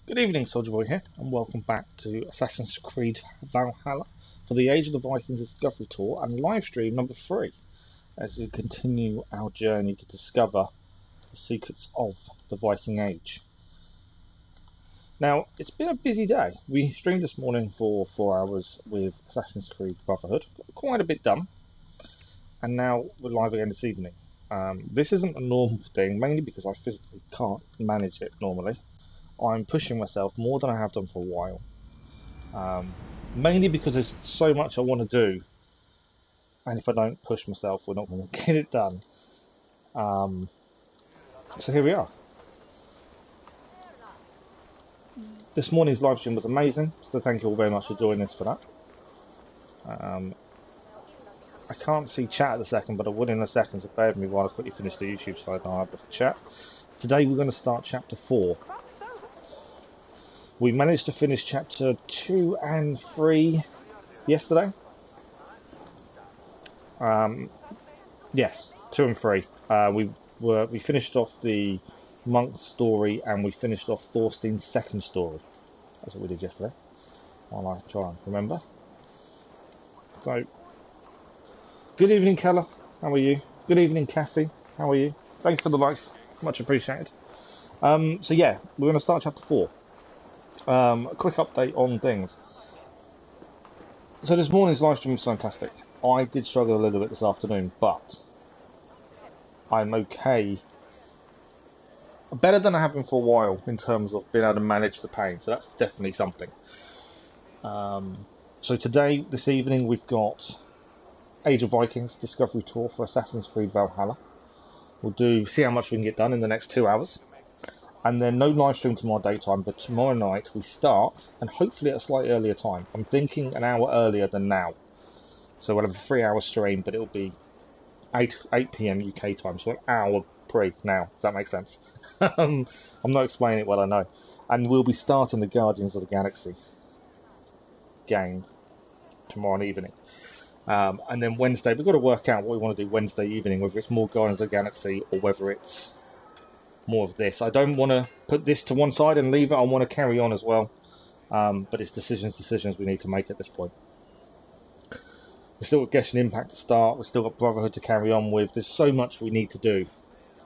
Good evening, Soldier Boy here, and welcome back to Assassin's Creed Valhalla for the Age of the Vikings Discovery Tour and livestream number 3 as we continue our journey to discover the secrets of the Viking Age. Now, it's been a busy day. We streamed this morning for 4 hours with Assassin's Creed Brotherhood, got quite a bit done, and now we're live again this evening. This isn't a normal thing, mainly because I physically can't manage it normally. I'm pushing myself more than I have done for a while, mainly because there's so much I want to do, and if I don't push myself, we're not going to get it done. So here we are. This morning's live stream was amazing, so thank you all very much for joining us for that. I can't see chat at the second, but I will in a second, so bear with me while I quickly finish the YouTube side and I'll have a chat. Today we're going to start chapter 4. We managed to finish chapter 2 and 3 yesterday. Yes, 2 and 3. We finished off the monk story and we finished off Thorstein's second story. That's what we did yesterday. While I try and remember. So, good evening, Keller. How are you? Good evening, Kathy. How are you? Thanks for the likes. Much appreciated. So yeah, we're going to start chapter 4. A quick update on things. So this morning's live stream was fantastic. I did struggle a little bit this afternoon, but I'm okay. Better than I have been for a while in terms of being able to manage the pain, so that's definitely something. So today, this evening, we've got Age of Vikings Discovery Tour for Assassin's Creed Valhalla. We'll see how much we can get done in the next 2 hours. And then no live stream tomorrow daytime, but tomorrow night we start, and hopefully at a slightly earlier time. I'm thinking an hour earlier than now. So we'll have a 3-hour stream, but it'll be 8 PM UK time, so an hour pre now, if that makes sense. I'm not explaining it well, I know. And we'll be starting the Guardians of the Galaxy game tomorrow evening. And then Wednesday, we've got to work out what we want to do Wednesday evening, whether it's more Guardians of the Galaxy or whether it's more of this. I don't want to put this to one side and leave it. I want to carry on as well. But it's decisions we need to make at this point. We've still got Genshin Impact to start. We've still got Brotherhood to carry on with. There's so much we need to do.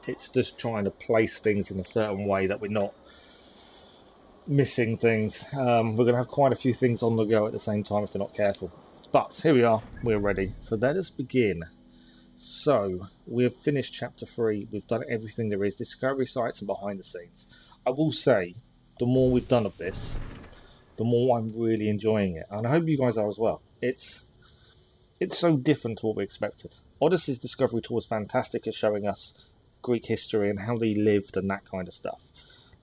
It's just trying to place things in a certain way that we're not missing things. We're going to have quite a few things on the go at the same time if we're not careful. But here we are. We're ready. So let us begin. So, we've finished chapter 3, we've done everything there is, discovery sites and behind the scenes. I will say, the more we've done of this, the more I'm really enjoying it. And I hope you guys are as well. It's so different to what we expected. Odyssey's Discovery Tour was fantastic at showing us Greek history and how they lived and that kind of stuff.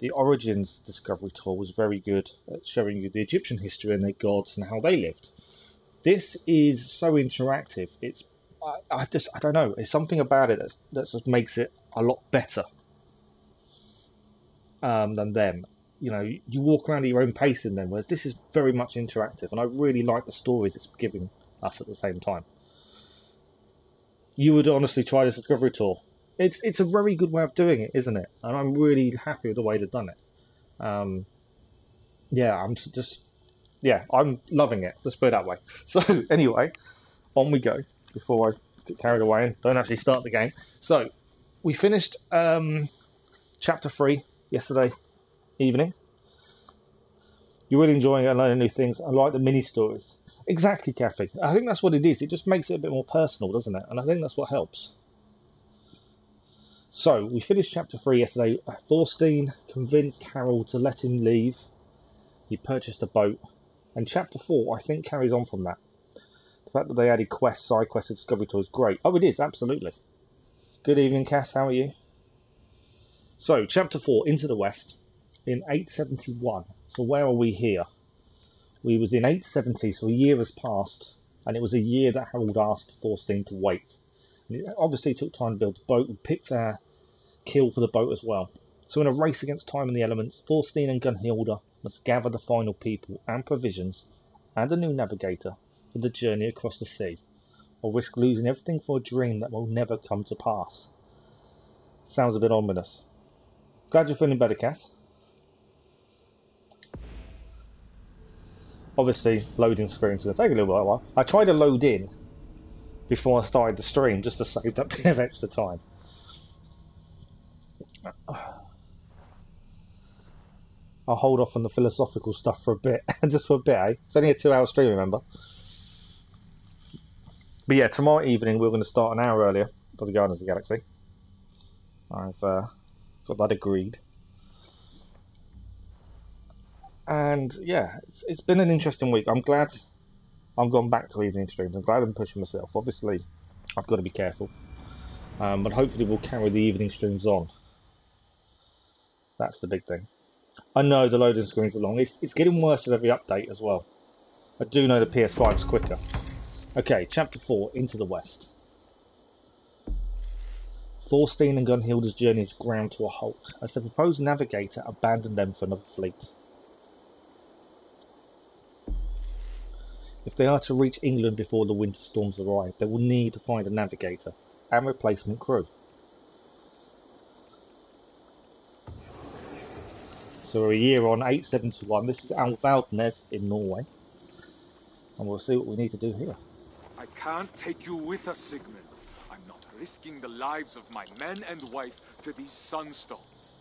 The Origins Discovery Tour was very good at showing you the Egyptian history and their gods and how they lived. This is so interactive, I don't know, there's something about it that just makes it a lot better than them. You know, you walk around at your own pace in them, whereas this is very much interactive, and I really like the stories it's giving us at the same time. You would honestly try this Discovery Tour. It's a very good way of doing it, isn't it? And I'm really happy with the way they've done it. I'm loving it, let's put it that way. So, anyway, on we go, before I get carried away and don't actually start the game. So, we finished chapter 3 yesterday evening. You're really enjoying it and learning new things. I like the mini stories. Exactly, Kathy. I think that's what it is. It just makes it a bit more personal, doesn't it? And I think that's what helps. So, we finished chapter 3 yesterday. Thorstein convinced Harold to let him leave. He purchased a boat. And chapter 4, I think, carries on from that. The fact that they added side quests to Discovery Tour is great. Oh, it is, absolutely. Good evening, Cass, how are you? So, chapter 4, Into the West, in 871. So where are we here? We was in 870, so a year has passed, and it was a year that Harold asked Thorstein to wait. And it obviously took time to build the boat. We picked our kill for the boat as well. So in a race against time and the elements, Thorstein and Gunhilda must gather the final people and provisions, and a new navigator, for the journey across the sea, or risk losing everything for a dream that will never come to pass. Sounds a bit ominous. Glad you're feeling better, Cass. Obviously, loading screens going to take a little while. I tried to load in before I started the stream just to save that bit of extra time. I'll hold off on the philosophical stuff for a bit, just for a bit, eh? It's only a 2-hour stream, remember? But yeah, tomorrow evening we're going to start an hour earlier for the Guardians of the Galaxy. I've got that agreed. And yeah, it's been an interesting week. I'm glad I've gone back to evening streams. I'm glad I'm pushing myself. Obviously, I've got to be careful. But hopefully we'll carry the evening streams on. That's the big thing. I know the loading screens are long. It's getting worse with every update as well. I do know the PS5 is quicker. Okay, Chapter 4, Into the West. Thorstein and Gunhilda's journeys ground to a halt as the proposed Navigator abandoned them for another fleet. If they are to reach England before the winter storms arrive, they will need to find a Navigator and replacement crew. So we're a year on, 871. This is Alvaldnes in Norway. And we'll see what we need to do here. I can't take you with us, Sigmund. I'm not risking the lives of my men and wife to these sunstones.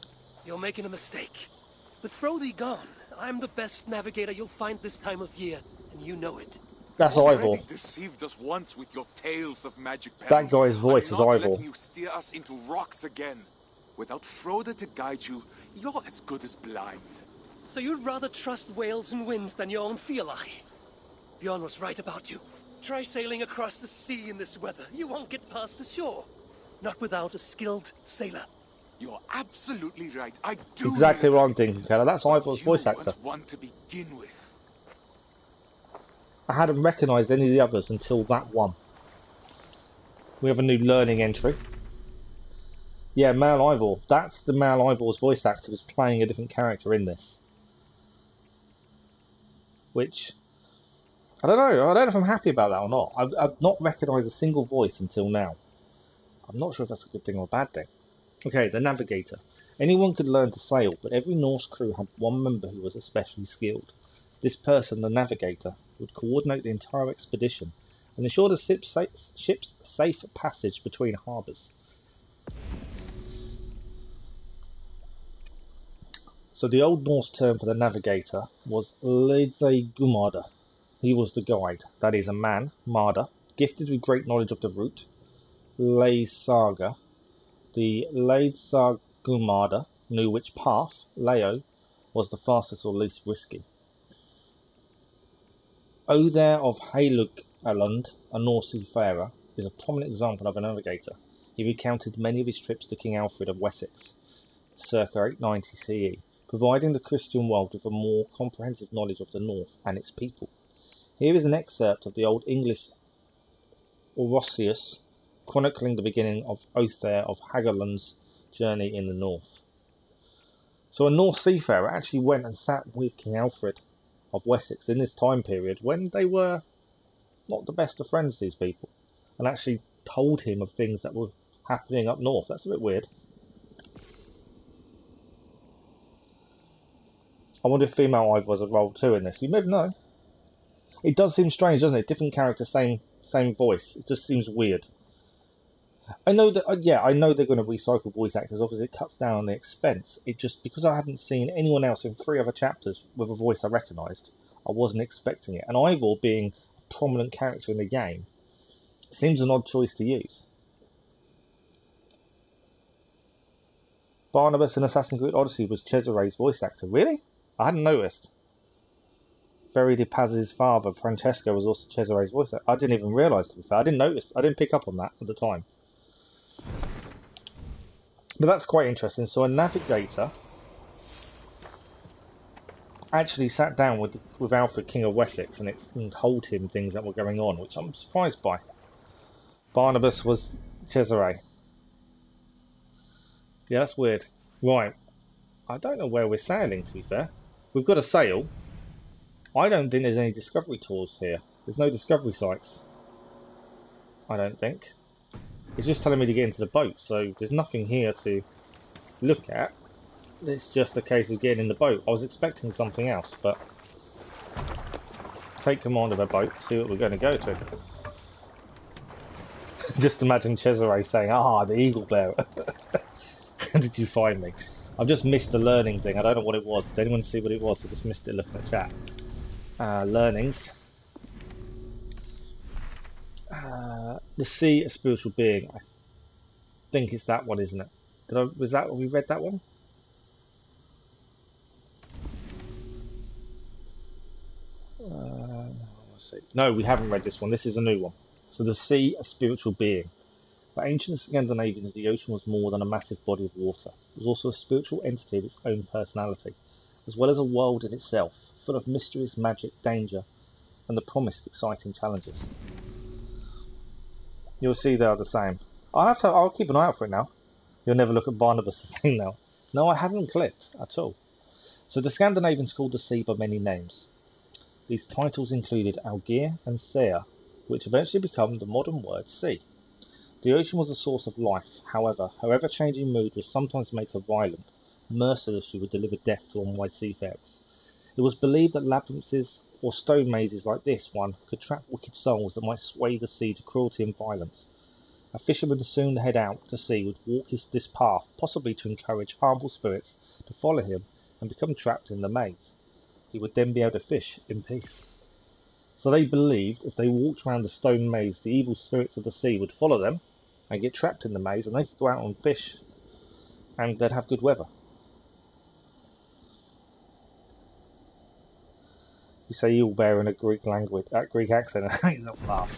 You're making a mistake. With Frodi gone, I'm the best navigator you'll find this time of year, and you know it. That's You Ivor. already deceived us once with your tales of magic perils. That guy's voice is I'm not Ivor. letting you steer us into rocks again. Without Frode to guide you, you're as good as blind. So you'd rather trust whales and winds than your own Fialach? Bjorn was right about you. Try sailing across the sea in this weather. You won't get past the shore. Not without a skilled sailor. You're absolutely right. I do. Exactly what I'm thinking, Keller. That's Ivor's voice actor. You weren't one to begin with. I hadn't recognised any of the others until that one. We have a new learning entry. Yeah, Mal Ivor. That's the Mal Ivor's voice actor who's playing a different character in this. Which, I don't know. I don't know if I'm happy about that or not. I've not recognised a single voice until now. I'm not sure if that's a good thing or a bad thing. Okay, the Navigator. Anyone could learn to sail, but every Norse crew had one member who was especially skilled. This person, the Navigator, would coordinate the entire expedition and ensure the ship's safe passage between harbours. So the Old Norse term for the Navigator was Leiðsögumaður. He was the guide, that is a man, Marder, gifted with great knowledge of the route. Leiðsaga. The Leiðsögumaður knew which path, Leo, was the fastest or least risky. Othere of Heilugalund, a Norse seafarer, is a prominent example of a navigator. He recounted many of his trips to King Alfred of Wessex, circa 890 CE, providing the Christian world with a more comprehensive knowledge of the North and its people. Here is an excerpt of the Old English Orosius, chronicling the beginning of Othere of Hagalund's journey in the north. So a Norse seafarer actually went and sat with King Alfred of Wessex in this time period when they were not the best of friends, these people, and actually told him of things that were happening up north. That's a bit weird. I wonder if female Ivor was a role too in this. You never know. It does seem strange, doesn't it? Different character, same voice. It just seems weird. I know that, I know they're going to recycle voice actors. Obviously, it cuts down on the expense. It just, because I hadn't seen anyone else in 3 other chapters with a voice I recognised, I wasn't expecting it. And Ivor being a prominent character in the game seems an odd choice to use. Barnabas in Assassin's Creed Odyssey was Cesare's voice actor. Really? I hadn't noticed. Very de Paz's father, Francesco, was also Cesare's voice actor. I didn't even realise, to be fair. I didn't notice. I didn't pick up on that at the time. But that's quite interesting. So a navigator actually sat down with Alfred, King of Wessex, and told him things that were going on, which I'm surprised by. Barnabas was Cesare. Yeah, that's weird. Right. I don't know where we're sailing, to be fair. We've got a sail. I don't think there's any discovery tours here. There's no discovery sites. I don't think. It's just telling me to get into the boat, so there's nothing here to look at. It's just a case of getting in the boat. I was expecting something else, but take command of a boat, see what we're going to go to. Just imagine Cesare saying, "Ah, the eagle bearer." How did you find me? I've just missed the learning thing. I don't know what it was. Did anyone see what it was? I just missed it looking at chat. Learnings. The sea, a spiritual being. I think it's that one, isn't it? Was that we read that one? Let's see. No, we haven't read this one. This is a new one. So the sea, a spiritual being. For ancient Scandinavians, the ocean was more than a massive body of water. It was also a spiritual entity of its own personality, as well as a world in itself, full of mysteries, magic, danger, and the promise of exciting challenges. You'll see they are the same. I'll keep an eye out for it now. You'll never look at Barnabas the same now. No, I haven't clicked at all. So the Scandinavians called the sea by many names. These titles included Algir and Sea, which eventually became the modern word sea. The ocean was the source of life. However, her ever-changing mood would sometimes make her violent. Mercilessly would deliver death to unwise seafarers. It was believed that labyrinths or stone mazes like this one could trap wicked souls that might sway the sea to cruelty and violence. A fisherman soon head out to sea would walk this path, possibly to encourage harmful spirits to follow him and become trapped in the maze. He would then be able to fish in peace. So they believed if they walked around the stone maze, the evil spirits of the sea would follow them and get trapped in the maze, and they could go out and fish, and they'd have good weather. You say eagle bear in a Greek language, Greek accent, and he's not laugh.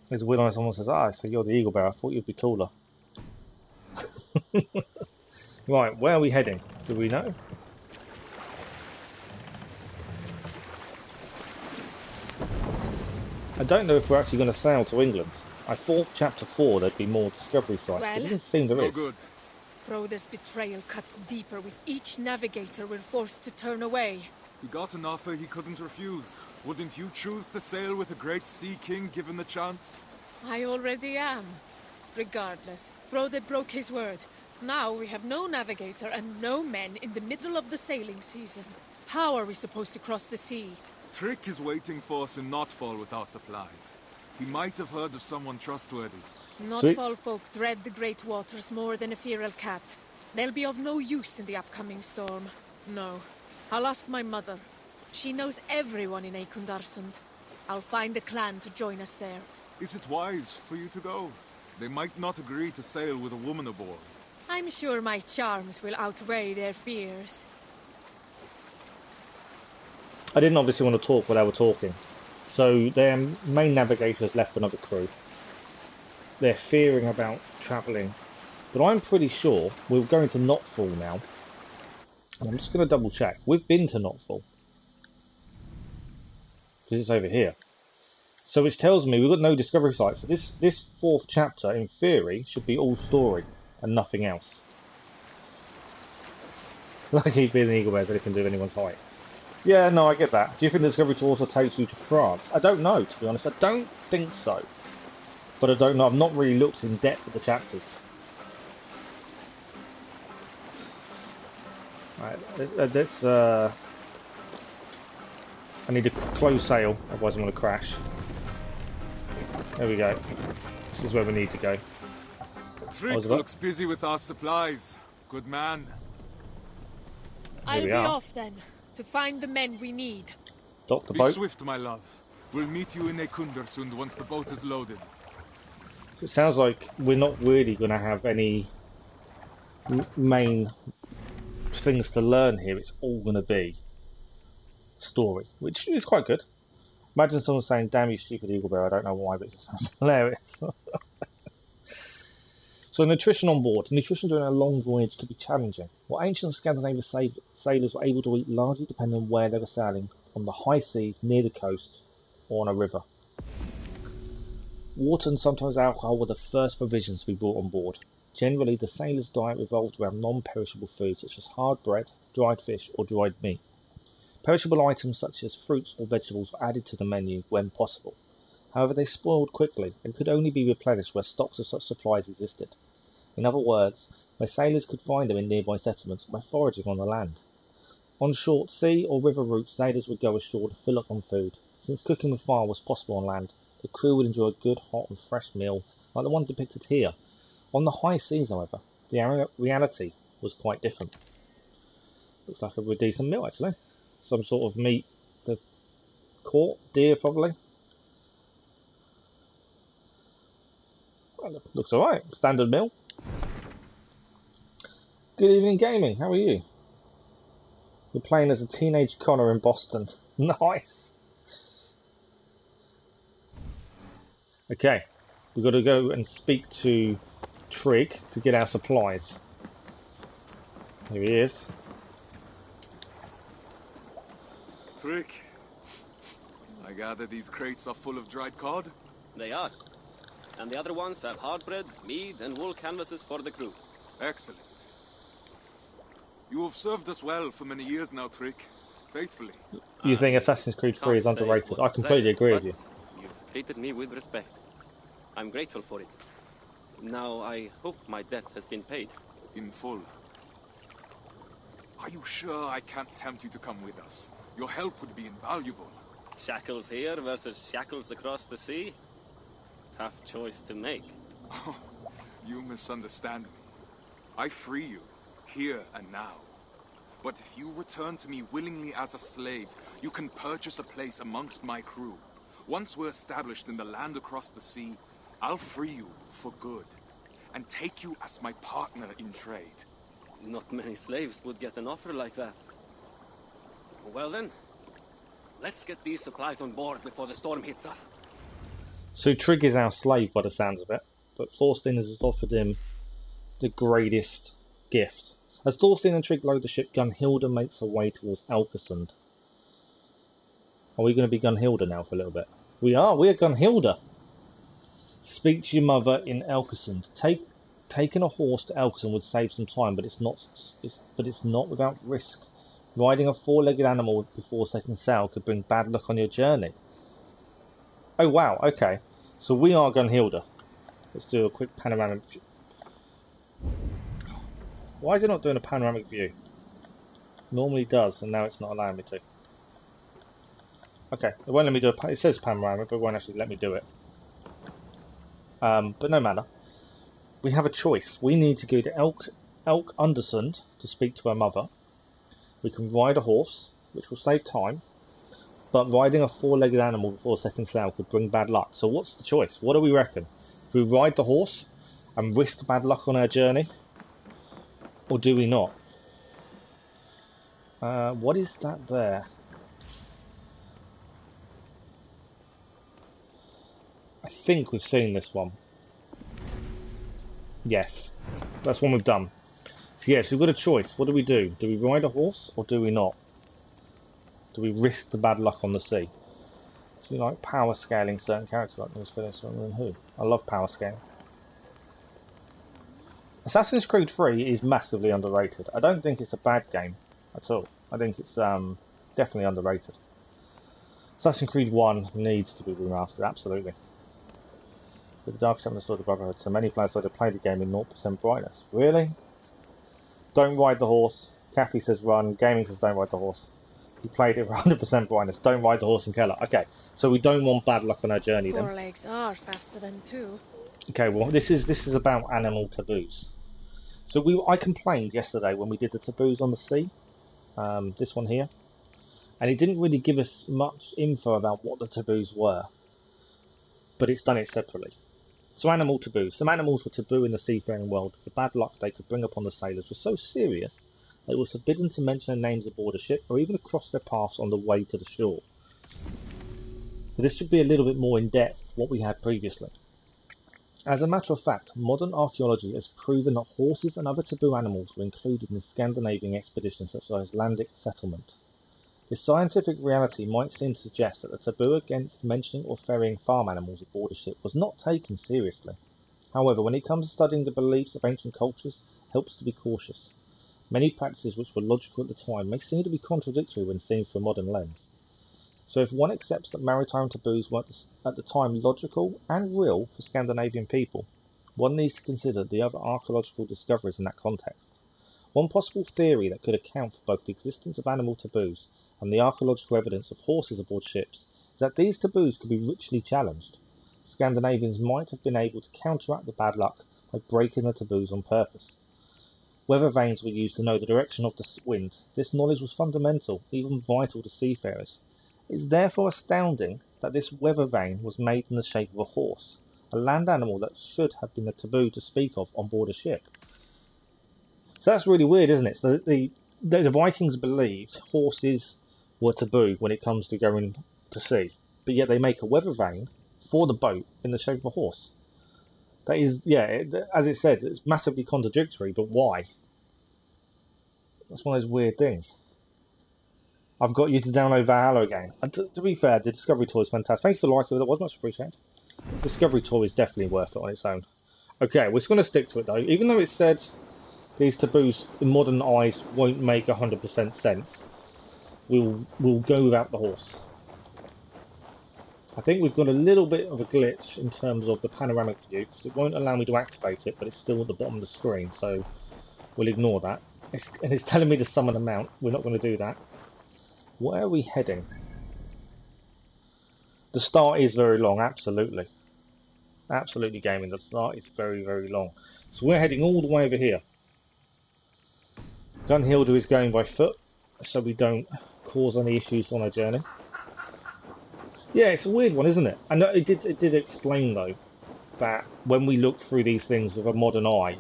There's a weird one, someone says, so you're the eagle bear, I thought you'd be taller. Right, where are we heading? Do we know? I don't know if we're actually going to sail to England. I thought chapter 4 there'd be more discovery sites. It doesn't seem there is. Good. Froda's betrayal cuts deeper with each navigator we're forced to turn away. He got an offer he couldn't refuse. Wouldn't you choose to sail with a great sea king given the chance? I already am. Regardless, Froda broke his word. Now we have no navigator and no men in the middle of the sailing season. How are we supposed to cross the sea? Trick is waiting for us in Notfall with our supplies. He might have heard of someone trustworthy. Notfall folk dread the great waters more than a feral cat. They'll be of no use in the upcoming storm. No. I'll ask my mother. She knows everyone in Ekundarsund. I'll find a clan to join us there. Is it wise for you to go? They might not agree to sail with a woman aboard. I'm sure my charms will outweigh their fears. I didn't obviously want to talk while they were talking. So their main navigator has left another crew. They're fearing about travelling. But I'm pretty sure we're going to Notfall now. And I'm just going to double check. We've been to Notfall. Because it's over here. So which tells me we've got no discovery sites. So this fourth chapter, in theory, should be all story and nothing else. Lucky being an eagle bear, they can do anyone's height. Yeah, no, I get that. Do you think the discovery tour also takes you to France? I don't know, to be honest. I don't think so. But I don't know. I've not really looked in depth at the chapters. Right, let's. I need to close sail, otherwise I'm going to crash. There we go. This is where we need to go. Trick looks busy with our supplies. Good man. I'll be off then, to find the men we need. Dock the Be boat. swift, my love. We'll meet you in Ekundarsund once the boat is loaded. So it sounds like we're not really going to have any main things to learn here. It's all going to be story, which is quite good. Imagine someone saying, "Damn you stupid eagle bear." I don't know why, but it sounds hilarious. So nutrition on board. Nutrition during a long voyage could be challenging. While ancient Scandinavian sailors were able to eat largely depending on where they were sailing, on the high seas, near the coast, or on a river. Water and sometimes alcohol were the first provisions to be brought on board. Generally, the sailors' diet revolved around non-perishable foods such as hard bread, dried fish, or dried meat. Perishable items such as fruits or vegetables were added to the menu when possible. However, they spoiled quickly and could only be replenished where stocks of such supplies existed. In other words, where sailors could find them in nearby settlements or by foraging on the land. On short sea or river routes, sailors would go ashore to fill up on food. Since cooking with fire was possible on land, the crew would enjoy a good, hot and fresh meal like the one depicted here. On the high seas, however, the reality was quite different. Looks like a really decent meal, actually. Some sort of meat they've caught, deer probably. Well, looks alright, standard meal. Good evening, gaming. How are you? You're playing as a teenage Connor in Boston. Nice. Okay, we've got to go and speak to Trig to get our supplies. Here he is. Trig, I gather these crates are full of dried cod? They are. And the other ones have hard bread, mead, and wool canvases for the crew. Excellent. You have served us well for many years now, Trig. Faithfully. You think Assassin's Creed 3 is underrated? I completely agree with you. You've treated me with respect. I'm grateful for it. Now I hope my debt has been paid. In full. Are you sure I can't tempt you to come with us? Your help would be invaluable. Shackles here versus shackles across the sea? Tough choice to make. Oh, you misunderstand me. I free you, here and now. But if you return to me willingly as a slave, you can purchase a place amongst my crew. Once we're established in the land across the sea, I'll free you for good, and take you as my partner in trade. Not many slaves would get an offer like that. Well then, let's get these supplies on board before the storm hits us. So Trig is our slave by the sounds of it, but Thorstein has offered him the greatest gift. As Thorstein and Trig load the ship, Gunhilda makes her way towards Elkersund. Are we going to be Gunhilda now for a little bit? We are Gunhilda. Speak to your mother in Elkersund. Taking a horse to Elkersund would save some time, but it's not without risk. Riding a four-legged animal before setting sail could bring bad luck on your journey. Oh wow, okay. So we are Gunhilda. Let's do a quick panoramic view. Why is it not doing a panoramic view? Normally does, and now it's not allowing me to. Okay, it won't let me do it says panoramic, but it won't actually let me do it. But no matter. We have a choice. We need to go to Elkundersund to speak to her mother. We can ride a horse, which will save time, but riding a four-legged animal before setting sail could bring bad luck. So what's the choice? What do we reckon? Do we ride the horse and risk bad luck on our journey? Or do we not? What is that there? I think we've seen this one. Yes, that's one we've done. So yes, we've got a choice. What do we do? Do we ride a horse or do we not? Do we risk the bad luck on the sea? Do you like power scaling certain characters like this for this and who? I love power scaling. Assassin's Creed 3 is massively underrated. I don't think it's a bad game at all. I think it's definitely underrated. Assassin's Creed 1 needs to be remastered, absolutely. With the Dark Chapter Story of the Brotherhood, so many players like to play the game in 0% brightness. Really? Don't ride the horse. Kathy says run. Gaming says don't ride the horse. You played it for 100% brightness. Don't ride the horse in Keller. Okay, so we don't want bad luck on our journey then. Four legs are faster than two. Okay, well this is about animal taboos. So I complained yesterday when we did the taboos on the sea, this one here, and it didn't really give us much info about what the taboos were, but it's done it separately. So animal taboos. Some animals were taboo in the seafaring world. The bad luck they could bring upon the sailors was so serious that it was forbidden to mention their names aboard a ship or even across their paths on the way to the shore. So this should be a little bit more in depth what we had previously. As a matter of fact, modern archaeology has proven that horses and other taboo animals were included in Scandinavian expeditions such as Icelandic settlement. This scientific reality might seem to suggest that the taboo against mentioning or ferrying farm animals aboard a ship was not taken seriously. However, when it comes to studying the beliefs of ancient cultures, it helps to be cautious. Many practices which were logical at the time may seem to be contradictory when seen through a modern lens. So if one accepts that maritime taboos were at the time logical and real for Scandinavian people, one needs to consider the other archaeological discoveries in that context. One possible theory that could account for both the existence of animal taboos and the archaeological evidence of horses aboard ships is that these taboos could be richly challenged. Scandinavians might have been able to counteract the bad luck by breaking the taboos on purpose. Weather vanes were used to know the direction of the wind. This knowledge was fundamental, even vital to seafarers. It is therefore astounding that this weather vane was made in the shape of a horse, a land animal that should have been a taboo to speak of on board a ship. So that's really weird, isn't it? So the Vikings believed horses were taboo when it comes to going to sea, but yet they make a weather vane for the boat in the shape of a horse. That is, yeah, as it said, it's massively contradictory, but why? That's one of those weird things. I've got you to download Valhalla again. And to be fair, the Discovery Tour is fantastic. Thank you for liking it. That was much appreciated. The Discovery Tour is definitely worth it on its own. Okay, we're just going to stick to it though. Even though it said these taboos in modern eyes won't make 100% sense, we'll go without the horse. I think we've got a little bit of a glitch in terms of the panoramic view, because it won't allow me to activate it, but it's still at the bottom of the screen, so we'll ignore that. And it's telling me to summon a mount. We're not going to do that. Where are we heading? The start is very long, absolutely. Absolutely gaming, the start is very, very long. So we're heading all the way over here. Gunhilda is going by foot, so we don't cause any issues on our journey. Yeah, it's a weird one, isn't it? And it did explain, though, that when we look through these things with a modern eye,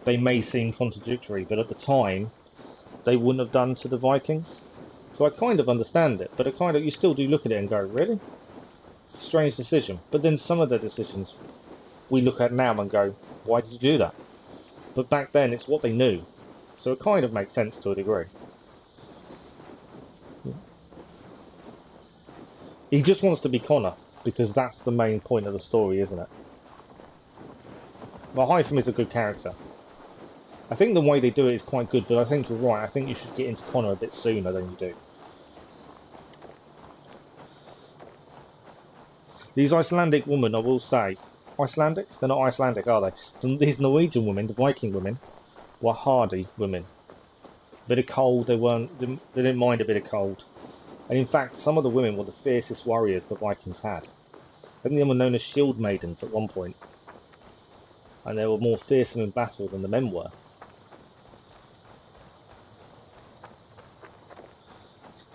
they may seem contradictory, but at the time, they wouldn't have done to the Vikings. So I kind of understand it, but you still do look at it and go, really? Strange decision. But then some of the decisions we look at now and go, why did you do that? But back then, it's what they knew. So it kind of makes sense to a degree. He just wants to be Connor, because that's the main point of the story, isn't it? Well, Hytham is a good character. I think the way they do it is quite good, but I think you're right. I think you should get into Connor a bit sooner than you do. These Icelandic women, I will say, Icelandic? They're not Icelandic, are they? These Norwegian women, the Viking women, were hardy women. A bit of cold, they didn't mind a bit of cold. And in fact, some of the women were the fiercest warriors the Vikings had. I think they were known as shield maidens at one point. And they were more fearsome in battle than the men were.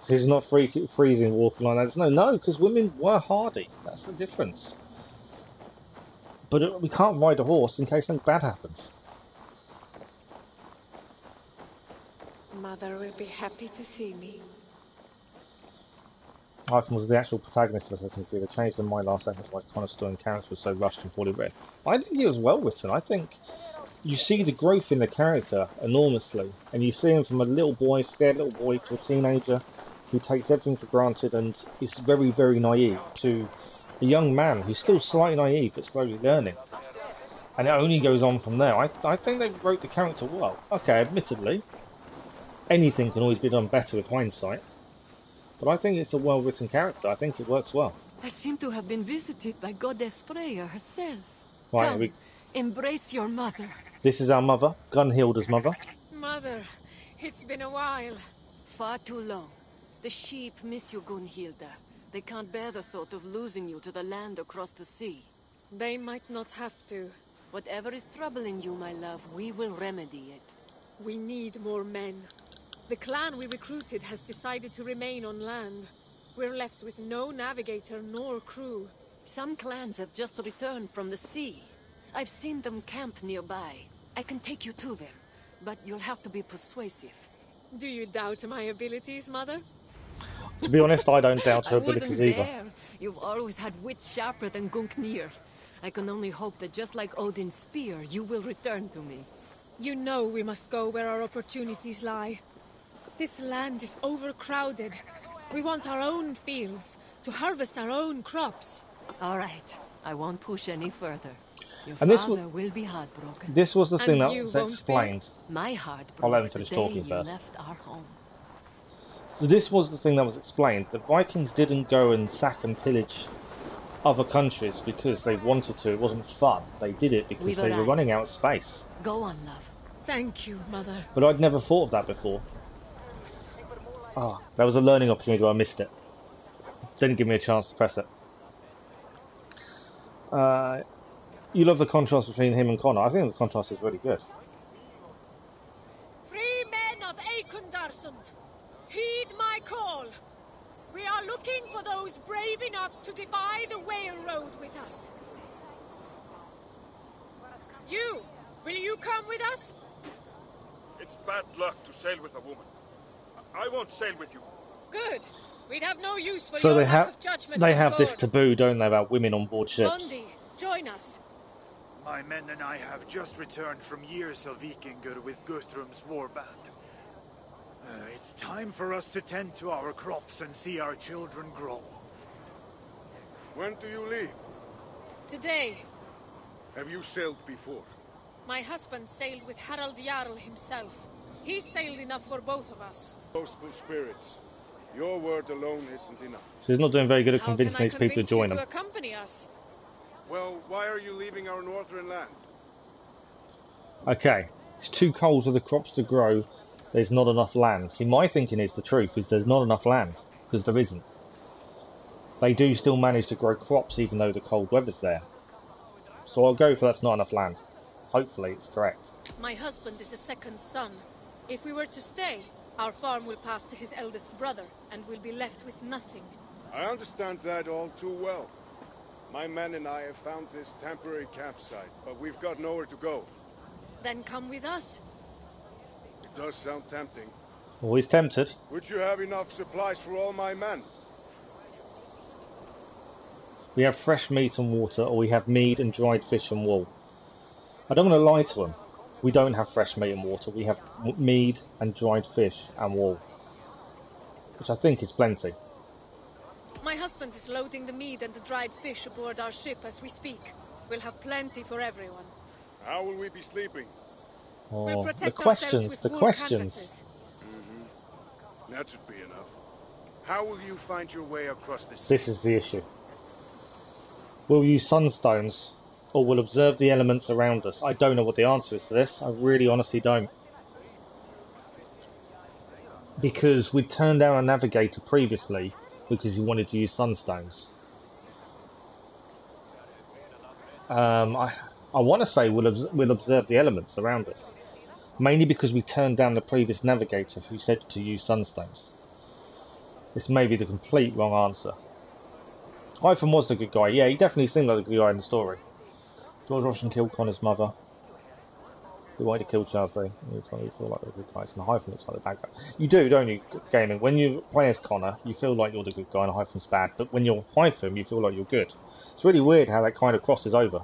He's not freezing walking like that. No, because women were hardy. That's the difference. But we can't ride a horse in case something bad happens. Mother will be happy to see me. Hytham was the actual protagonist of Assassin's Creed. They changed their mind last second why Connor's story and character was so rushed and poorly written. I think he was well written. I think you see the growth in the character enormously. And you see him from a little boy, scared little boy, to a teenager who takes everything for granted and is very, very naive, to a young man who's still slightly naive but slowly learning. And it only goes on from there. I think they wrote the character well. Okay, admittedly, anything can always be done better with hindsight. But I think it's a well-written character. I think it works well. I seem to have been visited by Goddess Freya herself. Right, Come, embrace your mother. This is our mother, Gunhilda's mother. Mother, it's been a while. Far too long. The sheep miss you, Gunhilda. They can't bear the thought of losing you to the land across the sea. They might not have to. Whatever is troubling you, my love, we will remedy it. We need more men. The clan we recruited has decided to remain on land. We're left with no navigator nor crew. Some clans have just returned from the sea. I've seen them camp nearby. I can take you to them, but you'll have to be persuasive. Do you doubt my abilities, Mother? To be honest, I don't doubt her abilities either. Dare. You've always had wits sharper than Gungnir. I can only hope that just like Odin's spear, you will return to me. You know we must go where our opportunities lie. This land is overcrowded. We want our own fields, to harvest our own crops. All right. I won't push any further. Your And this father will be heartbroken. This was the thing And that you was won't be. explained. My heart I'll let him broke the finish day talking you first. left our home. So this was the thing that was explained. The Vikings didn't go and sack and pillage other countries because they wanted to. It wasn't fun. They did it because We've they were arrived. running out of space. Go on, love. Thank you, Mother. But I'd never thought of that before. Ah, that was a learning opportunity, but I missed it. Didn't give me a chance to press it. You love the contrast between him and Connor. I think the contrast is really good. Free men of Eikundarsund, heed my call. We are looking for those brave enough to defy the whale road with us. Will you come with us? It's bad luck to sail with a woman. I won't sail with you. Good. We'd have no use for So your they lack have of judgment. they on have this board. taboo, don't they, about women on board ships? Mundi, join us. My men and I have just returned from years of Vikingur with Guthrum's warband. It's time for us to tend to our crops and see our children grow. When do you leave? Today, Have you sailed before? my husband sailed with Harald Jarl himself. He sailed enough for both of us. Boastful spirits. Your word alone isn't enough. So he's not doing very good at How convincing can I these people to convince join you him. to accompany us? Well, why are you leaving our northern land? Okay, it's too cold for the crops to grow. There's not enough land. See, my thinking is the truth is there's not enough land, because there isn't. They do still manage to grow crops even though the cold weather's there. So I'll go for that's not enough land. Hopefully it's correct. My husband is a second son. If we were to stay, our farm will pass to his eldest brother, and we'll be left with nothing. I understand that all too well. My men and I have found this temporary campsite, but we've got nowhere to go. Then come with us. It does sound tempting. Always tempted. Would you have enough supplies for all my men? We have fresh meat and water, or we have mead and dried fish and wool. I don't want to lie to them. We don't have fresh meat and water. We have mead and dried fish and wool, which I think is plenty. My husband is loading the meat and the dried fish aboard our ship as we speak. We'll have plenty for everyone. How will we be sleeping? We'll Oh, protect the ourselves questions, with the wool questions. canvases. That should be enough. How will you find your way across the sea? This is the issue. We'll use sunstones, or we'll observe the elements around us. I don't know what the answer is to this. I really honestly don't. Because we turned down a navigator previously because he wanted to use sunstones. I want to say we'll observe the elements around us. Mainly because we turned down the previous navigator who said to use sunstones. This may be the complete wrong answer. Hyphen was the good guy. Yeah, he definitely seemed like the good guy in the story. George Washington killed Connor's mother. He wanted to kill Charles V. You feel like the good guys, and Hyphen looks like the bad guy. You do, don't you, gaming? When you play as Connor, you feel like you're the good guy and Hyphen's bad, but when you're Hyphen, you feel like you're good. It's really weird how that kind of crosses over.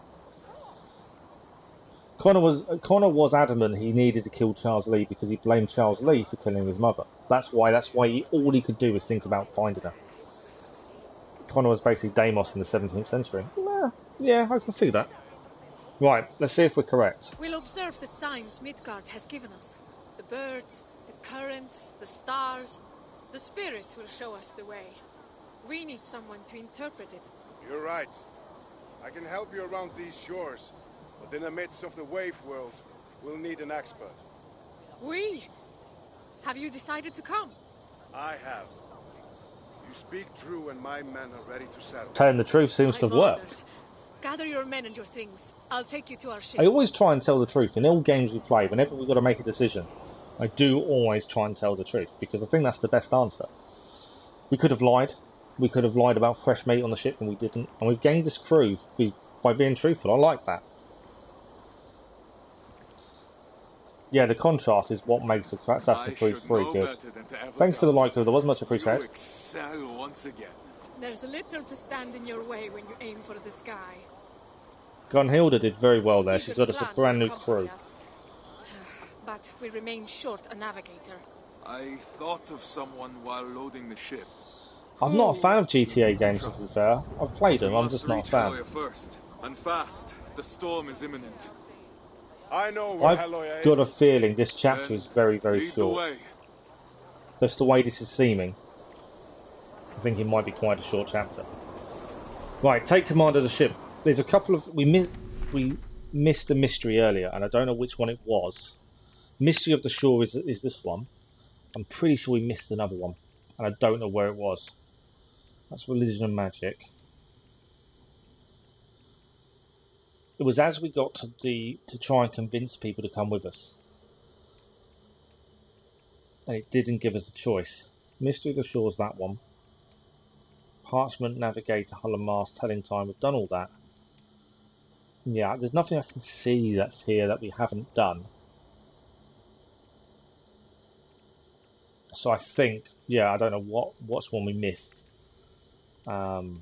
Connor was adamant he needed to kill Charles Lee because he blamed Charles Lee for killing his mother. That's why all he could do was think about finding her. Connor was basically Deimos in the 17th century. Yeah, I can see that. Right, let's see if we're correct. We'll observe the signs Midgard has given us. The birds, the currents, the stars. The spirits will show us the way. We need someone to interpret it. You're right. I can help you around these shores, but in the midst of the wave world, we'll need an expert. We? Have you decided to come? I have. You speak true and my men are ready to settle. Telling the truth seems to have worked. Honored. Gather your men and your things. I'll take you to our ship. I always try and tell the truth. In all games we play, whenever we've got to make a decision, I do always try and tell the truth, because I think that's the best answer. We could have lied. We could have lied about fresh meat on the ship, and we didn't. And we've gained this crew by being truthful. I like that. Yeah, the contrast is what makes Assassin's Creed 3 good. Thanks for the like, there wasn't much appreciated. You excel once again. There's little to stand in your way when you aim for the sky. Gunhilda did very well there. She's got us a Stigur's brand new plan will crew. accompany us. But we remain short a navigator. I thought of someone while loading the ship. I'm not a fan of GTA games, to be fair. I've played them, I'm Must just not a reach fan. Helloya first, and fast. The storm is imminent. I know where I've Helloya got a is. feeling this chapter is very, very Lead the short. way. Just the way this is seeming, I think it might be quite a short chapter. Right, take command of the ship. There's a couple of... We missed a mystery earlier, and I don't know which one it was. Mystery of the Shore is this one. I'm pretty sure we missed another one, and I don't know where it was. That's Religion and Magic. It was as we got to try and convince people to come with us, and it didn't give us a choice. Mystery of the Shore is that one. Parchment, Navigator, Hull and Mast, Telling Time. We've done all that. Yeah, there's nothing I can see that's here that we haven't done. So I think, yeah, I don't know what's one we missed. But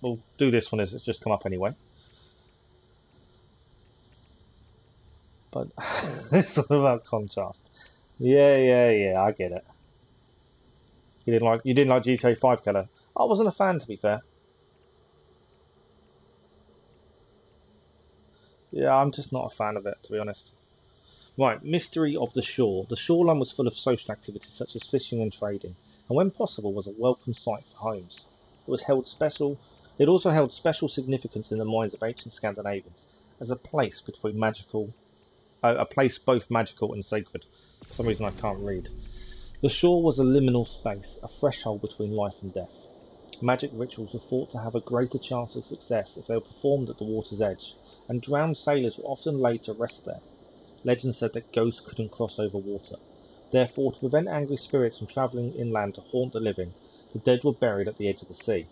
we'll do this one as it's just come up anyway. But it's all about contrast. Yeah, I get it. You didn't like GTA 5, Keller? I wasn't a fan, to be fair. Yeah, I'm just not a fan of it, to be honest. Right, Mystery of the Shore. The shoreline was full of social activities such as fishing and trading, and when possible was a welcome sight for homes. It also held special significance in the minds of ancient Scandinavians as a place both magical and sacred. For some reason I can't read. The shore was a liminal space, a threshold between life and death. Magic rituals were thought to have a greater chance of success if they were performed at the water's edge, and drowned sailors were often laid to rest there. Legend said that ghosts couldn't cross over water. Therefore, to prevent angry spirits from travelling inland to haunt the living, the dead were buried at the edge of the sea,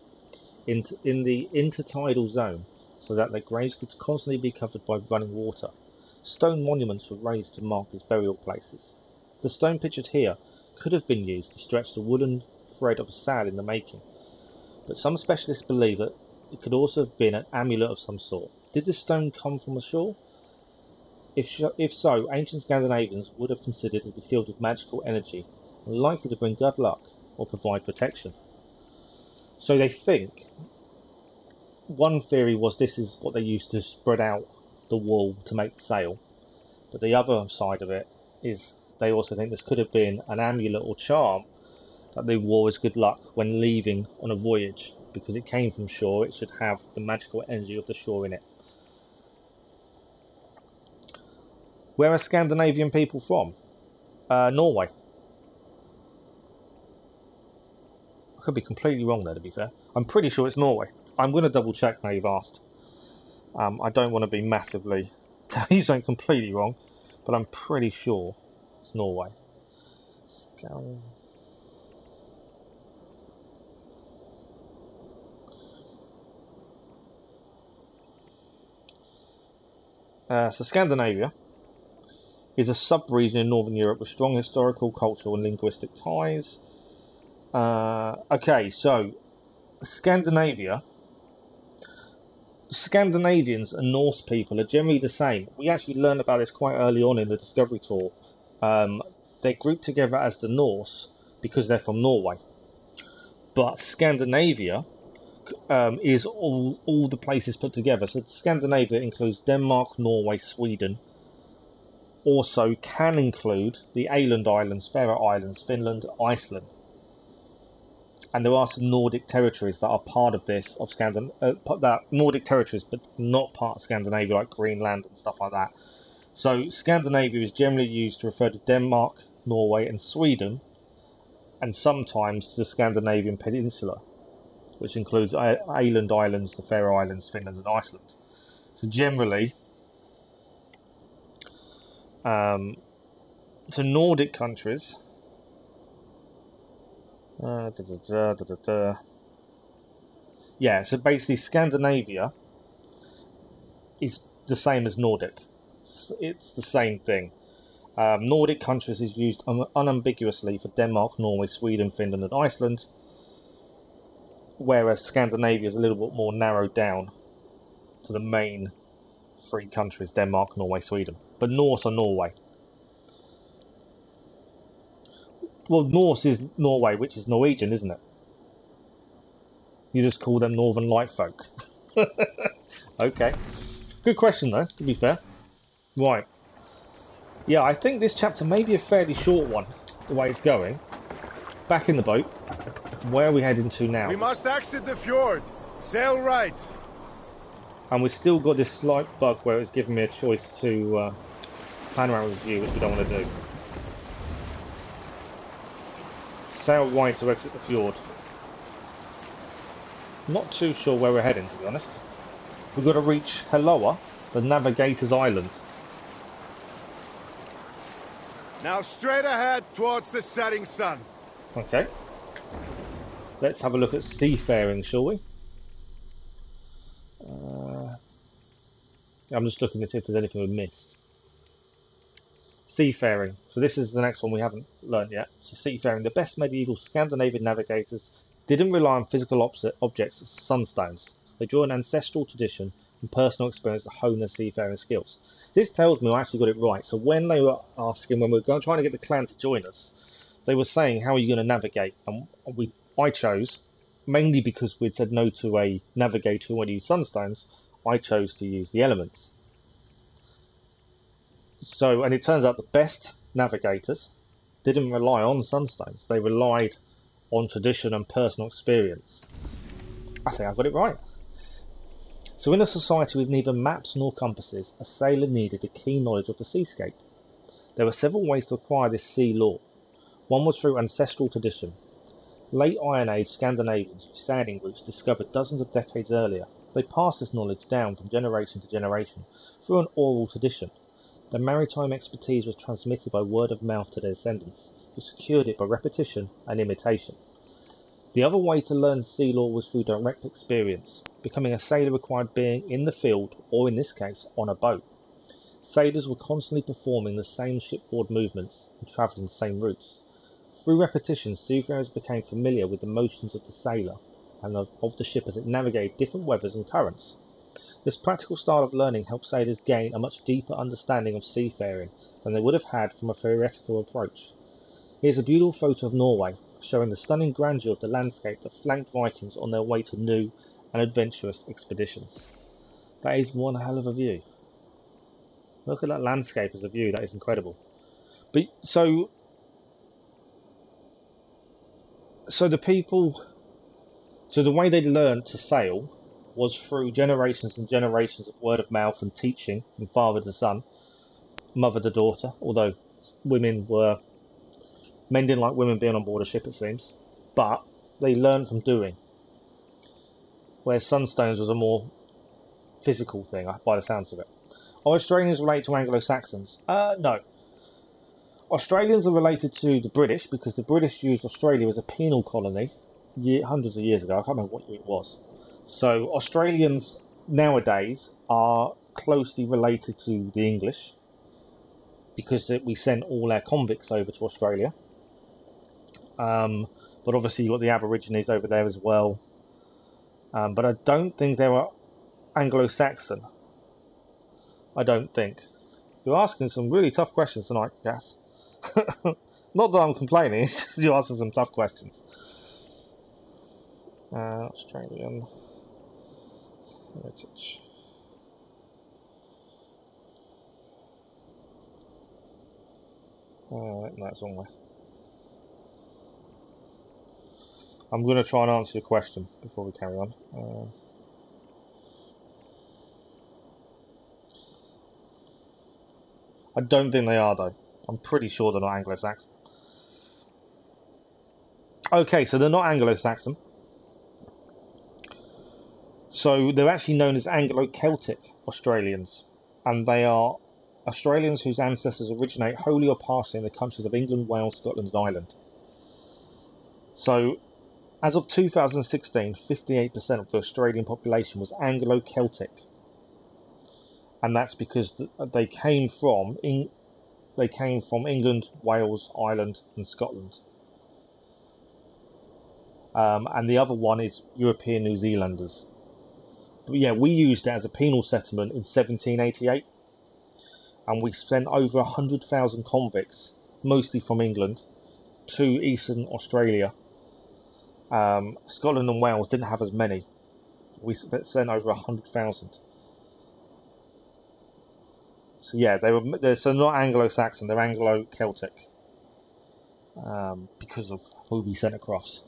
in the intertidal zone, so that their graves could constantly be covered by running water. Stone monuments were raised to mark these burial places. The stone pictured here could have been used to stretch the wooden thread of a sail in the making, but some specialists believe that it could also have been an amulet of some sort. Did this stone come from the shore? If so, ancient Scandinavians would have considered it to be filled with magical energy and likely to bring good luck or provide protection. So they think, one theory was this is what they used to spread out the wool to make the sail, but the other side of it is they also think this could have been an amulet or charm that they wore as good luck when leaving on a voyage. Because it came from shore, it should have the magical energy of the shore in it. Where are Scandinavian people from? Norway. I could be completely wrong there, to be fair. I'm pretty sure it's Norway. I'm going to double check now you've asked. I don't want to be massively tell you something completely wrong, but I'm pretty sure it's Norway. So Scandinavia is a sub-region in Northern Europe with strong historical, cultural and linguistic ties. Okay, so Scandinavia. Scandinavians and Norse people are generally the same. We actually learned about this quite early on in the Discovery Tour. They're grouped together as the Norse because they're from Norway. But Scandinavia is all the places put together. So Scandinavia includes Denmark, Norway, Sweden. Also can include the Åland Islands, Faroe Islands, Finland, Iceland. And there are some Nordic territories that are part of this, Nordic territories, but not part of Scandinavia, like Greenland and stuff like that. So Scandinavia is generally used to refer to Denmark, Norway and Sweden, and sometimes to the Scandinavian Peninsula, which includes Åland Islands, the Faroe Islands, Finland and Iceland. So generally, to Nordic countries, yeah, so basically Scandinavia is the same as Nordic. It's the same thing. Nordic countries is used unambiguously for Denmark, Norway, Sweden, Finland and Iceland, whereas Scandinavia is a little bit more narrowed down to the main three countries, Denmark, Norway, Sweden. But Norse are Norway. Well, Norse is Norway, which is Norwegian, isn't it? You just call them Northern Light folk. Okay. Good question, though, to be fair. Right. Yeah, I think this chapter may be a fairly short one, the way it's going. Back in the boat. Where are we heading to now? We must exit the fjord. Sail right. And we've still got this slight bug where it's giving me a choice to panoramic view, which we don't want to do. Sail wide to exit the fjord. Not too sure where we're heading, to be honest. We've got to reach Helloa, the Navigator's Island. Now straight ahead towards the setting sun. Okay. Let's have a look at Seafaring, shall we? I'm just looking to see if there's anything we've missed. Seafaring. So this is the next one we haven't learnt yet. So Seafaring. The best medieval Scandinavian navigators didn't rely on physical objects as sunstones. They drew an ancestral tradition and personal experience to hone their seafaring skills. This tells me I actually got it right. So when they were asking, when we were trying to get the clan to join us, they were saying, how are you going to navigate? And I chose, mainly because we'd said no to a navigator who wanted to use sunstones, I chose to use the elements. So, and it turns out the best navigators didn't rely on sunstones. They relied on tradition and personal experience. I think I got it right. So in a society with neither maps nor compasses, a sailor needed a keen knowledge of the seascape. There were several ways to acquire this sea lore. One was through ancestral tradition. Late Iron Age Scandinavians with sailing routes discovered dozens of decades earlier. They passed this knowledge down from generation to generation through an oral tradition. Their maritime expertise was transmitted by word of mouth to their descendants, who secured it by repetition and imitation. The other way to learn sea lore was through direct experience. Becoming a sailor required being in the field, or in this case, on a boat. Sailors were constantly performing the same shipboard movements and travelling the same routes. Through repetition, seafarers became familiar with the motions of the sailor and of the ship as it navigated different weathers and currents. This practical style of learning helped sailors gain a much deeper understanding of seafaring than they would have had from a theoretical approach. Here's a beautiful photo of Norway, showing the stunning grandeur of the landscape that flanked Vikings on their way to new and adventurous expeditions. That is one hell of a view. Look at that landscape as a view, that is incredible. But so the way they learned to sail was through generations and generations of word of mouth and teaching from father to son, mother to daughter, although men didn't like women being on board a ship, it seems, but they learned from doing, where sunstones was a more physical thing, by the sounds of it. Are Australians related to Anglo-Saxons? No. Australians are related to the British because the British used Australia as a penal colony hundreds of years ago. I can't remember what year it was. So Australians nowadays are closely related to the English because we sent all our convicts over to Australia. But obviously you've got the Aborigines over there as well. But I don't think they were Anglo-Saxon. I don't think. You're asking some really tough questions tonight, Gas. Not that I'm complaining, it's just you're asking some tough questions. Australian heritage. No, that's the wrong way. I'm going to try and answer your question before we carry on. I don't think they are, though. I'm pretty sure they're not Anglo-Saxon. Okay, so they're not Anglo-Saxon. So they're actually known as Anglo-Celtic Australians. And they are Australians whose ancestors originate wholly or partially in the countries of England, Wales, Scotland and Ireland. So, as of 2016, 58% of the Australian population was Anglo-Celtic. And that's because they came from England, Wales, Ireland and Scotland. And the other one is European New Zealanders. But yeah, we used it as a penal settlement in 1788. And we sent over 100,000 convicts, mostly from England, to Eastern Australia. Scotland and Wales didn't have as many. We sent over 100,000. So yeah, they're not Anglo-Saxon, they're Anglo-Celtic. Because of who we sent across.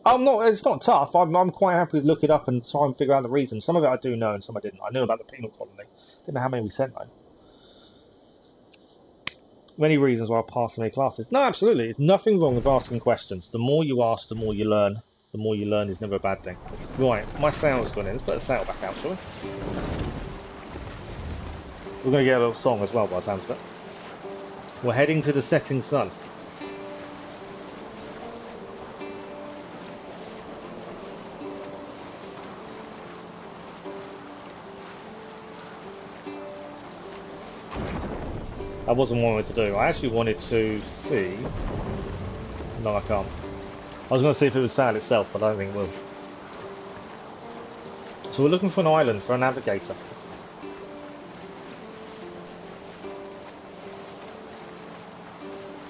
It's not tough. I'm quite happy to look it up and try and figure out the reason. Some of it I do know and some I didn't. I knew about the penal colony. Didn't know how many we sent though. many reasons why I pass many classes. No, absolutely. There's nothing wrong with asking questions. The more you ask, the more you learn. The more you learn is never a bad thing. Right, my sail's gone in. Let's put the sail back out, shall we? We're going to get a little song as well by the sounds of it. We're heading to the setting sun. That wasn't what I wanted to do. I actually wanted to see... No, I can't. I was going to see if it would sail itself, but I don't think it will. So we're looking for an island for a navigator.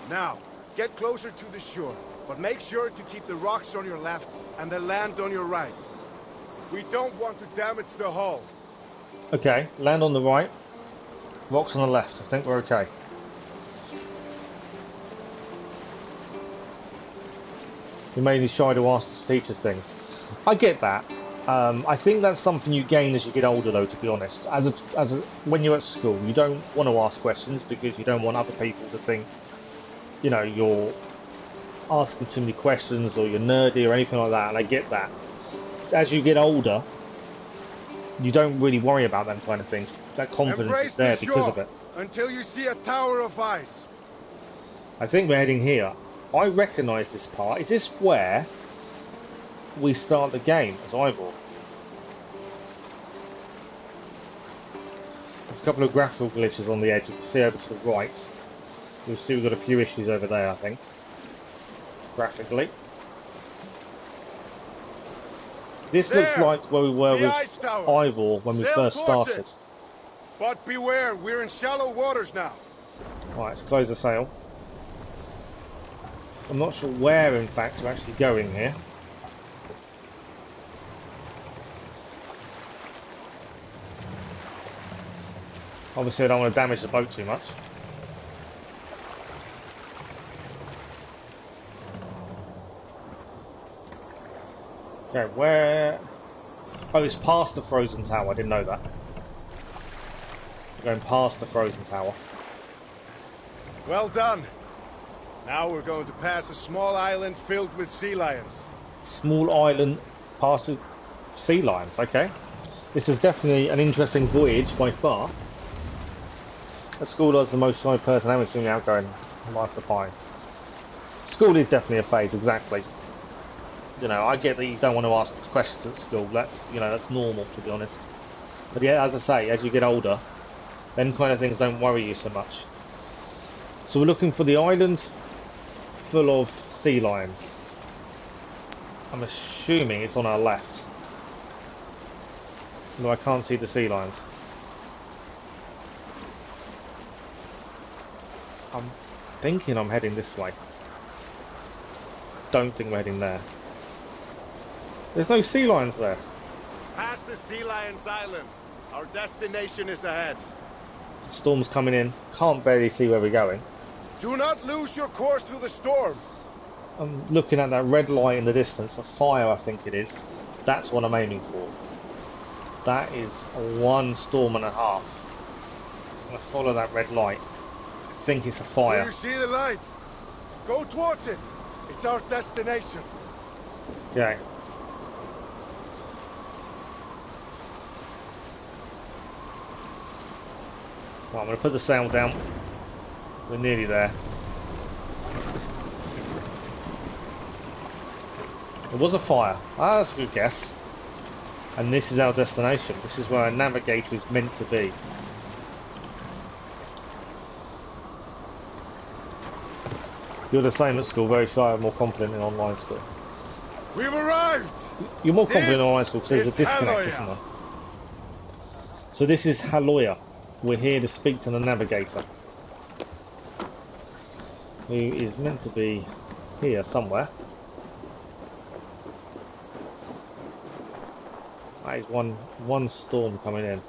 Now, get closer to the shore, but make sure to keep the rocks on your left and the land on your right. We don't want to damage the hull. Okay, land on the right, rocks on the left. I think we're okay. We may need shy to ask the teachers things. I get that. I think that's something you gain as you get older, though. To be honest, when you're at school, you don't want to ask questions because you don't want other people to think, you know, you're asking too many questions or you're nerdy or anything like that. And I get that. As you get older, you don't really worry about them kind of things. That confidence Embrace is there the because of shore it. until you see a tower of ice. I think we're heading here. I recognise this part. Is this where we start the game as Ivor? There's a couple of graphical glitches on the edge. You can see over to the right. You'll see we've got a few issues over there, I think. Graphically. This looks like where we were with Ivor when we first started. But beware, we're in shallow waters now. Right, let's close the sail. I'm not sure where, in fact, we're actually going here. Obviously, I don't want to damage the boat too much. Okay, where... Oh, it's past the frozen tower. I didn't know that. We're going past the frozen tower. Well done. Now we're going to pass a small island filled with sea lions. Small island past the sea lions, okay. This is definitely an interesting voyage by far. At school I was the most shy person ever to me outgoing life to find. School is definitely a phase, exactly. You know, I get that you don't want to ask questions at school, that's, you know, that's normal to be honest. But yeah, as I say, as you get older, then kind of things don't worry you so much. So we're looking for the island full of sea lions. I'm assuming it's on our left. No, I can't see the sea lions. I'm thinking I'm heading this way. Don't think we're heading there. There's no sea lions there. Past the sea lions island. Our destination is ahead. Storm's coming in. Can't barely see where we're going. Do not lose your course through the storm. I'm looking at that red light in the distance, a fire I think it is. That's what I'm aiming for. That is 1 storm and a half. Just going to follow that red light. I think it's a fire. Do you see the light? Go towards it. It's our destination. Okay. Right, I'm going to put the sail down. We're nearly there. It was a fire. Ah, that's a good guess. And this is our destination. This is where our navigator is meant to be. You're the same at school, very shy and more confident in online school. We've arrived! You're more confident in online school because there's a disconnect, isn't there? So this is Haloya. We're here to speak to the navigator, who is meant to be here somewhere. That is one storm coming in.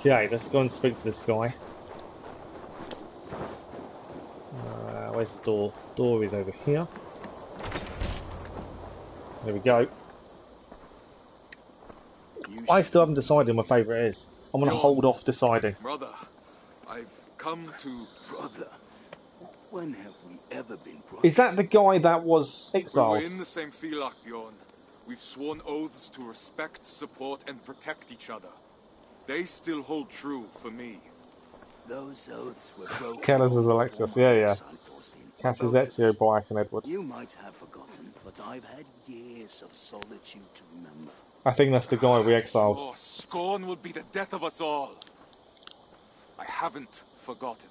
Okay, let's go and speak to this guy. Where's the door? Door is over here. There we go. I still haven't decided what my favourite is. I'm going to hold off deciding. Brother, I've come to... Brother, When have we ever been brothers? Is that the guy that was We exiled? were in the same Filak, Bjorn. We've sworn oaths to respect, support, and protect each other. They still hold true for me. Those oaths were broken. Keller's as Alexis, yeah. Cass's Ezio, Black, and Edward. You might have forgotten, but I've had years of solitude to remember. I think that's the guy we exiled. Your scorn would be the death of us all. I haven't forgotten,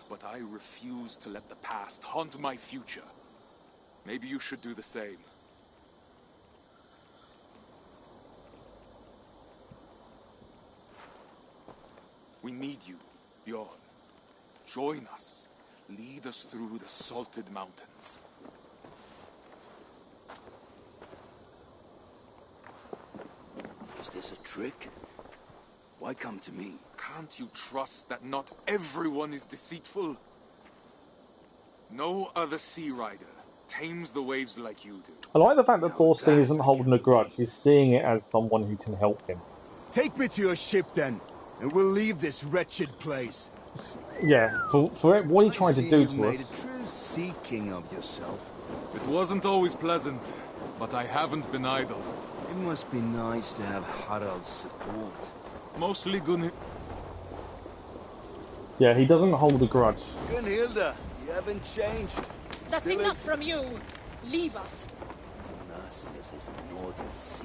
but I refuse to let the past haunt my future. Maybe you should do the same. We need you, Bjorn. Join us. Lead us through the salted mountains. Is this a trick? Why come to me? Can't you trust that not everyone is deceitful? No other sea rider tames the waves like you do. I like the fact that Thorstein isn't holding a grudge. He's seeing it as someone who can help him. Take me to your ship then, and we'll leave this wretched place. Yeah, for it, what are you trying to do to made us? a true sea king of yourself. It wasn't always pleasant, but I haven't been idle. It must be nice to have Harald's support. Mostly Gunhild. Yeah, he doesn't hold a grudge. Gunhilda, you haven't changed. That's enough from you. Leave us. As merciless as the Northern Sea.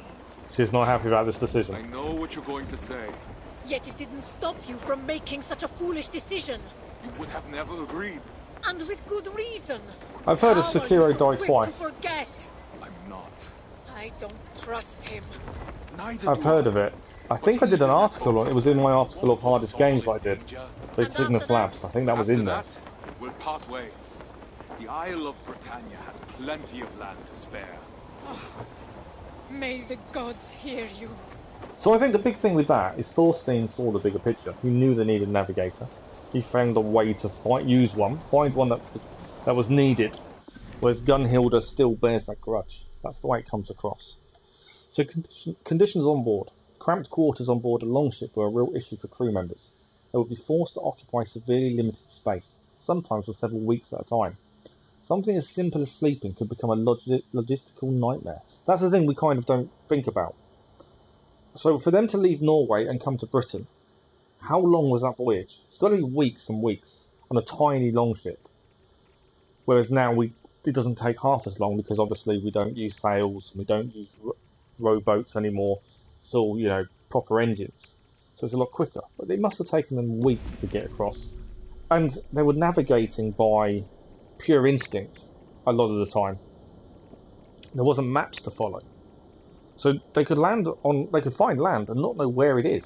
She's not happy about this I decision. know what you're going to say. Yet it didn't stop you from making such a foolish decision. You would have never agreed. And with good reason. I've heard of How are you Sekiro so die quick twice. to forget? I'm not. I don't trust him. Neither I've do heard I. of it. I think I did an article on it. It was in my article of hardest games I did. With And Signus after Labs. I think that was After in there. that, we'll part ways. The Isle of Britannia has plenty of land to spare. May the gods hear you. So I think the big thing with that is Thorstein saw the bigger picture. He knew they needed a navigator. He found a way to use one, find one that was needed. Whereas Gunhilda still bears that grudge. That's the way it comes across. So conditions on board. Cramped quarters on board a longship were a real issue for crew members. They would be forced to occupy severely limited space, sometimes for several weeks at a time. Something as simple as sleeping could become a logistical nightmare. That's the thing we kind of don't think about. So for them to leave Norway and come to Britain, how long was that voyage? It's got to be weeks and weeks on a tiny longship. Whereas now it doesn't take half as long because obviously we don't use sails, we don't use rowboats anymore. It's all, proper engines. So it's a lot quicker. But it must have taken them weeks to get across. And they were navigating by pure instinct a lot of the time. There wasn't maps to follow. So they could find land and not know where it is.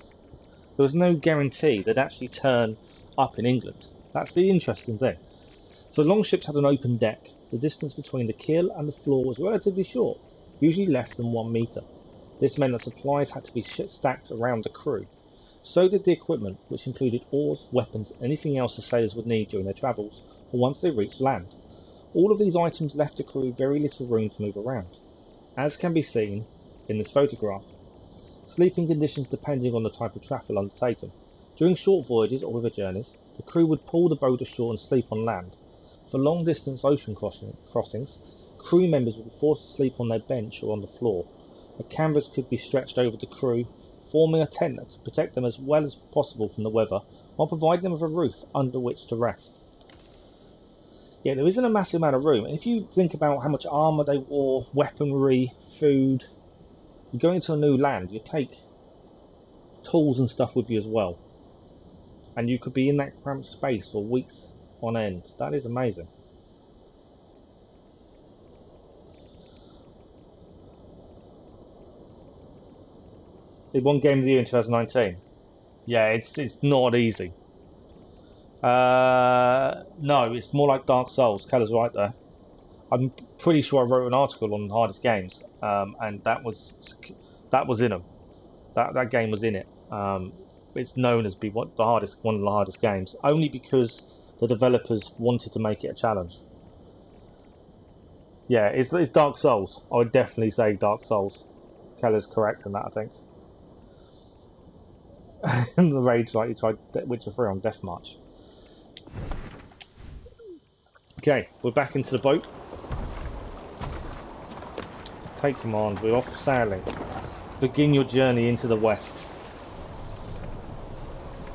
There was no guarantee they'd actually turn up in England. That's the interesting thing. So longships had an open deck. The distance between the keel and the floor was relatively short, usually less than 1 metre. This meant that supplies had to be stacked around the crew. So did the equipment, which included oars, weapons, anything else the sailors would need during their travels, or once they reached land. All of these items left the crew very little room to move around, as can be seen in this photograph. Sleeping conditions depending on the type of travel undertaken. During short voyages or river journeys, the crew would pull the boat ashore and sleep on land. For long-distance ocean crossings, crew members would be forced to sleep on their bench or on the floor. A canvas could be stretched over the crew, forming a tent that could protect them as well as possible from the weather, while providing them with a roof under which to rest. Yeah, there isn't a massive amount of room. And if you think about how much armour they wore, weaponry, food, you go into a new land, you take tools and stuff with you as well. And you could be in that cramped space for weeks on end. That is amazing. They won Game of the Year in 2019. Yeah, it's not easy. No, it's more like Dark Souls. Keller's right there. I'm pretty sure I wrote an article on the hardest games, and that was in them. That game was in it. It's known as one of the hardest games, only because the developers wanted to make it a challenge. Yeah, it's Dark Souls. I would definitely say Dark Souls. Keller's correct in that, I think. The rage like you tried Witcher 3 on Deathmarch. Okay, we're back into the boat. Take command, we're off sailing. Begin your journey into the west.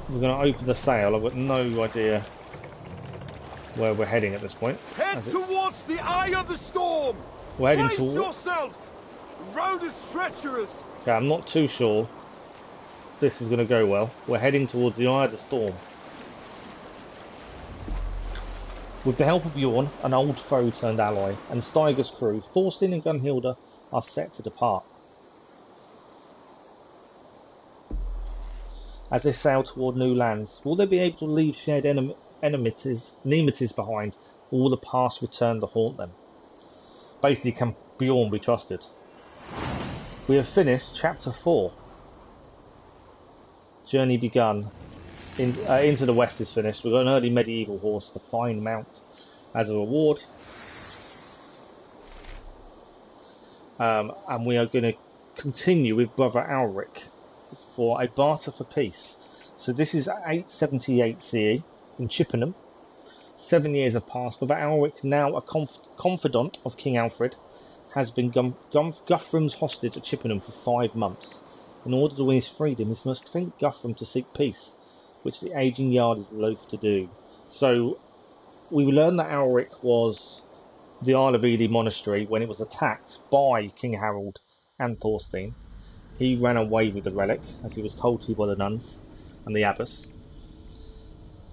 We're going to open the sail. I've got no idea where we're heading at this point. Head towards the eye of the storm! We're heading Brace towards... yourselves! The road is treacherous! Okay, I'm not too sure this is going to go well. We're heading towards the eye of the storm. With the help of Bjorn, an old foe turned ally, and Steiger's crew, Thorstein and Gunhilda are set to depart. As they sail toward new lands, will they be able to leave shared enmities behind, or will the past return to haunt them? Basically, can Bjorn be trusted? We have finished Chapter 4. Journey begun. Into the west is finished. We've got an early medieval horse, the Fine Mount, as a reward. And we are going to continue with Brother Alric for a barter for peace. So this is 878 CE in Chippenham. 7 years have passed. Brother Alric, now a confidant of King Alfred, has been Guthrum's hostage at Chippenham for 5 months. In order to win his freedom, he must think Guthrum to seek peace, which the aging Jarl is loath to do. So we learned that Alric was the Isle of Ely monastery when it was attacked by King Harold and Thorstein. He ran away with the relic, as he was told to by the nuns and the abbess.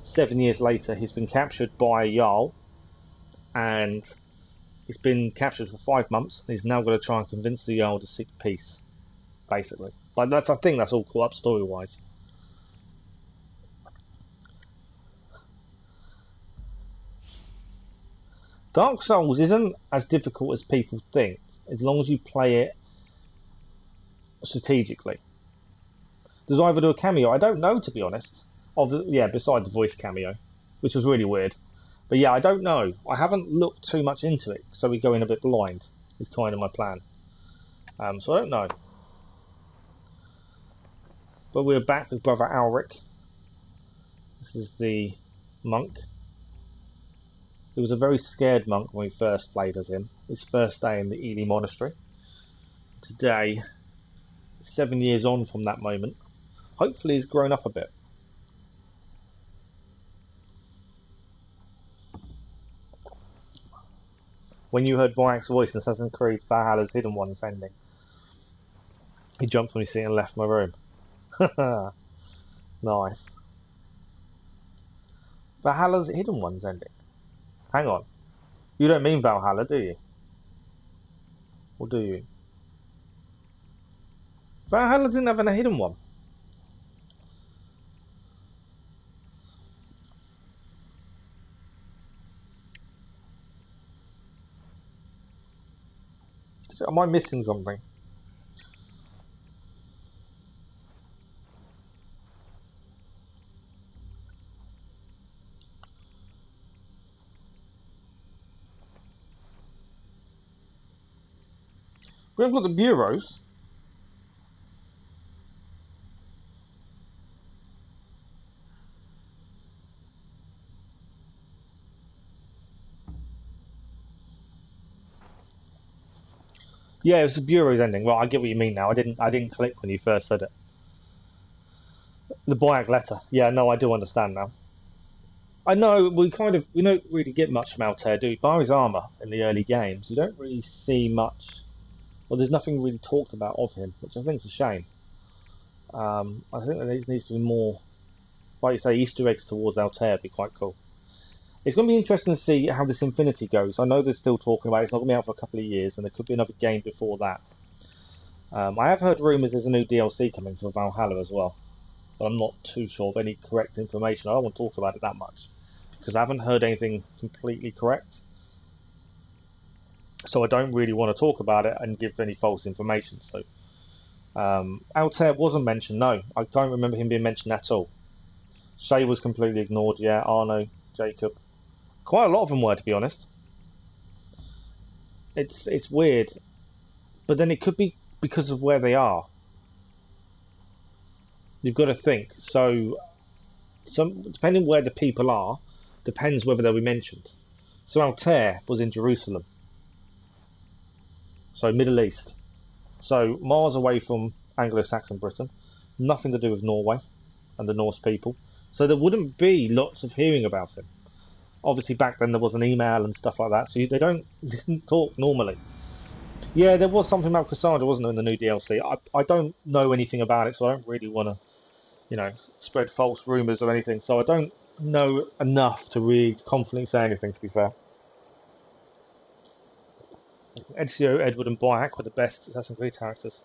7 years later, he's been captured by a Jarl, and he's been captured for 5 months, and he's now going to try and convince the Jarl to seek peace, basically. But I think that's all caught up story-wise. Dark Souls isn't as difficult as people think, as long as you play it strategically. Does either do a cameo? I don't know, to be honest. Besides the voice cameo, which was really weird. But yeah, I don't know. I haven't looked too much into it, so we go in a bit blind. Is kind of my plan. So I don't know. But we're back with Brother Alric. This is the monk. He was a very scared monk when we first played as him. His first day in the Ely monastery. Today, 7 years on from that moment, hopefully he's grown up a bit. When you heard Bayek's voice in Assassin's Creed Valhalla's Hidden Ones ending, he jumped from his seat and left my room. Nice. Valhalla's Hidden Ones ending? Hang on. You don't mean Valhalla, do you? Or do you? Valhalla didn't have a hidden one. Am I missing something? We haven't got the bureaus. Yeah, it was the bureau's ending. Well, I get what you mean now. I didn't click when you first said it. The Bayek letter. Yeah, no, I do understand now. I know we don't really get much from Altair, do we? Bar his armour in the early games, you don't really see much. Well, there's nothing really talked about of him, which I think is a shame. I think there needs to be more, like you say, Easter eggs towards Altair would be quite cool. It's going to be interesting to see how this Infinity goes. I know they're still talking about it. It's not going to be out for a couple of years, and there could be another game before that. I have heard rumours there's a new DLC coming for Valhalla as well, but I'm not too sure of any correct information. I don't want to talk about it that much, because I haven't heard anything completely correct. So I don't really want to talk about it and give any false information. So Altair wasn't mentioned, no. I don't remember him being mentioned at all. Shay was completely ignored, yeah. Arno, Jacob. Quite a lot of them were, to be honest. It's weird. But then it could be because of where they are. You've got to think. So depending where the people are, depends whether they'll be mentioned. So Altair was in Jerusalem. So Middle East. So miles away from Anglo-Saxon Britain. Nothing to do with Norway and the Norse people. So there wouldn't be lots of hearing about him. Obviously back then there was an email and stuff like that, so they didn't talk normally. Yeah, there was something about Cassandra, wasn't there, in the new DLC? I don't know anything about it, so I don't really want to, you know, spread false rumours or anything. So I don't know enough to really confidently say anything, to be fair. Ezio, Edward and Bayek were the best Assassin's Creed characters.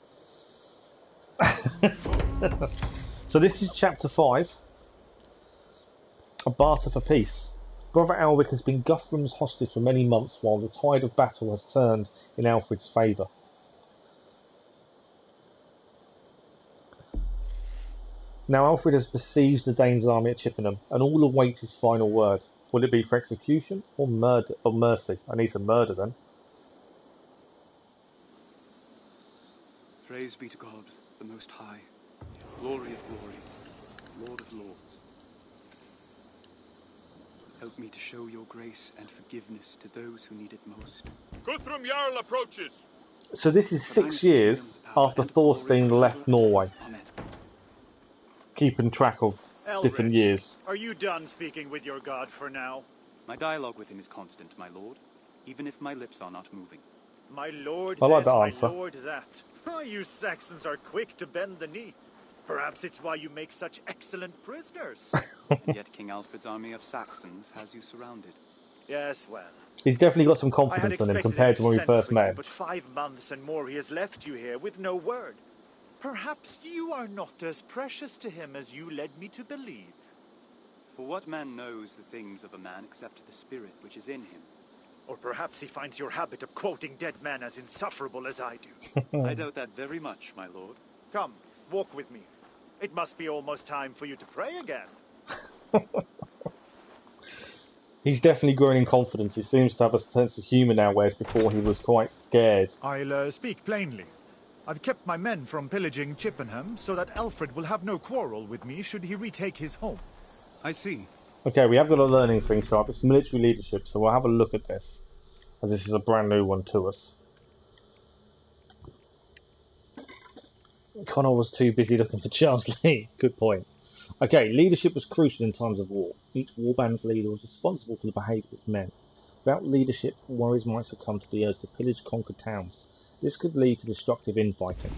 So this is chapter 5. A barter for peace. Brother Alric has been Guthrum's hostage for many months while the tide of battle has turned in Alfred's favour. Now Alfred has besieged the Danes' army at Chippenham and all await his final word. Will it be for execution or murder or mercy? I need some murder then. Praise be to God, the Most High, glory of glory, Lord of lords. Help me to show your grace and forgiveness to those who need it most. Guthrum Jarl approaches. So this is 6 years after Thorstein left Norway. Keeping track of different years. Are you done speaking with your god for now? My dialogue with him is constant, my lord, even if my lips are not moving. My lord I like this, that my answer. lord that. Oh, you Saxons are quick to bend the knee. Perhaps it's why you make such excellent prisoners. And yet King Alfred's army of Saxons has you surrounded. Yes, well. He's definitely got some I had confidence in him expected compared to when we send first for met you, him. but 5 months and more he has left you here with no word. Perhaps you are not as precious to him as you led me to believe. For what man knows the things of a man except the spirit which is in him? Or perhaps he finds your habit of quoting dead men as insufferable as I do. I doubt that very much, my lord. Come, walk with me. It must be almost time for you to pray again. He's definitely growing in confidence. He seems to have a sense of humour now, whereas before he was quite scared. I'll speak plainly. I've kept my men from pillaging Chippenham so that Alfred will have no quarrel with me should he retake his home. I see. Okay, we have got a learning thing, Sharp. It's military leadership, so we'll have a look at this, as this is a brand new one to us. Connor was too busy looking for Charles Lee. Good point. Okay, leadership was crucial in times of war. Each warband's leader was responsible for the behaviour of his men. Without leadership, warriors might succumb to the urge to pillage conquered towns. This could lead to destructive infighting.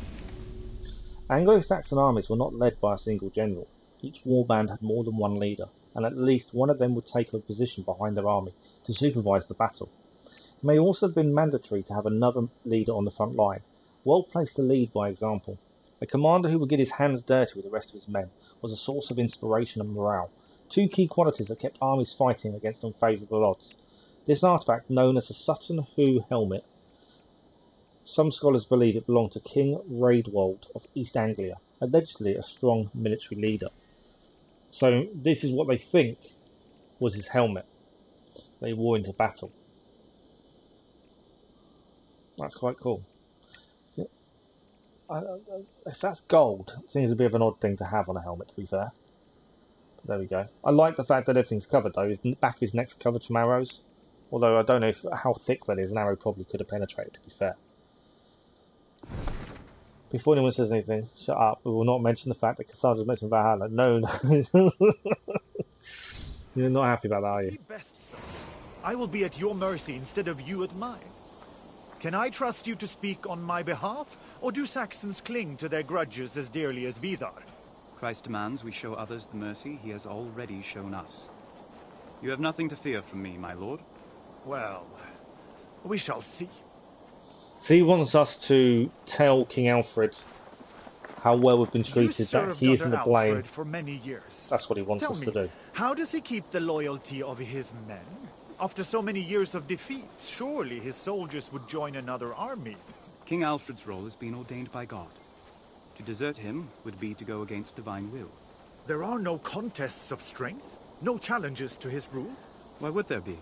Anglo-Saxon armies were not led by a single general. Each warband had more than one leader, and at least one of them would take a position behind their army to supervise the battle. It may also have been mandatory to have another leader on the front line, well placed to lead by example. A commander who would get his hands dirty with the rest of his men was a source of inspiration and morale, two key qualities that kept armies fighting against unfavourable odds. This artefact, known as the Sutton Who Helmet, some scholars believe it belonged to King Raedwald of East Anglia, allegedly a strong military leader. So this is what they think was his helmet they wore into battle. That's quite cool. If that's gold, it seems a bit of an odd thing to have on a helmet, to be fair. But there we go. I like the fact that everything's covered, though. His back of his neck's covered from arrows. Although I don't know how thick that is. An arrow probably could have penetrated, to be fair. Before anyone says anything, shut up. We will not mention the fact that Cassandra's mentioned Valhalla. No, no. You're not happy about that, are you? I will be at your mercy instead of you at mine. Can I trust you to speak on my behalf, or do Saxons cling to their grudges as dearly as Vidar? Christ demands we show others the mercy he has already shown us. You have nothing to fear from me, my lord. Well, we shall see. So he wants us to tell King Alfred how well we've been treated, that he isn't to blame. For many years. That's what he wants us to do. How does he keep the loyalty of his men? After so many years of defeat, surely his soldiers would join another army. King Alfred's role has been ordained by God. To desert him would be to go against divine will. There are no contests of strength? No challenges to his rule? Why would there be?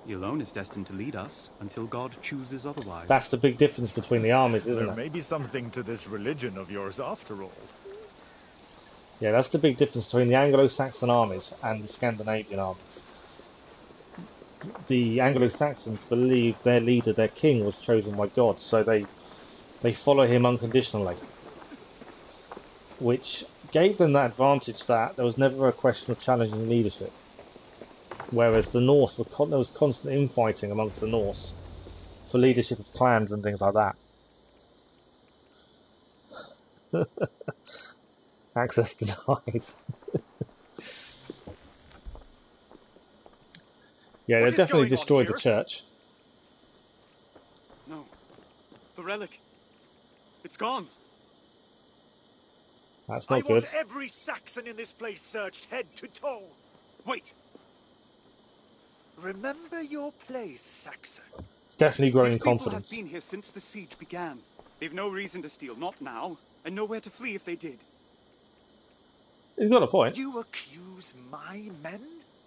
He alone is destined to lead us until God chooses otherwise. That's the big difference between the armies, isn't it? There may be something to this religion of yours after all. Yeah, that's the big difference between the Anglo-Saxon armies and the Scandinavian armies. the Anglo-Saxons believed their leader, their king, was chosen by God, so they follow him unconditionally, which gave them that advantage that there was never a question of challenging leadership. Whereas the Norse, there was constant infighting amongst the Norse for leadership of clans and things like that. Access denied. Yeah, they definitely destroyed the church. No. The relic. It's gone. That's not good. I want every Saxon in this place searched head to toe. Wait. Remember your place, Saxon. It's definitely growing in confidence. These people have confidence. been here since the siege began. They've no reason to steal, not now, and nowhere to flee if they did. He's got a point. You accuse my men?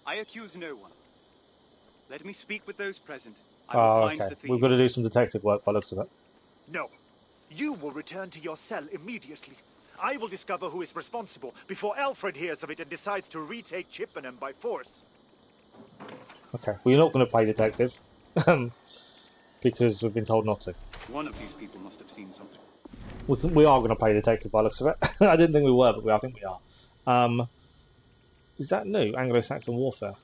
I accuse no one. Let me speak with those present. I will find the thieves. We've got to do some detective work by the looks of it. No. You will return to your cell immediately. I will discover who is responsible before Alfred hears of it and decides to retake Chippenham by force. Okay, well, you're not going to play detective, because we've been told not to. One of these people must have seen something. We are going to play detective by the looks of it. I didn't think we were, but I think we are. Is that new? Anglo-Saxon Warfare?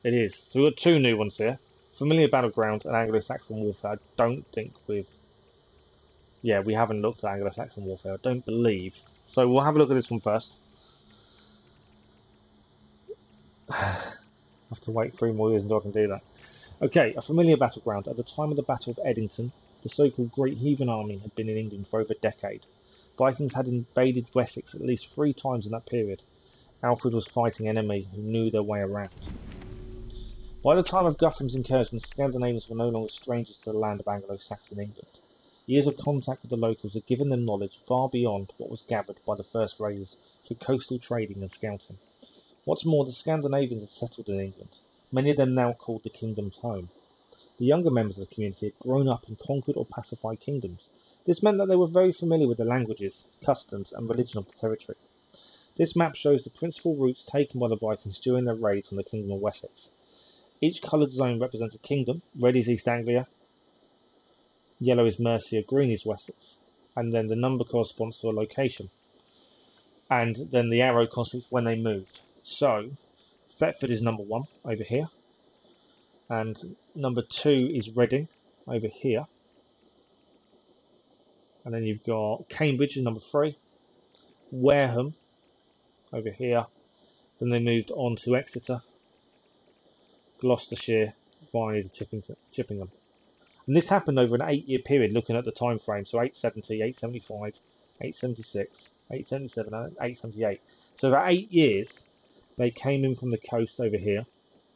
It is. So we've got two new ones here. Familiar Battlegrounds and Anglo-Saxon Warfare. I don't think we've... Yeah, we haven't looked at Anglo-Saxon Warfare, I don't believe. So we'll have a look at this one first. I have to wait 3 more years until I can do that. Okay, a familiar battleground. At the time of the Battle of Eddington, the so-called Great Heathen Army had been in England for over a decade. Vikings had invaded Wessex at least 3 times in that period. Alfred was fighting an enemy who knew their way around. By the time of Guthrum's incursion, Scandinavians were no longer strangers to the land of Anglo-Saxon England. Years of contact with the locals had given them knowledge far beyond what was gathered by the first raiders through coastal trading and scouting. What's more, the Scandinavians had settled in England, many of them now called the kingdom's home. The younger members of the community had grown up in conquered or pacified kingdoms. This meant that they were very familiar with the languages, customs, and religion of the territory. This map shows the principal routes taken by the Vikings during their raids on the Kingdom of Wessex. Each coloured zone represents a kingdom. Red is East Anglia, yellow is Mercia, green is Wessex, and then the number corresponds to a location. And then the arrow constitutes when they moved. So, Thetford is number 1 over here, and number 2 is Reading over here, and then you've got Cambridge is number 3, Wareham over here, then they moved on to Exeter, Gloucestershire, finally to Chippenham. And this happened over an 8-year period, looking at the time frame, so 870, 875, 876, 877, and 878. So for 8 years, they came in from the coast over here,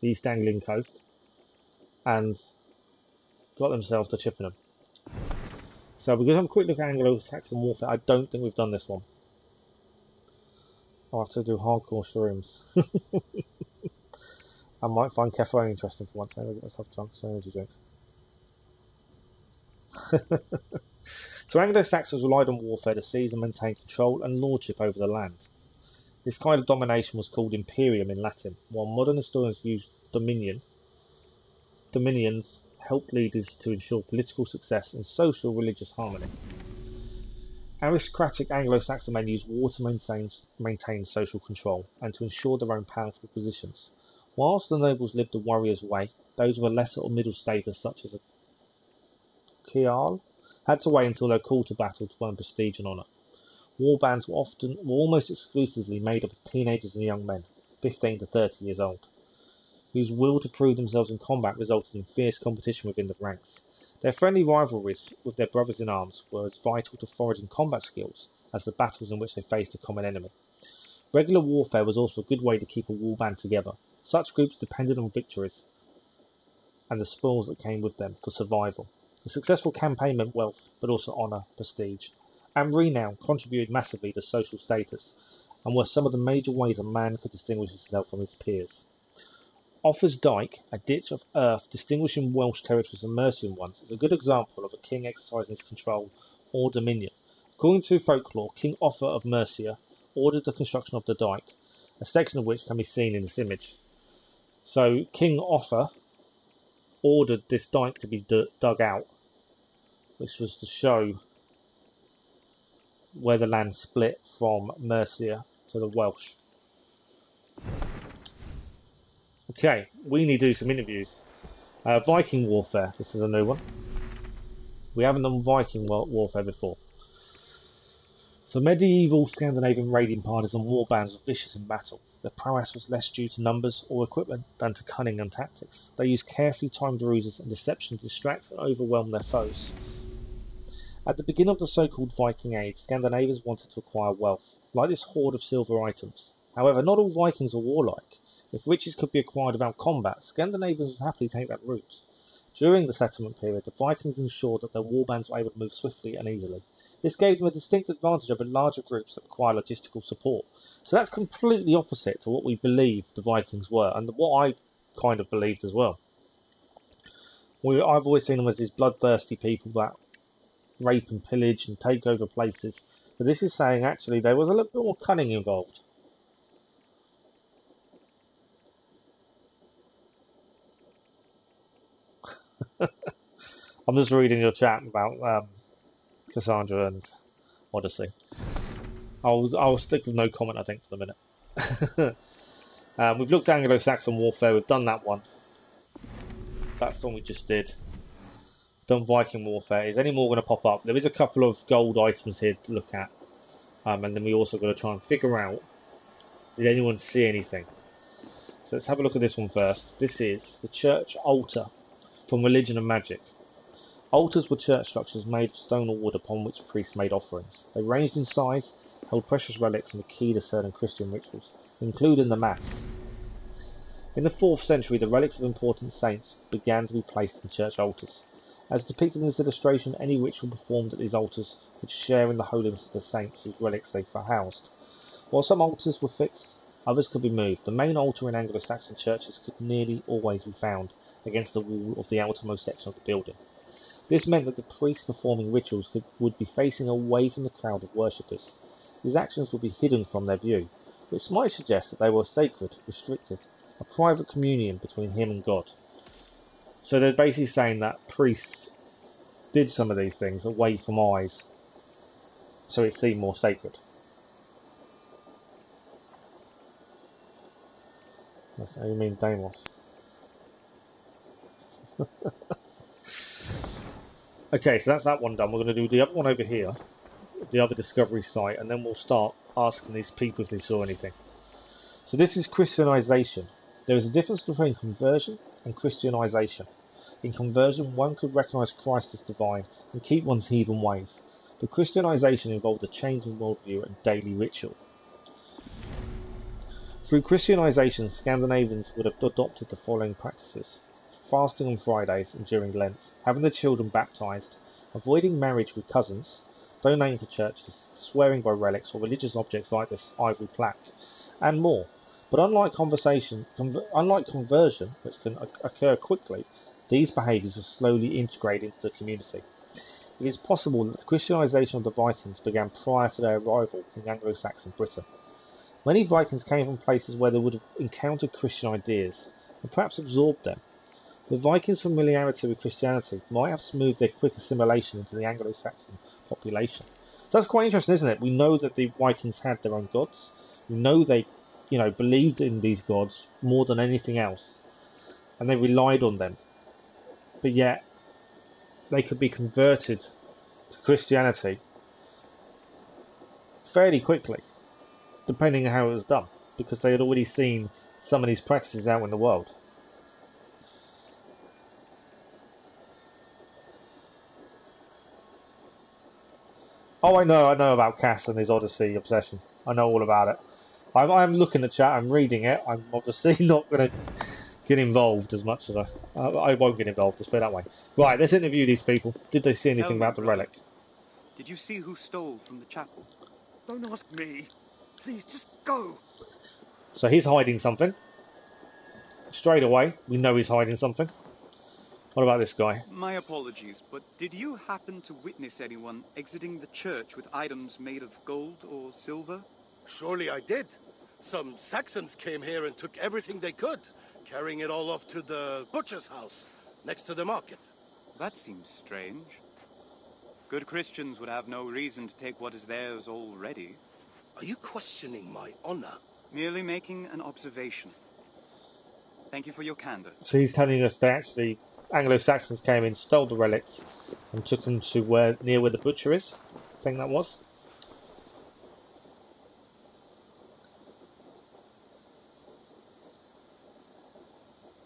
the East Anglian coast, and got themselves to Chippenham. So we're going to have a quick look at Anglo-Saxon Warfare. I don't think we've done this one. I'll have to do hardcore shrooms. I might find caffeine interesting for once. Maybe I'll get myself drunk, so energy drinks. So Anglo-Saxons relied on warfare to seize and maintain control and lordship over the land. This kind of domination was called imperium in Latin, while modern historians use dominion. Dominions helped leaders to ensure political success and social religious harmony. Aristocratic Anglo-Saxon men used war to maintain social control and to ensure their own powerful positions. Whilst the nobles lived a warrior's way, those of a lesser or middle status, such as a Ciarl, had to wait until they were called to battle to earn prestige and honour. War bands were almost exclusively made up of teenagers and young men, 15 to 30 years old, whose will to prove themselves in combat resulted in fierce competition within the ranks. Their friendly rivalries with their brothers in arms were as vital to foraging combat skills as the battles in which they faced a common enemy. Regular warfare was also a good way to keep a war band together. Such groups depended on victories and the spoils that came with them for survival. A successful campaign meant wealth, but also honour, prestige, and renown contributed massively to social status, and were some of the major ways a man could distinguish himself from his peers. Offa's Dyke, a ditch of earth distinguishing Welsh territories and Mercian ones, is a good example of a king exercising his control or dominion. According to folklore, King Offa of Mercia ordered the construction of the dyke, a section of which can be seen in this image. So King Offa ordered this dike to be dug out, which was to show where the land split from Mercia to the Welsh. Okay, we need to do some interviews. Viking Warfare, this is a new one. We haven't done Viking Warfare before. So medieval Scandinavian raiding parties and warbands were vicious in battle. Their prowess was less due to numbers or equipment than to cunning and tactics. They used carefully timed ruses and deception to distract and overwhelm their foes. At the beginning of the so-called Viking Age, Scandinavians wanted to acquire wealth, like this hoard of silver items. However, not all Vikings were warlike. If riches could be acquired without combat, Scandinavians would happily take that route. During the settlement period, the Vikings ensured that their warbands were able to move swiftly and easily. This gave them a distinct advantage over larger groups that require logistical support. So that's completely opposite to what we believed the Vikings were, and what I kind of believed as well. I've always seen them as these bloodthirsty people that rape and pillage and take over places. But this is saying actually there was a little bit more cunning involved. I'm just reading your chat about Cassandra and Odyssey. I'll stick with no comment, I think, for the minute. We've looked at Anglo-Saxon warfare. We've done that one. That's the one we just did. Done Viking warfare. Is any more going to pop up? There is a couple of gold items here to look at, and then we also got to try and figure out, did anyone see anything? So let's have a look at this one first. This is the church altar from Religion and Magic. Altars were church structures made of stone or wood upon which priests made offerings. They ranged in size, held precious relics, and were key to certain Christian rituals, including the Mass. In the 4th century, the relics of important saints began to be placed in church altars. As depicted in this illustration, any ritual performed at these altars would share in the holiness of the saints whose relics they housed. While some altars were fixed, others could be moved. The main altar in Anglo-Saxon churches could nearly always be found against the wall of the outermost section of the building. This meant that the priests performing rituals would be facing away from the crowd of worshippers. These actions would be hidden from their view, which might suggest that they were sacred, restricted, a private communion between him and God. So they're basically saying that priests did some of these things away from eyes, so it seemed more sacred. That's how you mean Deimos. Okay, so that's that one done. We're going to do the other one over here, the other discovery site, and then we'll start asking these people if they saw anything. So this is Christianization. There is a difference between conversion and Christianization. In conversion, one could recognize Christ as divine and keep one's heathen ways, but Christianization involved a change in worldview and daily ritual. Through Christianization, Scandinavians would have adopted the following practices: fasting on Fridays and during Lent, having the children baptized, avoiding marriage with cousins, donating to churches, swearing by relics or religious objects like this ivory plaque, and more. But unlike conversion, which can occur quickly, these behaviours are slowly integrated into the community. It is possible that the Christianization of the Vikings began prior to their arrival in Anglo-Saxon Britain. Many Vikings came from places where they would have encountered Christian ideas, and perhaps absorbed them. The Vikings' familiarity with Christianity might have smoothed their quick assimilation into the Anglo-Saxon population. So that's quite interesting, isn't it? We know that the Vikings had their own gods. We know they, believed in these gods more than anything else, and they relied on them. But yet, they could be converted to Christianity fairly quickly, depending on how it was done, because they had already seen some of these practices out in the world. Oh, I know about Cass and his Odyssey obsession. I know all about it. I'm looking at chat, I'm reading it. I'm obviously not going to get involved as much as I won't get involved, let's put it that way. Right, let's interview these people. Did they see anything about the relic? Did you see who stole from the chapel? Don't ask me. Please, just go. So he's hiding something. Straight away, we know he's hiding something. What about this guy? My apologies, but did you happen to witness anyone exiting the church with items made of gold or silver? Surely I did. Some Saxons came here and took everything they could, carrying it all off to the butcher's house. next to the market. That seems strange. Good Christians would have no reason to take what is theirs already. Are you questioning my honor? Merely making an observation. Thank you for your candor. So he's telling us that actually Anglo-Saxons came in, stole the relics, and took them to near where the butcher is. I think that was.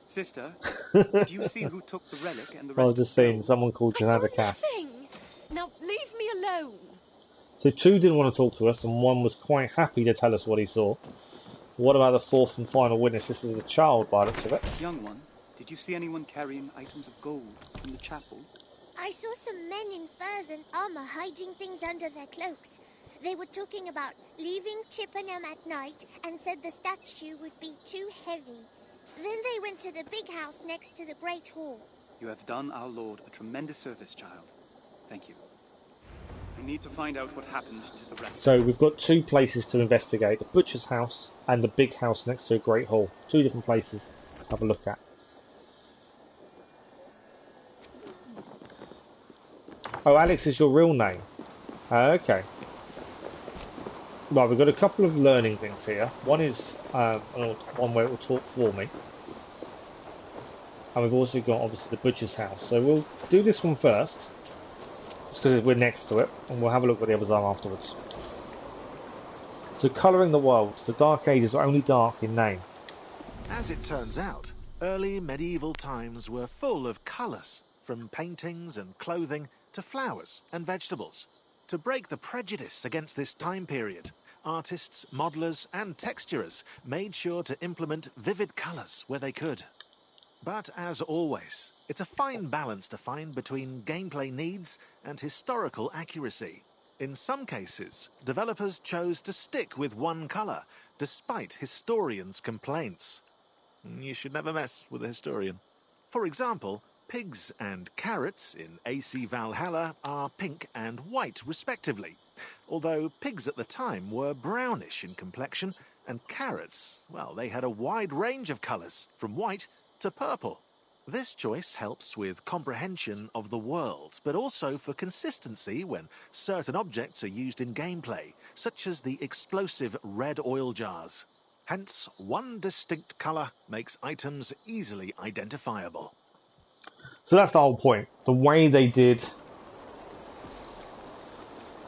Sister, did you see who took the relic and the rest? I was just seeing someone called Janada Cass. Now leave me alone. So two didn't want to talk to us, and one was quite happy to tell us what he saw. What about the fourth and final witness? This is a child by the looks of it. Young one, did you see anyone carrying items of gold from the chapel? I saw some men in furs and armor hiding things under their cloaks. They were talking about leaving Chippenham at night and said the statue would be too heavy. Then they went to the big house next to the Great Hall. You have done our Lord a tremendous service, child. Thank you. We need to find out what happened to the rest. So we've got two places to investigate. The butcher's house and the big house next to a Great Hall. Two different places to have a look at. Oh, Alex is your real name. Okay. Right, we've got a couple of learning things here. One is one where it will talk for me. And we've also got, obviously, the butcher's house. So we'll do this one first. Just because we're next to it. And we'll have a look what the others are afterwards. So, colouring the world. The Dark Ages were only dark in name. As it turns out, early medieval times were full of colours. From paintings and clothing to flowers and vegetables. To break the prejudice against this time period, artists, modellers and texturers made sure to implement vivid colours where they could. But as always, it's a fine balance to find between gameplay needs and historical accuracy. In some cases, developers chose to stick with one colour, despite historians' complaints. You should never mess with a historian. For example, pigs and carrots in AC Valhalla are pink and white respectively, although pigs at the time were brownish in complexion, and carrots, well, they had a wide range of colours, from white to purple. This choice helps with comprehension of the world, but also for consistency when certain objects are used in gameplay, such as the explosive red oil jars. Hence, one distinct colour makes items easily identifiable. So that's the whole point. The way they did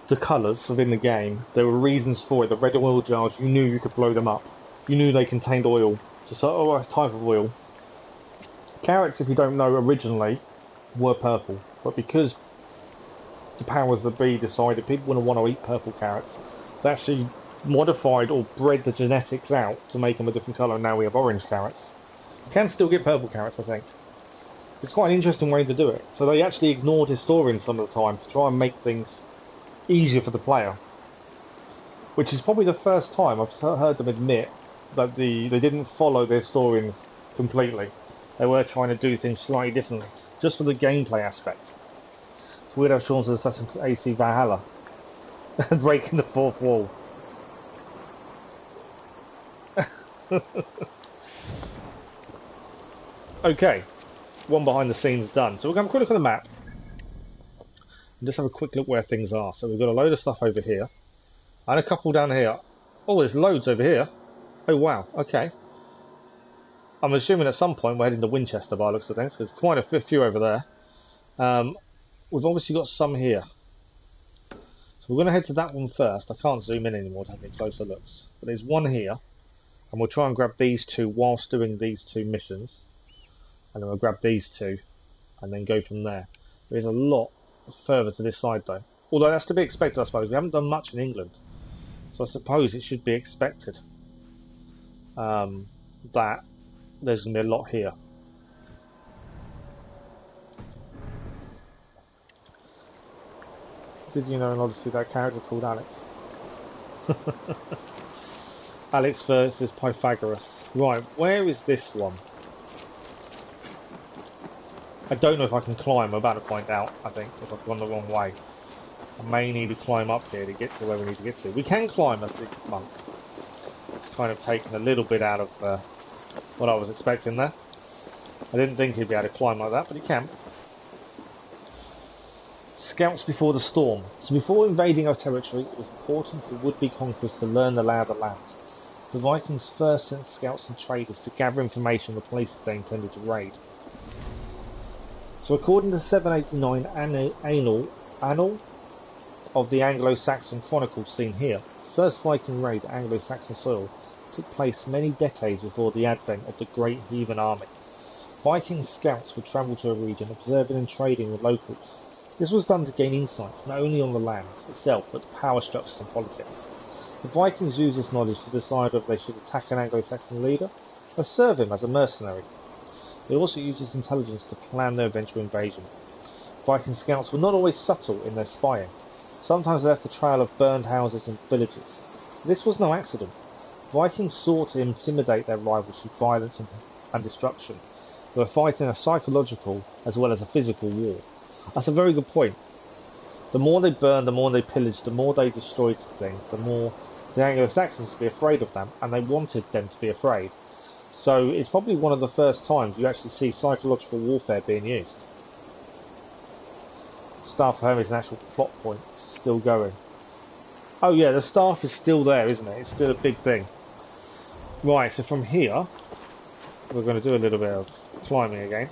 the colours within the game, there were reasons for it. The red oil jars, you knew you could blow them up. You knew they contained oil. Just a type of oil. Carrots, if you don't know, originally were purple. But because the powers that be decided people wouldn't want to eat purple carrots, they actually modified or bred the genetics out to make them a different colour, and now we have orange carrots. You can still get purple carrots, I think. It's quite an interesting way to do it. So they actually ignored historians some of the time to try and make things easier for the player. Which is probably the first time I've heard them admit that they didn't follow the historians completely. They were trying to do things slightly differently, just for the gameplay aspect. It's weird how Sean's Assassin's AC Valhalla breaking the fourth wall. Okay, one behind the scenes done. So we're going to have a quick look at the map and just have a quick look where things are. So we've got a load of stuff over here and a couple down here. Oh, there's loads over here. Oh wow, okay. I'm assuming at some point we're heading to Winchester by the looks of things, because there's quite a few over there. We've obviously got some here. So we're going to head to that one first. I can't zoom in anymore to have any closer looks. But there's one here, and we'll try and grab these two whilst doing these two missions. And then we'll grab these two, and then go from there. There's a lot further to this side though. Although that's to be expected, I suppose. We haven't done much in England. So I suppose it should be expected that there's going to be a lot here. Did you know in Odyssey that character called Alex? Alex versus Pythagoras. Right, where is this one? I don't know if I can climb. I'm about to find out, I think, if I've gone the wrong way. I may need to climb up here to get to where we need to get to. We can climb a big monk. It's kind of taken a little bit out of what I was expecting there. I didn't think he'd be able to climb like that, but he can. Scouts before the storm. So before invading our territory, it was important for would-be conquerors to learn the lay of the land. The Vikings first sent scouts and traders to gather information on the places they intended to raid. So according to 789 Annal of the Anglo-Saxon Chronicles seen here, the first Viking raid to Anglo-Saxon soil took place many decades before the advent of the Great Heathen Army. Viking scouts would travel to a region, observing and trading with locals. This was done to gain insights not only on the land itself, but the power structures and politics. The Vikings used this knowledge to decide whether they should attack an Anglo-Saxon leader or serve him as a mercenary. They also used this intelligence to plan their eventual invasion. Viking scouts were not always subtle in their spying. Sometimes they left a trail of burned houses and villages. This was no accident. Vikings sought to intimidate their rivals through violence and destruction. They were fighting a psychological as well as a physical war. That's a very good point. The more they burned, the more they pillaged, the more they destroyed things, the more the Anglo-Saxons would be afraid of them, and they wanted them to be afraid. So it's probably one of the first times you actually see psychological warfare being used. Staff home is an actual plot point, still going. Oh yeah, the staff is still there, isn't it? It's still a big thing. Right, so from here, we're going to do a little bit of climbing again.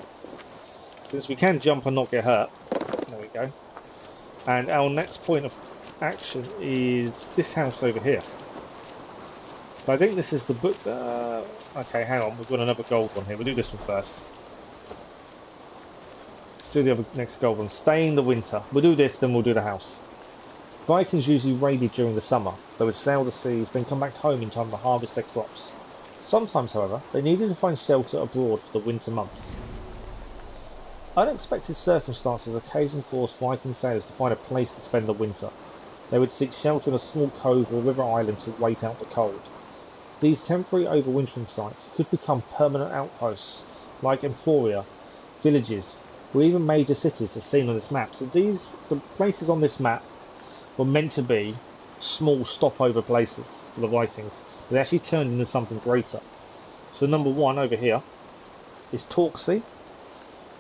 Since we can jump and not get hurt. There we go. And our next point of action is this house over here. So I think this is the book. Okay, hang on. We've got another gold one here. We'll do this one first. Let's do the other next gold one. Stay in the winter. We'll do this, then we'll do the house. Vikings usually raided during the summer. They would sail the seas, then come back home in time to harvest their crops. Sometimes, however, they needed to find shelter abroad for the winter months. Unexpected circumstances occasionally forced Viking sailors to find a place to spend the winter. They would seek shelter in a small cove or river island to wait out the cold. These temporary overwintering sites could become permanent outposts, like emporia, villages, or even major cities as seen on this map. So the places on this map were meant to be small stopover places for the Vikings, but they actually turned into something greater. So number one over here is Torksey,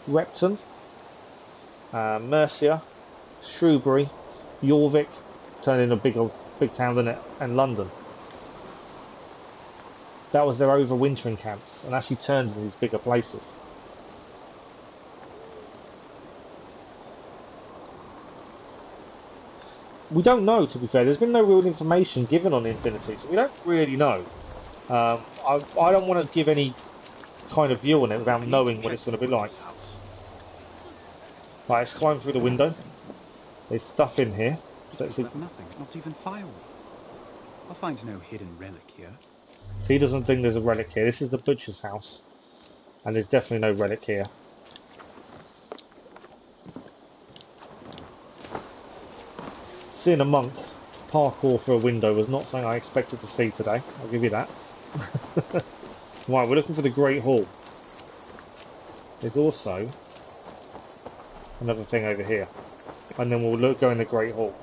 Repton, Mercia, Shrewsbury, Jorvik, turned into a big town, didn't it? And London. That was their overwintering camps, and actually turned into these bigger places. We don't know, to be fair. There's been no real information given on Infinity, so we don't really know. I don't want to give any kind of view on it without knowing what it's going to be like. Right, let's climb through the window. There's stuff in here. So it's nothing, not even firewood. I'll find no hidden relic here. So he doesn't think there's a relic here. This is the butcher's house, and there's definitely no relic here. Seeing a monk parkour through a window was not something I expected to see today. I'll give you that. Right, we're looking for the Great Hall. There's also another thing over here, and then we'll go in the Great Hall.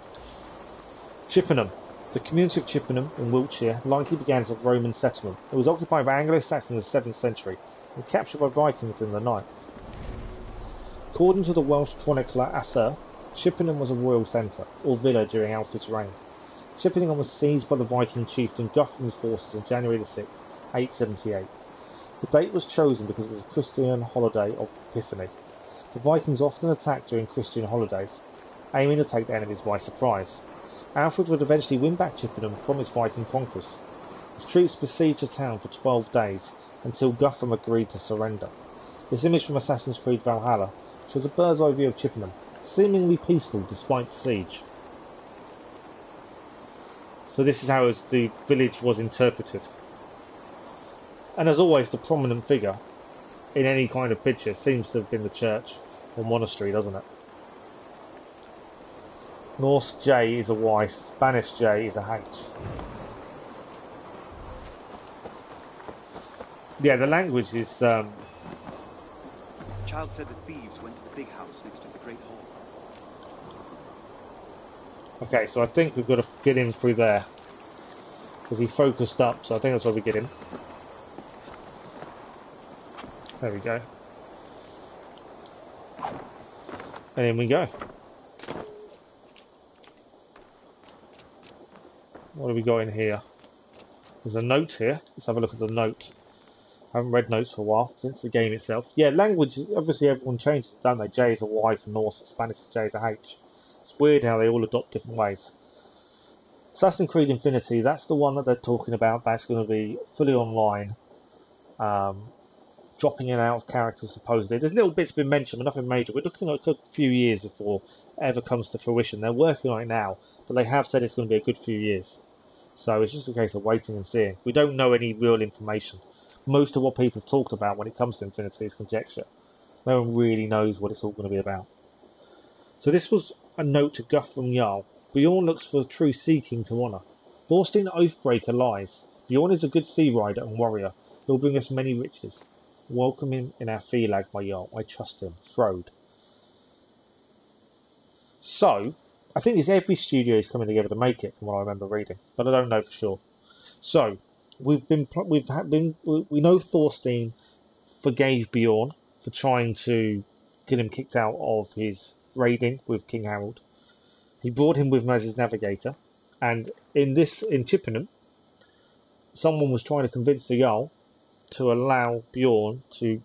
Chippenham. The community of Chippenham in Wiltshire likely began as a Roman settlement. It was occupied by Anglo-Saxons in the 7th century and captured by Vikings in the 9th. According to the Welsh chronicler Asser, Chippenham was a royal centre, or villa, during Alfred's reign. Chippenham was seized by the Viking chieftain Guthrum's forces on January the 6th, 878. The date was chosen because it was a Christian holiday of Epiphany. The Vikings often attacked during Christian holidays, aiming to take their enemies by surprise. Alfred would eventually win back Chippenham from his Viking conquerors. His troops besieged the town for 12 days, until Guthrum agreed to surrender. This image from Assassin's Creed Valhalla shows a bird's eye view of Chippenham, seemingly peaceful despite the siege. So this is how the village was interpreted. And as always, the prominent figure in any kind of picture seems to have been the church or monastery, doesn't it? Norse J is a Y, Spanish J is a H. Yeah, the language is... The child said the thieves went to the big house next to the Great Hall. Okay, so I think we've got to get in through there. Because he focused up, so I think that's where we get in. There we go. And in we go. What have we got in here? There's a note here. Let's have a look at the note. I haven't read notes for a while, since the game itself. Yeah, language, obviously everyone changes, don't they? J is a Y for Norse, Spanish is J is a H. It's weird how they all adopt different ways. Assassin's Creed Infinity, that's the one that they're talking about. That's going to be fully online. Dropping in and out of characters, supposedly. There's little bits been mentioned, but nothing major. We're looking at a few years before it ever comes to fruition. They're working on it now, but they have said it's going to be a good few years. So it's just a case of waiting and seeing. We don't know any real information. Most of what people have talked about when it comes to Infinity is conjecture. No one really knows what it's all going to be about. So this was a note to Guthrum Jarl. Bjorn looks for true sea king to honour. Thorstein Oathbreaker lies. Bjorn is a good sea rider and warrior. He'll bring us many riches. Welcome him in our Felag, my Jarl. I trust him. Frode. So, I think it's every studio is coming together to make it, from what I remember reading, but I don't know for sure. So, we know Thorstein forgave Bjorn for trying to get him kicked out of his raiding with King Harold. He brought him with him as his navigator, and in Chippenham, someone was trying to convince the Jarl to allow Bjorn to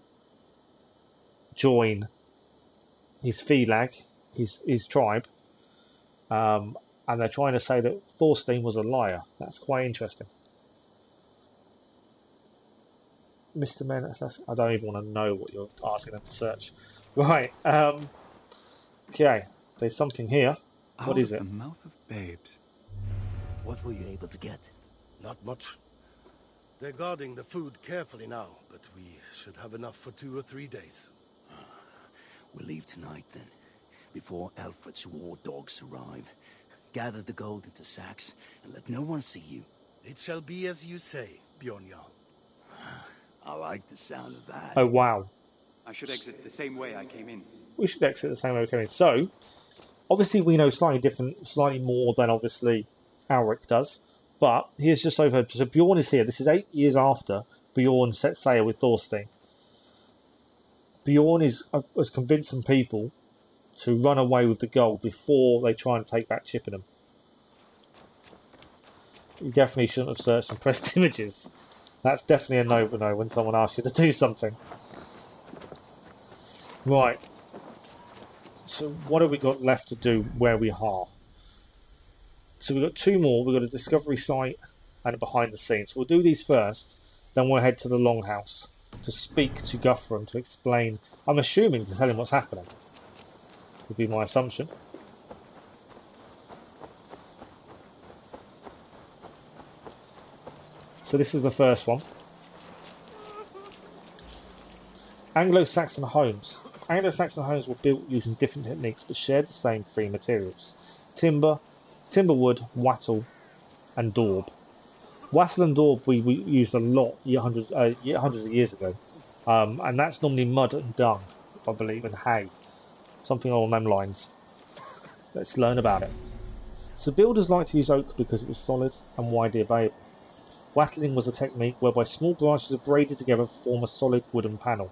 join his Felag, his tribe, and they're trying to say that Thorstein was a liar. That's quite interesting. Mr. Men, I don't even want to know what you're asking them to search. Right, okay, there's something here. What is it? Out of the mouth of babes. What were you able to get? Not much. They're guarding the food carefully now, but we should have enough for 2 or 3 days. We'll leave tonight then, before Alfred's war dogs arrive. Gather the gold into sacks, and let no one see you. It shall be as you say, Bjorn Jarl. I like the sound of that. Oh, wow. I should exit the same way I came in. We should exit the same way we came in. So, obviously we know slightly more than obviously Alric does. But here's just overheard. So Bjorn is here. This is 8 years after Bjorn set sail with Thorstein. Bjorn has convinced some people to run away with the gold before they try and take back Chippenham. You definitely shouldn't have searched and pressed images. That's definitely a no-no when someone asks you to do something. Right. So what have we got left to do where we are? So we've got 2 more. We've got a discovery site and a behind the scenes. We'll do these first, then we'll head to the Longhouse to speak to Guthrum to explain, I'm assuming to tell him what's happening. Would be my assumption. So this is the first one. Anglo-Saxon homes. Anglo-Saxon homes were built using different techniques but shared the same 3 materials. Timber, wood, wattle and daub. Wattle and daub we used a lot hundreds of years ago. And that's normally mud and dung, I believe, and hay. Something along them lines. Let's learn about it. So builders liked to use oak because it was solid and widely available. Wattling was a technique whereby small branches are braided together to form a solid wooden panel.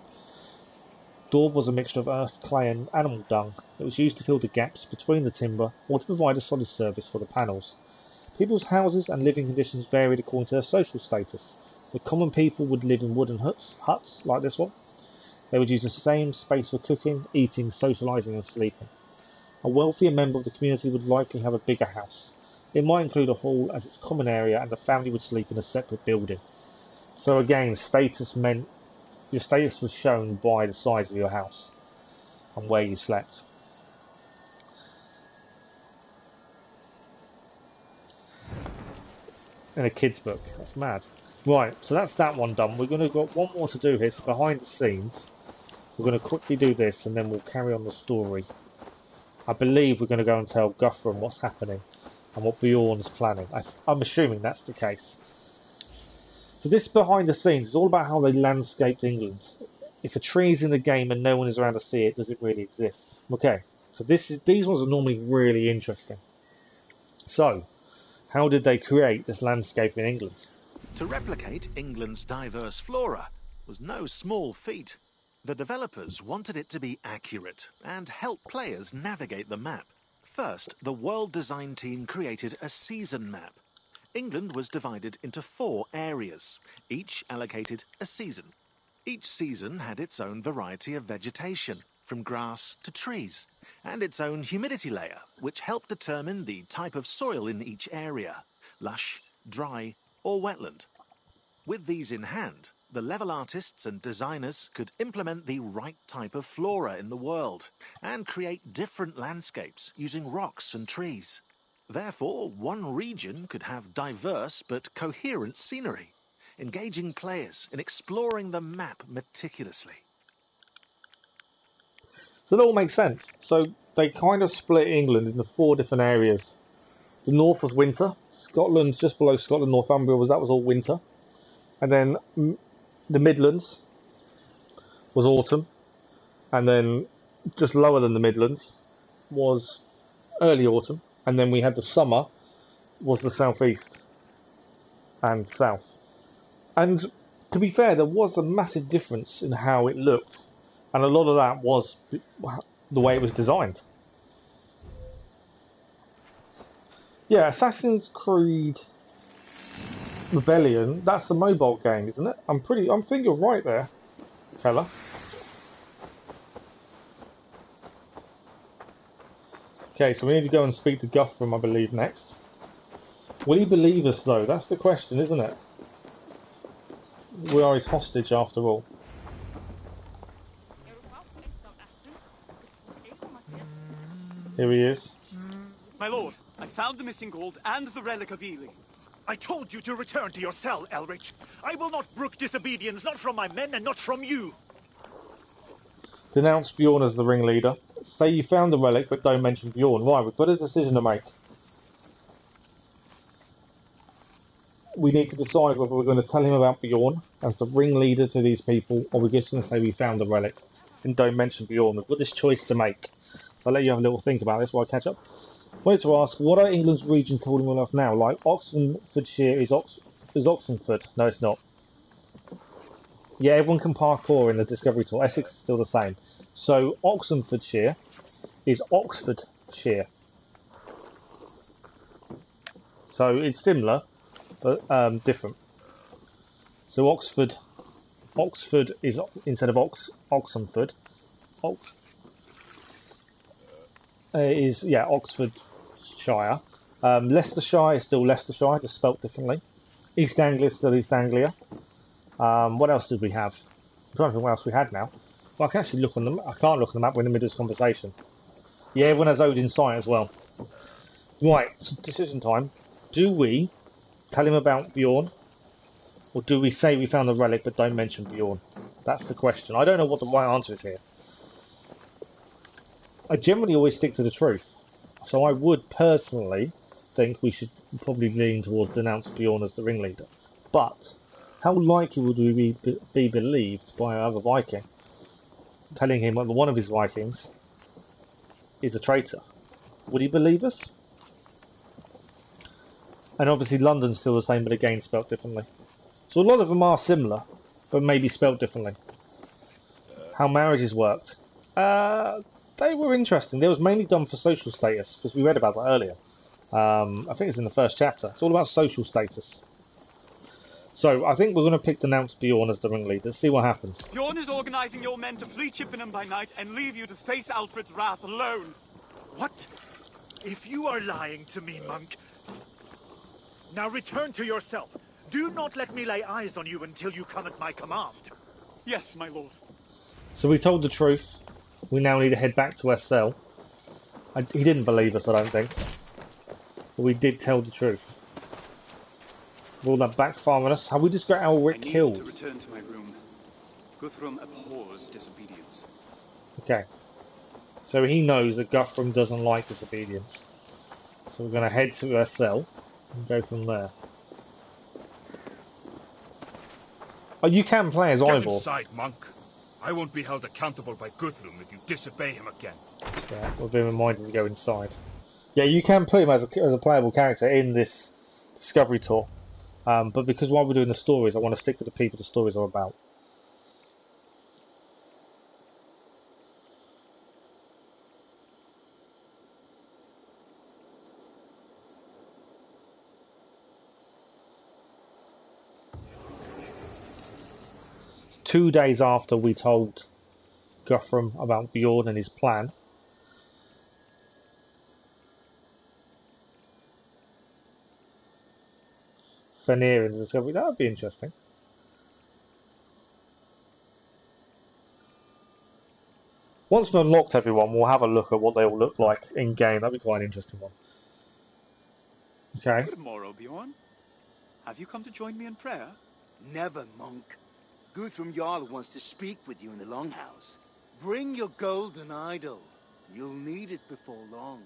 Daub was a mixture of earth, clay and animal dung that was used to fill the gaps between the timber or to provide a solid surface for the panels. People's houses and living conditions varied according to their social status. The common people would live in wooden huts like this one. They would use the same space for cooking, eating, socialising and sleeping. A wealthier member of the community would likely have a bigger house. It might include a hall as its common area and the family would sleep in a separate building. So again, status meant your status was shown by the size of your house and where you slept. In a kid's book. That's mad. Right, so that's that one done. We're going to got one more to do here. So behind the scenes, we're going to quickly do this and then we'll carry on the story. I believe we're going to go and tell Guthrum what's happening and what Bjorn's planning. I'm assuming that's the case. So this behind the scenes is all about how they landscaped England. If a tree is in the game and no one is around to see it, does it really exist? Okay, so these ones are normally really interesting. So, how did they create this landscape in England? To replicate England's diverse flora was no small feat. The developers wanted it to be accurate and help players navigate the map. First, the world design team created a season map. England was divided into 4 areas, each allocated a season. Each season had its own variety of vegetation, from grass to trees, and its own humidity layer, which helped determine the type of soil in each area, lush, dry, or wetland. With these in hand, the level artists and designers could implement the right type of flora in the world and create different landscapes using rocks and trees. Therefore, one region could have diverse but coherent scenery, engaging players in exploring the map meticulously. So that all makes sense. So they kind of split England into 4 different areas. The north was winter. Scotland, just below Scotland, Northumbria, that was all winter. And then the Midlands was autumn. And then just lower than the Midlands was early autumn. And then we had the summer, was the southeast and south. And to be fair, there was a massive difference in how it looked. And a lot of that was the way it was designed. Yeah, Assassin's Creed Rebellion, that's the mobile game, isn't it? I think you're right there, fella. Okay, so we need to go and speak to Guthrum, I believe, next. Will he believe us, though? That's the question, isn't it? We are his hostage, after all. Here he is. My lord, I found the missing gold and the relic of Ely. I told you to return to your cell, Elrich. I will not brook disobedience, not from my men and not from you. Denounce Bjorn as the ringleader. Say you found the relic, but don't mention Bjorn. Right, we've got a decision to make. We need to decide whether we're going to tell him about Bjorn as the ringleader to these people, or we're just going to say we found the relic and don't mention Bjorn. We've got this choice to make. So I'll let you have a little think about this while I catch up. I wanted to ask, what are England's region called in real life now? Like Oxfordshire is Oxenford? No, it's not. Yeah, everyone can parkour in the Discovery Tour. Essex is still the same. So Oxenfordshire is Oxfordshire. So it's similar, but different. So Oxford is, instead of Oxenford, Oxfordshire. Leicestershire is still Leicestershire, just spelt differently. East Anglia is still East Anglia. What else did we have? I'm trying to think what else we had now. Well, I can actually look on them. I can't look on the map. We're in the middle of this conversation. Yeah, everyone has Odin sight as well. Right, so decision time. Do we tell him about Bjorn, or do we say we found the relic but don't mention Bjorn? That's the question. I don't know what the right answer is here. I generally always stick to the truth, so I would personally think we should probably lean towards denounce Bjorn as the ringleader. But how likely would we be believed by another Viking, telling him that one of his Vikings is a traitor? Would he believe us? And obviously London's still the same, but again spelt differently. So a lot of them are similar, but maybe spelt differently. How marriages worked. They were interesting. They was mainly done for social status, because we read about that earlier. I think it's in the first chapter. It's all about social status. So I think we're going to pick denounce Bjorn as the ringleader. See what happens. Bjorn is organizing your men to flee Chippenham by night and leave you to face Alfred's wrath alone. What? If you are lying to me, monk, now return to yourself. Do not let me lay eyes on you until you come at my command. Yes, my lord. So we told the truth. We now need to head back to SL. He didn't believe us, I don't think. But we did tell the truth. Will that backfire on us? Have we just got Elric killed? I need to return to my room. Guthrum abhors disobedience. Okay. So he knows that Guthrum doesn't like disobedience. So we're going to head to SL and go from there. Oh, you can play as Ivor. Get inside, monk. I won't be held accountable by Guthrum if you disobey him again. Yeah, we're being reminded to go inside. Yeah, you can put him as a playable character in this Discovery Tour. But because while we're doing the stories, I want to stick with the people the stories are about. 2 days after we told Guthrum about Bjorn and his plan. Fenrir and discovery, that would be interesting. Once we've unlocked everyone, we'll have a look at what they all look like in game. That'd be quite an interesting one. Okay. Good morrow, Bjorn. Have you come to join me in prayer? Never, monk. Guthrum Jarl wants to speak with you in the Longhouse. Bring your golden idol. You'll need it before long.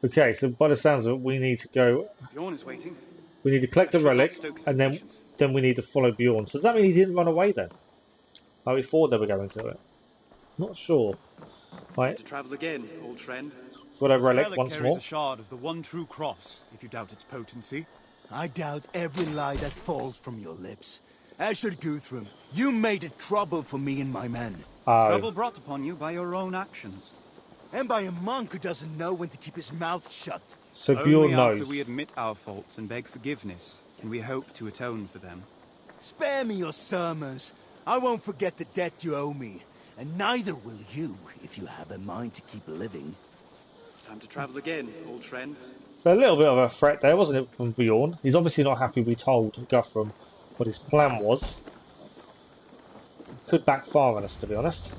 Okay, so by the sounds of it, we need to go. Bjorn is waiting. We need to collect the relic, and then we need to follow Bjorn. So does that mean he didn't run away then? Like we thought they were going to it. Not sure. Right. To travel again, old friend. Got a relic once carries more. A shard of the one true cross, if you doubt its potency. I doubt every lie that falls from your lips. As should Guthrum. You made it trouble for me and my men. Trouble brought upon you by your own actions. And by a monk who doesn't know when to keep his mouth shut. So Bjorn knows. Only after we admit our faults and beg forgiveness can we hope to atone for them. Spare me your sermons. I won't forget the debt you owe me. And neither will you, if you have a mind to keep living. Time to travel again, old friend. So a little bit of a threat there, wasn't it, from Bjorn? He's obviously not happy we told Guthrum what his plan was. Could backfire on us, to be honest.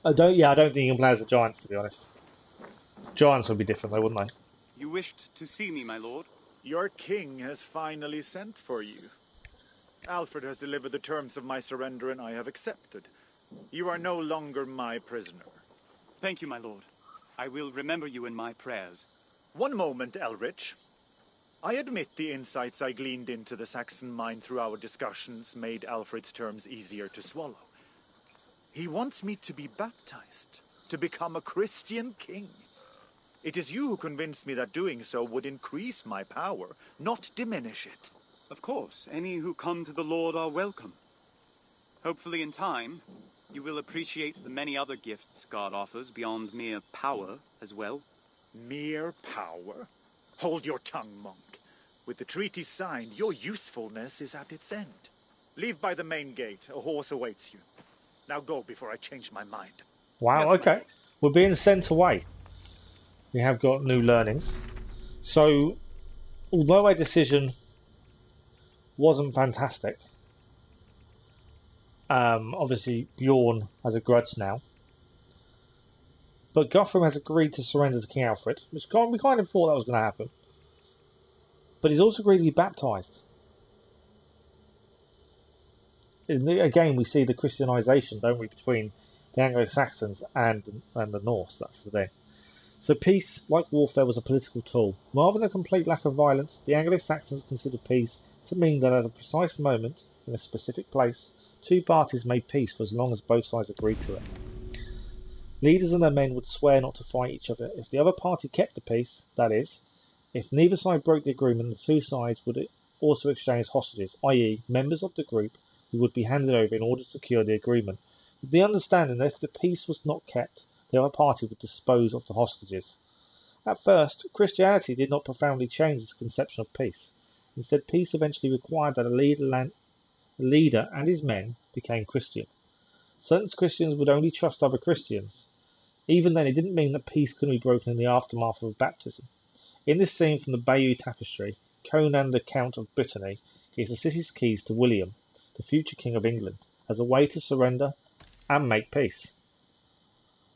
I don't think you can play as the Giants, to be honest. Giants would be different though, wouldn't they? You wished to see me, my lord? Your king has finally sent for you. Alfred has delivered the terms of my surrender and I have accepted. You are no longer my prisoner. Thank you, my lord. I will remember you in my prayers. One moment, Elrich. I admit the insights I gleaned into the Saxon mind through our discussions made Alfred's terms easier to swallow. He wants me to be baptized, to become a Christian king. It is you who convinced me that doing so would increase my power, not diminish it. Of course, any who come to the Lord are welcome. Hopefully in time, you will appreciate the many other gifts God offers beyond mere power as well. Mere power? Hold your tongue, monk. With the treaty signed, your usefulness is at its end. Leave by the main gate. A horse awaits you. Now go before I change my mind. Wow, yes, okay. We're being sent away. We have got new learnings. So, although our decision wasn't fantastic, obviously Bjorn has a grudge now, but Guthrum has agreed to surrender to King Alfred, which we kind of thought that was going to happen. But he's also agreed to be baptized. Again, we see the Christianization, don't we, between the Anglo-Saxons and the Norse. That's the thing. So peace, like warfare, was a political tool. Rather than a complete lack of violence, the Anglo-Saxons considered peace to mean that at a precise moment, in a specific place, two parties made peace for as long as both sides agreed to it. Leaders and their men would swear not to fight each other if the other party kept the peace, that is, if neither side broke the agreement, the two sides would also exchange hostages, i.e. members of the group who would be handed over in order to secure the agreement, with the understanding that if the peace was not kept, the other party would dispose of the hostages. At first, Christianity did not profoundly change its conception of peace. Instead, peace eventually required that a leader and his men became Christian. Certain Christians would only trust other Christians. Even then, it didn't mean that peace couldn't be broken in the aftermath of baptism. In this scene from the Bayeux Tapestry, Conan the Count of Brittany gives the city's keys to William, the future King of England, as a way to surrender and make peace.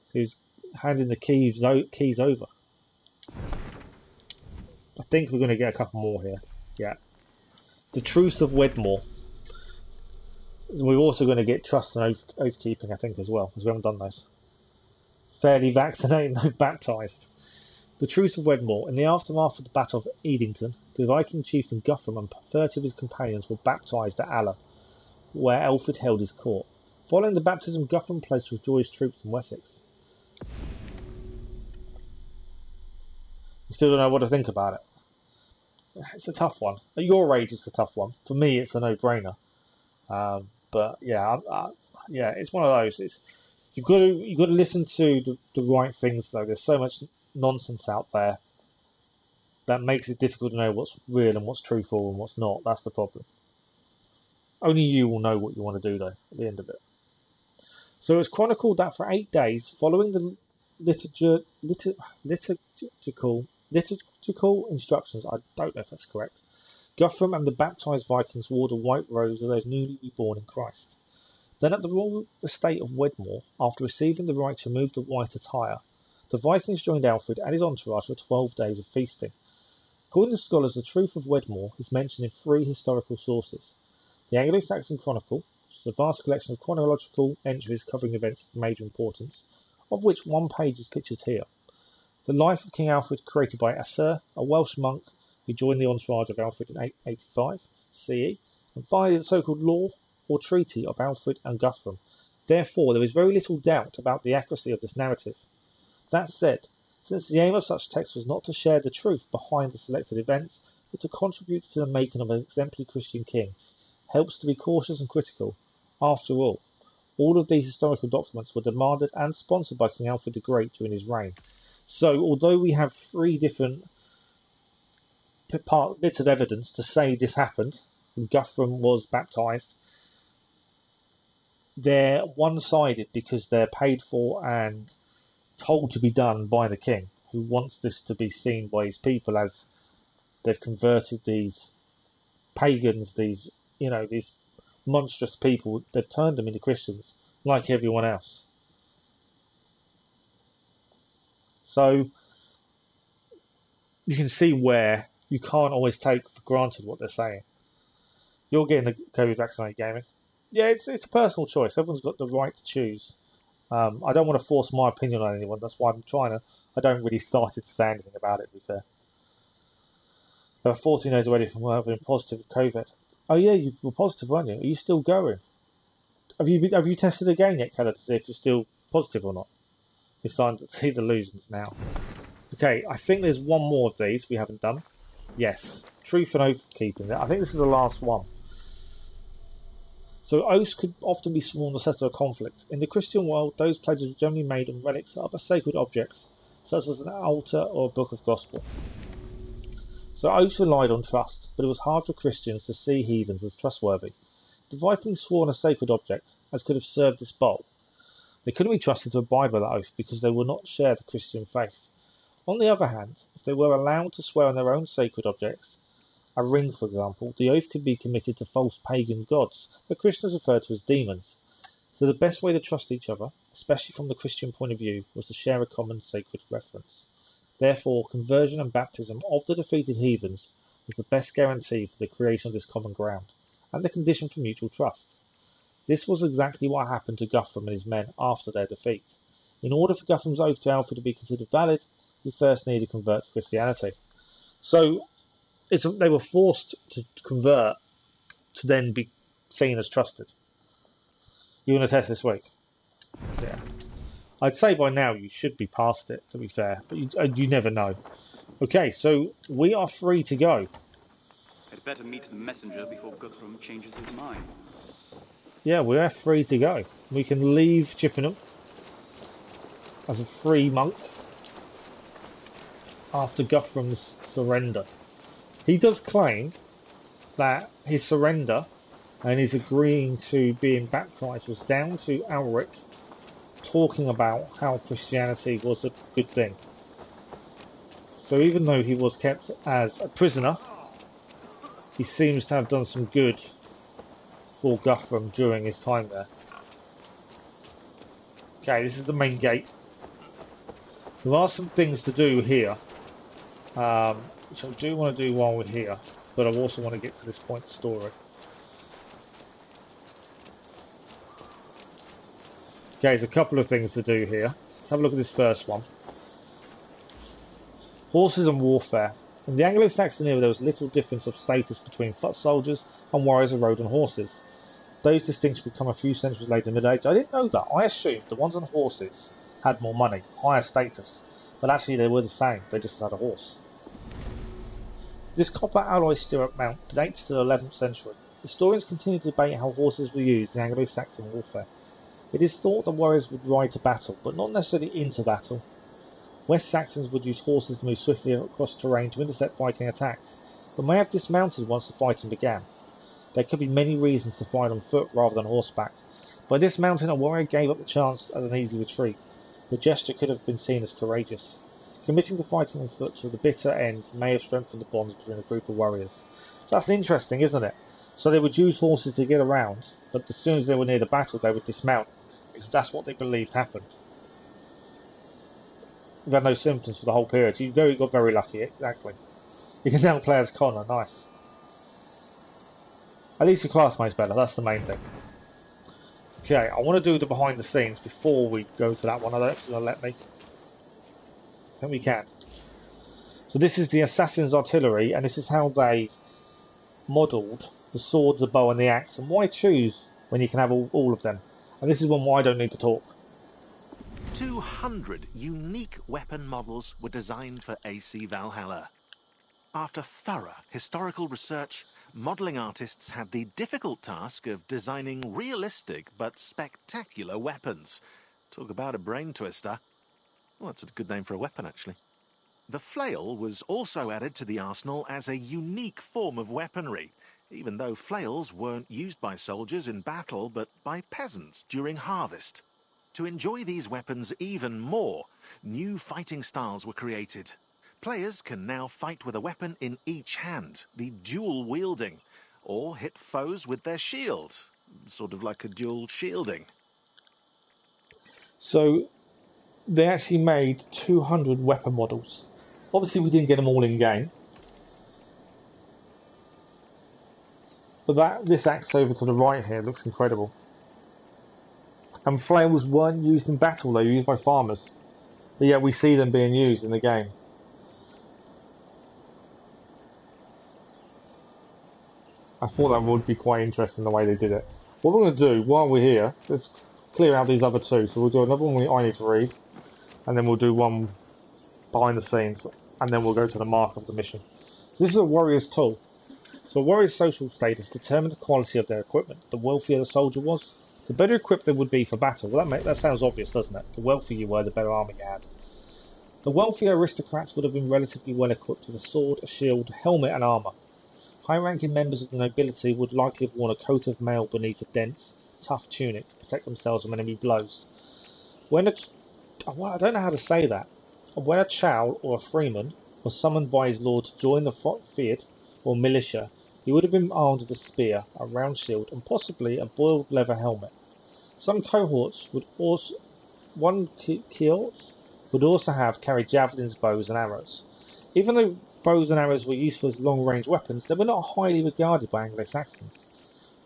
So he's handing the keys over. I think we're going to get a couple more here. Yeah. The Truce of Wedmore. We're also going to get Trust and Oath Keeping, I think, as well, because we haven't done those. Fairly vaccinated, no baptized. The Truce of Wedmore. In the aftermath of the Battle of Eddington, the Viking chieftain Guthrum and 30 of his companions were baptized at Alla, where Alfred held his court. Following the baptism, Guthrum pledged to withdraw his troops from Wessex. You still don't know what to think about it. It's a tough one. At your age, it's a tough one. For me, it's a no-brainer. But yeah, yeah, it's one of those. You've got to listen to the right things, though. There's so much nonsense out there. that makes it difficult to know what's real and what's truthful and what's not. That's the problem. Only you will know what you want to do, though, at the end of it. So it's chronicled that for 8 days, following the liturgical instructions, I don't know if that's correct, Guthrum and the baptized Vikings wore the white robes of those newly reborn in Christ. Then at the royal estate of Wedmore, after receiving the right to remove the white attire, the Vikings joined Alfred and his entourage for 12 days of feasting. According to scholars, the truth of Wedmore is mentioned in 3 historical sources. The Anglo-Saxon Chronicle, which is a vast collection of chronological entries covering events of major importance, of which one page is pictured here. The life of King Alfred, created by Asser, a Welsh monk who joined the entourage of Alfred in 885 CE, and by the so-called law or treaty of Alfred and Guthrum. Therefore, there is very little doubt about the accuracy of this narrative. That said, since the aim of such texts was not to share the truth behind the selected events, but to contribute to the making of an exemplary Christian king, helps to be cautious and critical. After all of these historical documents were demanded and sponsored by King Alfred the Great during his reign. So, although we have 3 different bits of evidence to say this happened, and Guthrum was baptized, they're one-sided because they're paid for and told to be done by the king, who wants this to be seen by his people as they've converted these pagans, these monstrous people. They've turned them into Christians like everyone else. So you can see where you can't always take for granted what they're saying. You're getting the COVID vaccinated gaming. Yeah, it's a personal choice. Everyone's got the right to choose. I don't want to force my opinion on anyone. That's why I don't really started to say anything about it, to be fair. There are 14 days already from having positive with COVID. Oh yeah, you were positive, weren't you? Are you still going? Have you tested again yet, Keller, to see if you're still positive or not? You're starting to see the illusions now. Okay, I think there's one more of these we haven't done. Yes, truth and oath keeping. I think this is the last one. So oaths could often be sworn to settle a conflict. In the Christian world, those pledges are generally made on relics of other sacred objects, such as an altar or a book of gospel. So oaths relied on trust, but it was hard for Christians to see heathens as trustworthy. The Vikings swore on a sacred object, as could have served this bowl. They couldn't be trusted to abide by that oath because they would not share the Christian faith. On the other hand, if they were allowed to swear on their own sacred objects, a ring for example, the oath could be committed to false pagan gods that Christians referred to as demons. So the best way to trust each other, especially from the Christian point of view, was to share a common sacred reference. Therefore, conversion and baptism of the defeated heathens was the best guarantee for the creation of this common ground, and the condition for mutual trust. This was exactly what happened to Guthrum and his men after their defeat. In order for Guthrum's oath to Alfred to be considered valid, he first needed to convert to Christianity. So they were forced to convert to then be seen as trusted. You want to test this week? Yeah. I'd say by now you should be past it, to be fair, but you never know. Okay, so we are free to go. I'd better meet the messenger before Guthrum changes his mind. Yeah, we are free to go. We can leave Chippenham as a free monk after Guthrum's surrender. He does claim that his surrender and his agreeing to being baptized was down to Alric talking about how Christianity was a good thing. So even though he was kept as a prisoner, he seems to have done some good for Guthrum during his time there. Okay, this is the main gate. There are some things to do here, which I do want to do while we're here, but I also want to get to this point of the story. Okay, there's a couple of things to do here. Let's have a look at this first one. Horses and warfare. In the Anglo-Saxon era, there was little difference of status between foot soldiers and warriors who rode on horses. Those distinctions would come a few centuries later in mid-age. I didn't know that. I assumed the ones on horses had more money, higher status, but actually they were the same. They just had a horse. This copper alloy stirrup mount dates to the 11th century. Historians continue to debate how horses were used in Anglo-Saxon warfare. It is thought that warriors would ride to battle, but not necessarily into battle. West Saxons would use horses to move swiftly across terrain to intercept Viking attacks, but may have dismounted once the fighting began. There could be many reasons to fight on foot rather than horseback. By dismounting, a warrior gave up the chance at an easy retreat. The gesture could have been seen as courageous. Committing to fighting on foot to the bitter end may have strengthened the bonds between a group of warriors. So that's interesting, isn't it? So they would use horses to get around, but as soon as they were near the battle, they would dismount, because that's what they believed happened. We've had no symptoms for the whole period. You got very lucky, exactly. You can now play as Connor, nice. At least your classmate's better, that's the main thing. Okay, I want to do the behind the scenes before we go to that one. I don't know if it's going to let me. I think we can. So this is the Assassin's Artillery, and this is how they modelled the sword, the bow and the axe. And why choose when you can have all of them? And this is one why I don't need to talk. 200 unique weapon models were designed for AC Valhalla. After thorough historical research, modelling artists had the difficult task of designing realistic but spectacular weapons. Talk about a brain twister. Well, that's a good name for a weapon, actually. The flail was also added to the arsenal as a unique form of weaponry, even though flails weren't used by soldiers in battle but by peasants during harvest. To enjoy these weapons even more, new fighting styles were created. Players can now fight with a weapon in each hand, the dual wielding, or hit foes with their shield, sort of like a dual shielding. So they actually made 200 weapon models. Obviously we didn't get them all in game. But this axe over to the right here looks incredible. And flails weren't used in battle, they were used by farmers. But yet we see them being used in the game. I thought that would be quite interesting the way they did it. What we're going to do while we're here, let's clear out these other two. So we'll do another one I need to read, and then we'll do one behind the scenes, and then we'll go to the mark of the mission. So this is a warrior's tool. So a warrior's social status determined the quality of their equipment. The wealthier the soldier was, the better equipped they would be for battle. Well, that sounds obvious, doesn't it? The wealthier you were, the better armour you had. The wealthier aristocrats would have been relatively well equipped with a sword, a shield, helmet and armour. High-ranking members of the nobility would likely have worn a coat of mail beneath a dense, tough tunic to protect themselves from enemy blows. I don't know how to say that. When a chal or a freeman was summoned by his lord to join the fiat or militia, he would have been armed with a spear, a round shield, and possibly a boiled leather helmet. Some cohorts would also have carried javelins, bows, and arrows. Even though bows and arrows were useful as long-range weapons, they were not highly regarded by Anglo-Saxons.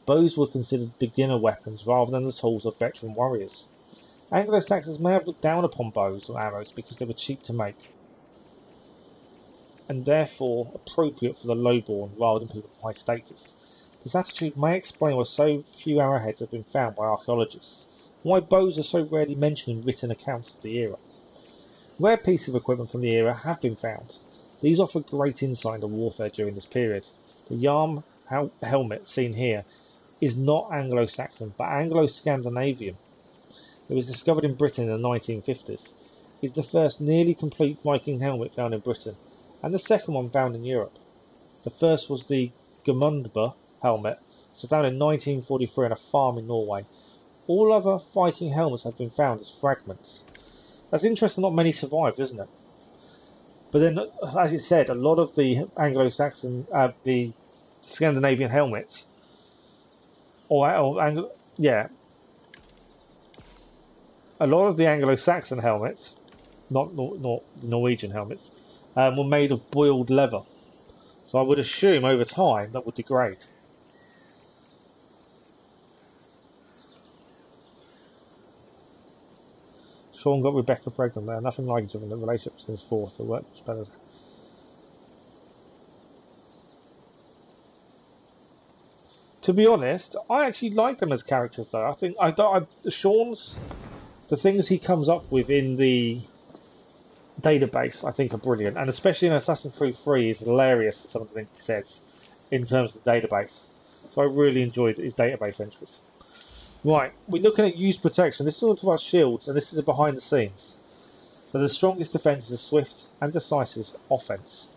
Bows were considered beginner weapons rather than the tools of veteran warriors. Anglo-Saxons may have looked down upon bows or arrows because they were cheap to make, and therefore appropriate for the lowborn rather than people of high status. This attitude may explain why so few arrowheads have been found by archaeologists, and why bows are so rarely mentioned in written accounts of the era. Rare pieces of equipment from the era have been found. These offer great insight into warfare during this period. The Yarm helmet seen here is not Anglo-Saxon, but Anglo-Scandinavian. It was discovered in Britain in the 1950s. It's the first nearly complete Viking helmet found in Britain, and the second one found in Europe. The first was the Gamundra Helmet, so found in 1943 on a farm in Norway. All other Viking helmets have been found as fragments. That's interesting, not many survived, isn't it? But then, as it said, a lot of the Anglo-Saxon, the Scandinavian helmets, a lot of the Anglo-Saxon helmets, not the Norwegian helmets, were made of boiled leather. So I would assume over time that would degrade. Sean got Rebecca pregnant there. Nothing like each other in the relationship since fourth. It worked better. To be honest, I actually like them as characters, though. I think Sean's, the things he comes up with in the database, I think are brilliant, and especially in Assassin's Creed 3, is hilarious. Some of the things he says in terms of the database. So I really enjoyed his database entries. Right, we're looking at use protection. This is all about shields, and this is behind the scenes. So the strongest defence is a swift and decisive offence.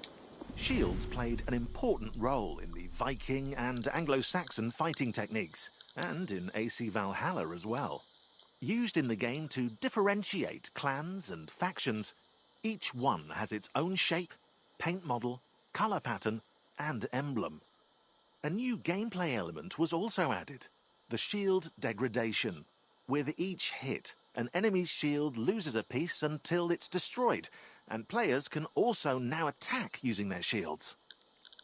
Shields played an important role in the Viking and Anglo-Saxon fighting techniques, and in AC Valhalla as well. Used in the game to differentiate clans and factions, each one has its own shape, paint model, colour pattern, and emblem. A new gameplay element was also added, the shield degradation. With each hit, an enemy's shield loses a piece until it's destroyed, and players can also now attack using their shields.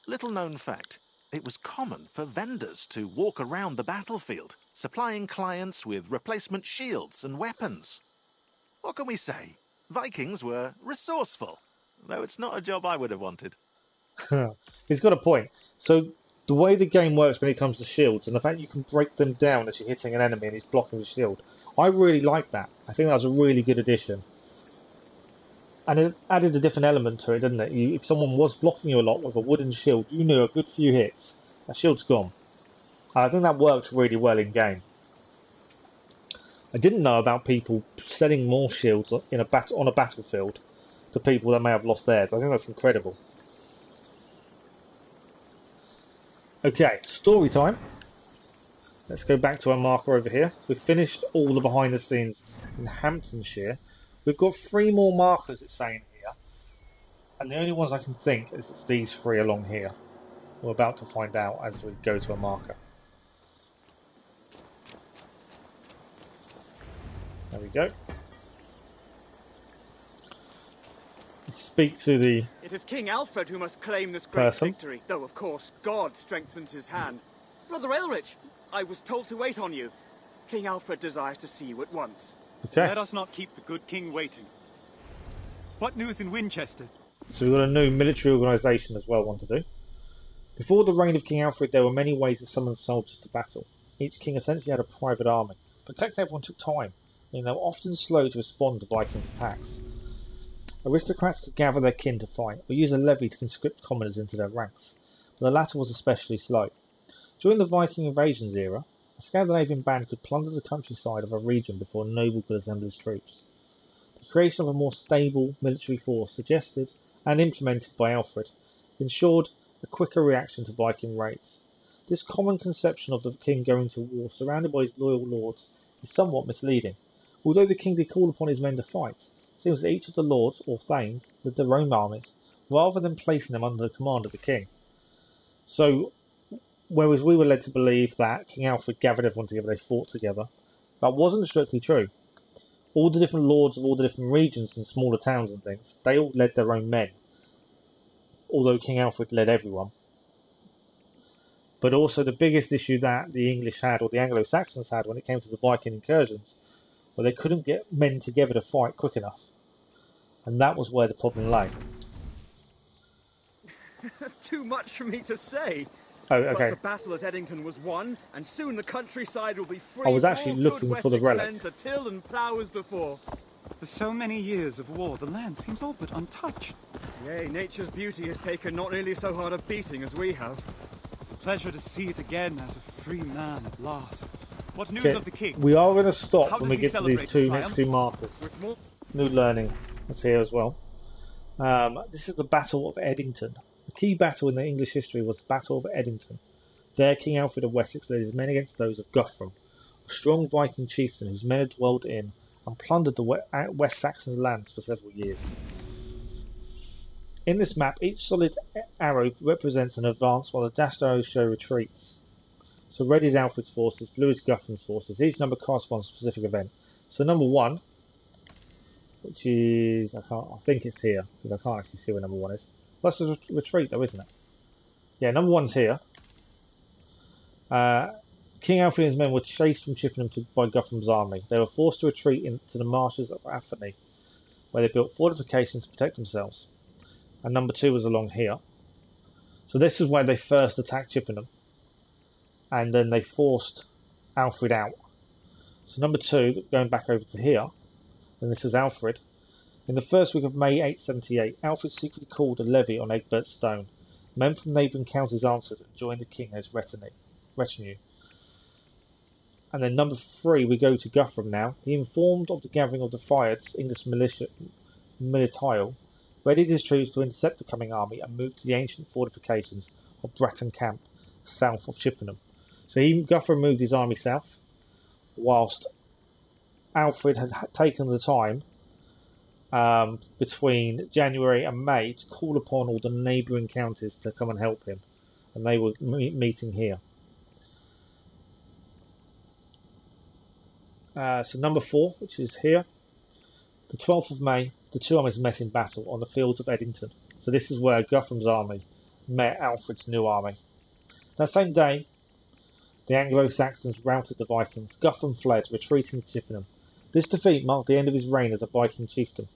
Little known fact, it was common for vendors to walk around the battlefield, supplying clients with replacement shields and weapons. What can we say? Vikings were resourceful, though it's not a job I would have wanted. He's got a point. So the way the game works when it comes to shields, and the fact you can break them down as you're hitting an enemy and he's blocking the shield, I really like that. I think that was a really good addition. And it added a different element to it, didn't it? If someone was blocking you a lot with a wooden shield, you knew a good few hits, that shield's gone. I think that worked really well in game. I didn't know about people selling more shields on a battlefield to people that may have lost theirs. I think that's incredible. Okay, story time. Let's go back to our marker over here. We've finished all the behind the scenes in Hamptonshire. We've got 3 more markers, it's saying here. And the only ones I can think is it's these 3 along here. We're about to find out as we go to a marker. There we go. Speak to the It is King Alfred who must claim this great person. victory, though of course God strengthens his hand. Brother Elrich, I was told to wait on you. King Alfred desires to see you at once. Okay. Let us not keep the good king waiting. What news in Winchester? So we've got a new military organisation as well, one to do. Before the reign of King Alfred, there were many ways to summon soldiers to battle. Each king essentially had a private army, but collecting everyone took time, and they were often slow to respond to Viking attacks. Aristocrats could gather their kin to fight, or use a levy to conscript commoners into their ranks, but the latter was especially slow. During the Viking invasions era, a Scandinavian band could plunder the countryside of a region before a noble could assemble his troops. The creation of a more stable military force, suggested and implemented by Alfred, ensured a quicker reaction to Viking raids. This common conception of the king going to war surrounded by his loyal lords is somewhat misleading. Although the king did call upon his men to fight, it seems that each of the lords, or thanes, led their own armies, rather than placing them under the command of the king. So, whereas we were led to believe that King Alfred gathered everyone together, they fought together, that wasn't strictly true. All the different lords of all the different regions and smaller towns and things, they all led their own men, although King Alfred led everyone. But also the biggest issue that the English had, or the Anglo-Saxons had, when it came to the Viking incursions, where they couldn't get men together to fight quick enough. And that was where the problem lay. Too much for me to say. Oh, okay. But the battle at Eddington was won, and soon the countryside will be free. I was actually looking for the relic. Men to till and plough as before. For so many years of war, the land seems all but untouched. Yea, nature's beauty has taken not nearly so hard a beating as we have. It's a pleasure to see it again as a free man at last. What news Okay, of the king? we are going to stop How when does we he get to these celebrate his next two markers. New learning is here as well. This is the Battle of Eddington. The key battle in the English history was the Battle of Eddington. There, King Alfred of Wessex led his men against those of Guthrum, a strong Viking chieftain whose men had dwelled in and plundered the West Saxons' lands for several years. In this map, each solid arrow represents an advance, while the dashed arrows show retreats. So red is Alfred's forces, blue is Guthrum's forces. Each number corresponds to a specific event. So number 1, which is, I think it's here, because I can't actually see where number 1 is. That's a retreat though, isn't it? Yeah, number 1's here. King Alfred and his men were chased from Chippenham by Guthrum's army. They were forced to retreat into the marshes of Athenry, where they built fortifications to protect themselves. And number 2 was along here. So this is where they first attacked Chippenham, and then they forced Alfred out. So number 2, going back over to here, and this is Alfred. In the first week of May 878, Alfred secretly called a levy on Egbert's Stone. Men from neighbouring counties answered and joined the king as retinue. And then number 3, we go to Guthrum now. He informed of the gathering of the Fayards, English militia, Militile, readied his troops to intercept the coming army and move to the ancient fortifications of Bretton Camp, south of Chippenham. So Guthrum moved his army south, whilst Alfred had taken the time between January and May to call upon all the neighbouring counties to come and help him, and they were meeting here. So number 4, which is here, the 12th of May, the two armies met in battle on the fields of Eddington. So this is where Guthrum's army met Alfred's new army. That same day, the Anglo-Saxons routed the Vikings. Guthrum fled, retreating to Chippenham. This defeat marked the end of his reign as a Viking chieftain.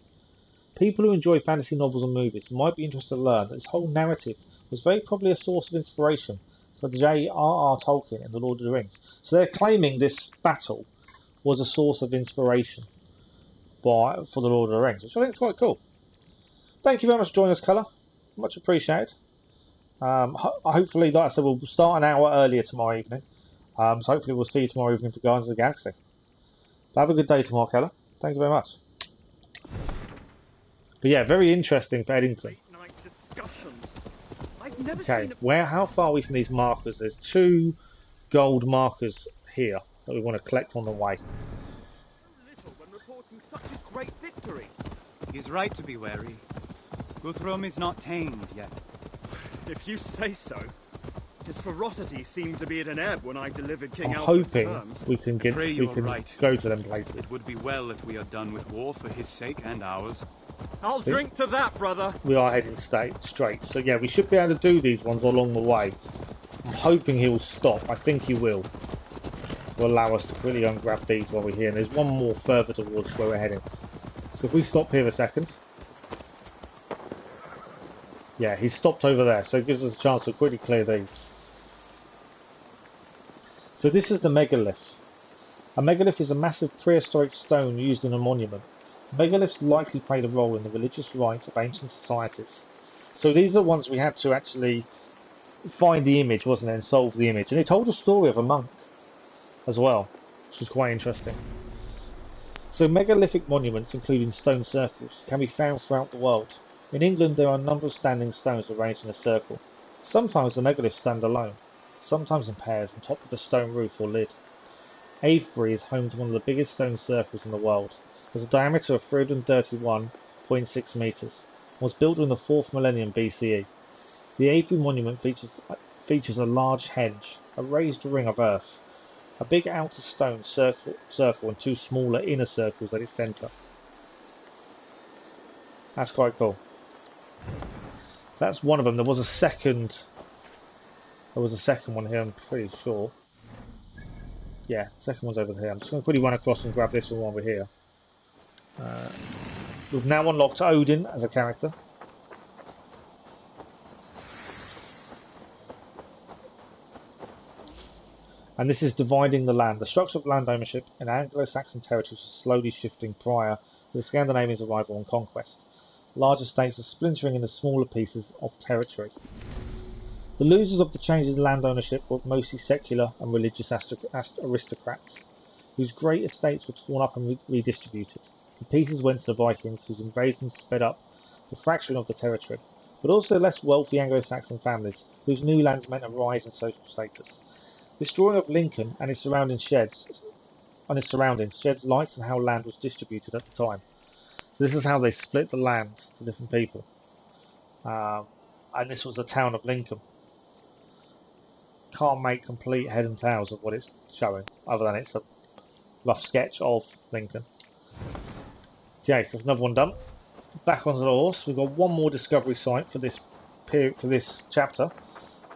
People who enjoy fantasy novels and movies might be interested to learn that this whole narrative was very probably a source of inspiration for J.R.R. Tolkien in The Lord of the Rings. So they're claiming this battle was a source of inspiration for The Lord of the Rings, which I think is quite cool. Thank you very much for joining us, Colour. Much appreciated. Hopefully, like I said, we'll start an hour earlier tomorrow evening. So hopefully we'll see you tomorrow evening for Guardians of the Galaxy. But have a good day tomorrow, Keller. Thank you very much. But yeah, very interesting for Eddington. Okay, how far are we from these markers? There's 2 gold markers here that we want to collect on the way. He's right to be wary. Guthrum is not tamed yet. If you say so. His ferocity seemed to be at an ebb when I delivered King I'm Alfred's hoping terms. we can go to them places. It would be well if we are done with war for his sake and ours. I'll drink to that, brother. We are heading straight. So yeah, we should be able to do these ones along the way. I'm hoping he will stop. I think he will. Will allow us to quickly ungrab these while we're here. And there's one more further towards where we're heading. So if we stop here a second. Yeah, he's stopped over there, so it gives us a chance to quickly clear these. So this is the Megalith. A megalith is a massive prehistoric stone used in a monument. Megaliths likely played a role in the religious rites of ancient societies. So these are the ones we had to actually find the image, wasn't it, and solve the image. And it told a story of a monk as well, which was quite interesting. So megalithic monuments, including stone circles, can be found throughout the world. In England there are a number of standing stones arranged in a circle. Sometimes the megaliths stand alone, sometimes in pairs on top of a stone roof or lid. Avebury is home to one of the biggest stone circles in the world. It has a diameter of 331.6 metres and was built in the 4th millennium BCE. The Avebury monument features a large hedge, a raised ring of earth, a big outer stone circle and 2 smaller inner circles at its centre. That's quite cool. That's one of them. There was a second one here, I'm pretty sure. Yeah, second one's over here. I'm just going to quickly run across and grab this one while we're here. We've now unlocked Odin as a character. And this is dividing the land. The structure of land ownership in Anglo-Saxon territories was slowly shifting prior to the Scandinavians' arrival and conquest. Larger states are splintering into smaller pieces of territory. The losers of the changes in land ownership were mostly secular and religious aristocrats, whose great estates were torn up and redistributed. The pieces went to the Vikings, whose invasions sped up the fracturing of the territory, but also less wealthy Anglo-Saxon families, whose new lands meant a rise in social status. This drawing of Lincoln and its surroundings sheds light on how land was distributed at the time. So this is how they split the land to different people. And this was the town of Lincoln. Can't make complete head and tails of what it's showing, other than it's a rough sketch of Lincoln. Okay, so there's another one done. Back onto the horse. We've got one more discovery site for this chapter,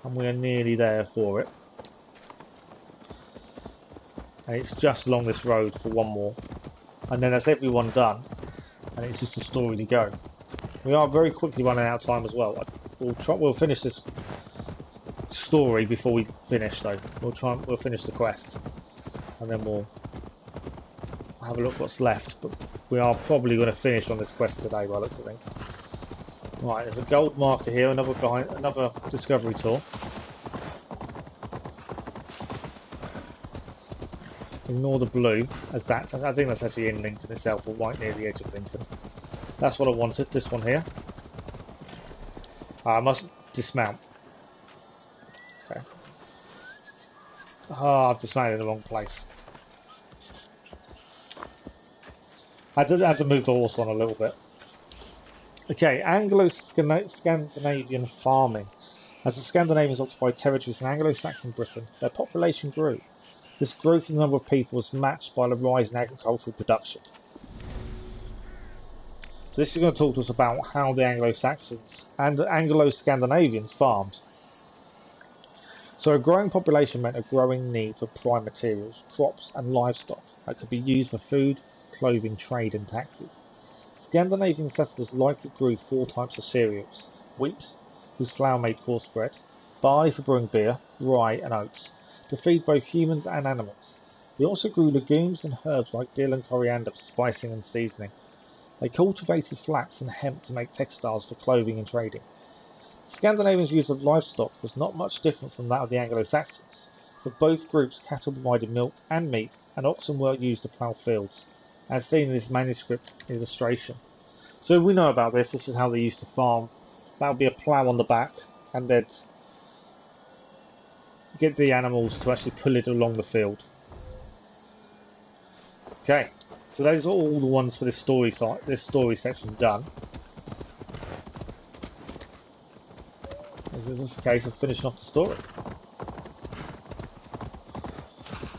and we are nearly there for it. And it's just along this road for one more, and then that's everyone done, and it's just a story to go. We are very quickly running out of time as well. We'll finish this story before we finish, though. We'll finish the quest, and then we'll have a look what's left. But we are probably going to finish on this quest today, by the looks of things. Right, there's a gold marker here, another discovery tour. Ignore the blue, as I think that's actually in Lincoln itself, or right near the edge of Lincoln. That's what I wanted, this one here. I must dismount. Okay. Oh, I've dismounted in the wrong place. I had to move the horse on a little bit. Okay, Anglo-Scandinavian farming. As the Scandinavians occupied territories in Anglo-Saxon Britain, their population grew. This growth in the number of people was matched by the rise in agricultural production. So this is going to talk to us about how the Anglo-Saxons and the Anglo-Scandinavians farmed. So a growing population meant a growing need for prime materials, crops and livestock that could be used for food, clothing, trade and taxes. Scandinavian settlers likely grew 4 types of cereals: wheat, whose flour made coarse bread, barley for brewing beer, rye and oats, to feed both humans and animals. They also grew legumes and herbs like dill and coriander for spicing and seasoning. They cultivated flax and hemp to make textiles for clothing and trading. The Scandinavians' use of livestock was not much different from that of the Anglo-Saxons. For both groups, cattle provided milk and meat, and oxen were used to plough fields, as seen in this manuscript illustration. So we know about this. This is how they used to farm. That would be a plough on the back, and they'd get the animals to actually pull it along the field. Okay, so those are all the ones for this story section done. This is just a case of finishing off the story.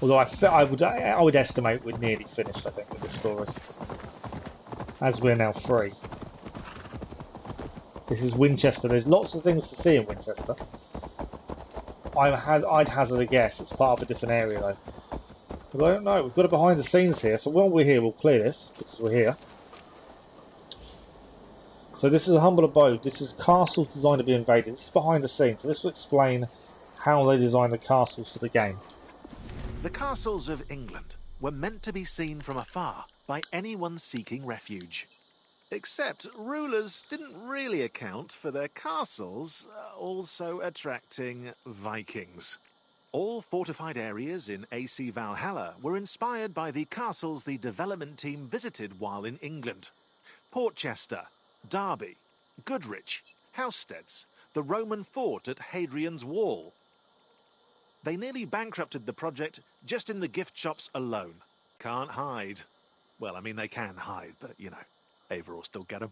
Although I would estimate we're nearly finished, I think, with this story, as we're now free. This is Winchester. There's lots of things to see in Winchester. I'd hazard a guess it's part of a different area though. But I don't know. We've got it behind the scenes here, so while we're here, we'll clear this because we're here. So this is a humble abode. This is castles designed to be invaded. This is behind the scenes. So this will explain how they designed the castles for the game. The castles of England were meant to be seen from afar by anyone seeking refuge. Except rulers didn't really account for their castles also attracting Vikings. All fortified areas in AC Valhalla were inspired by the castles the development team visited while in England. Portchester, Derby, Goodrich, Housesteads, the Roman fort at Hadrian's Wall. They nearly bankrupted the project just in the gift shops alone. Can't hide. Well, I mean, they can hide, but, you know, Ava will still get them.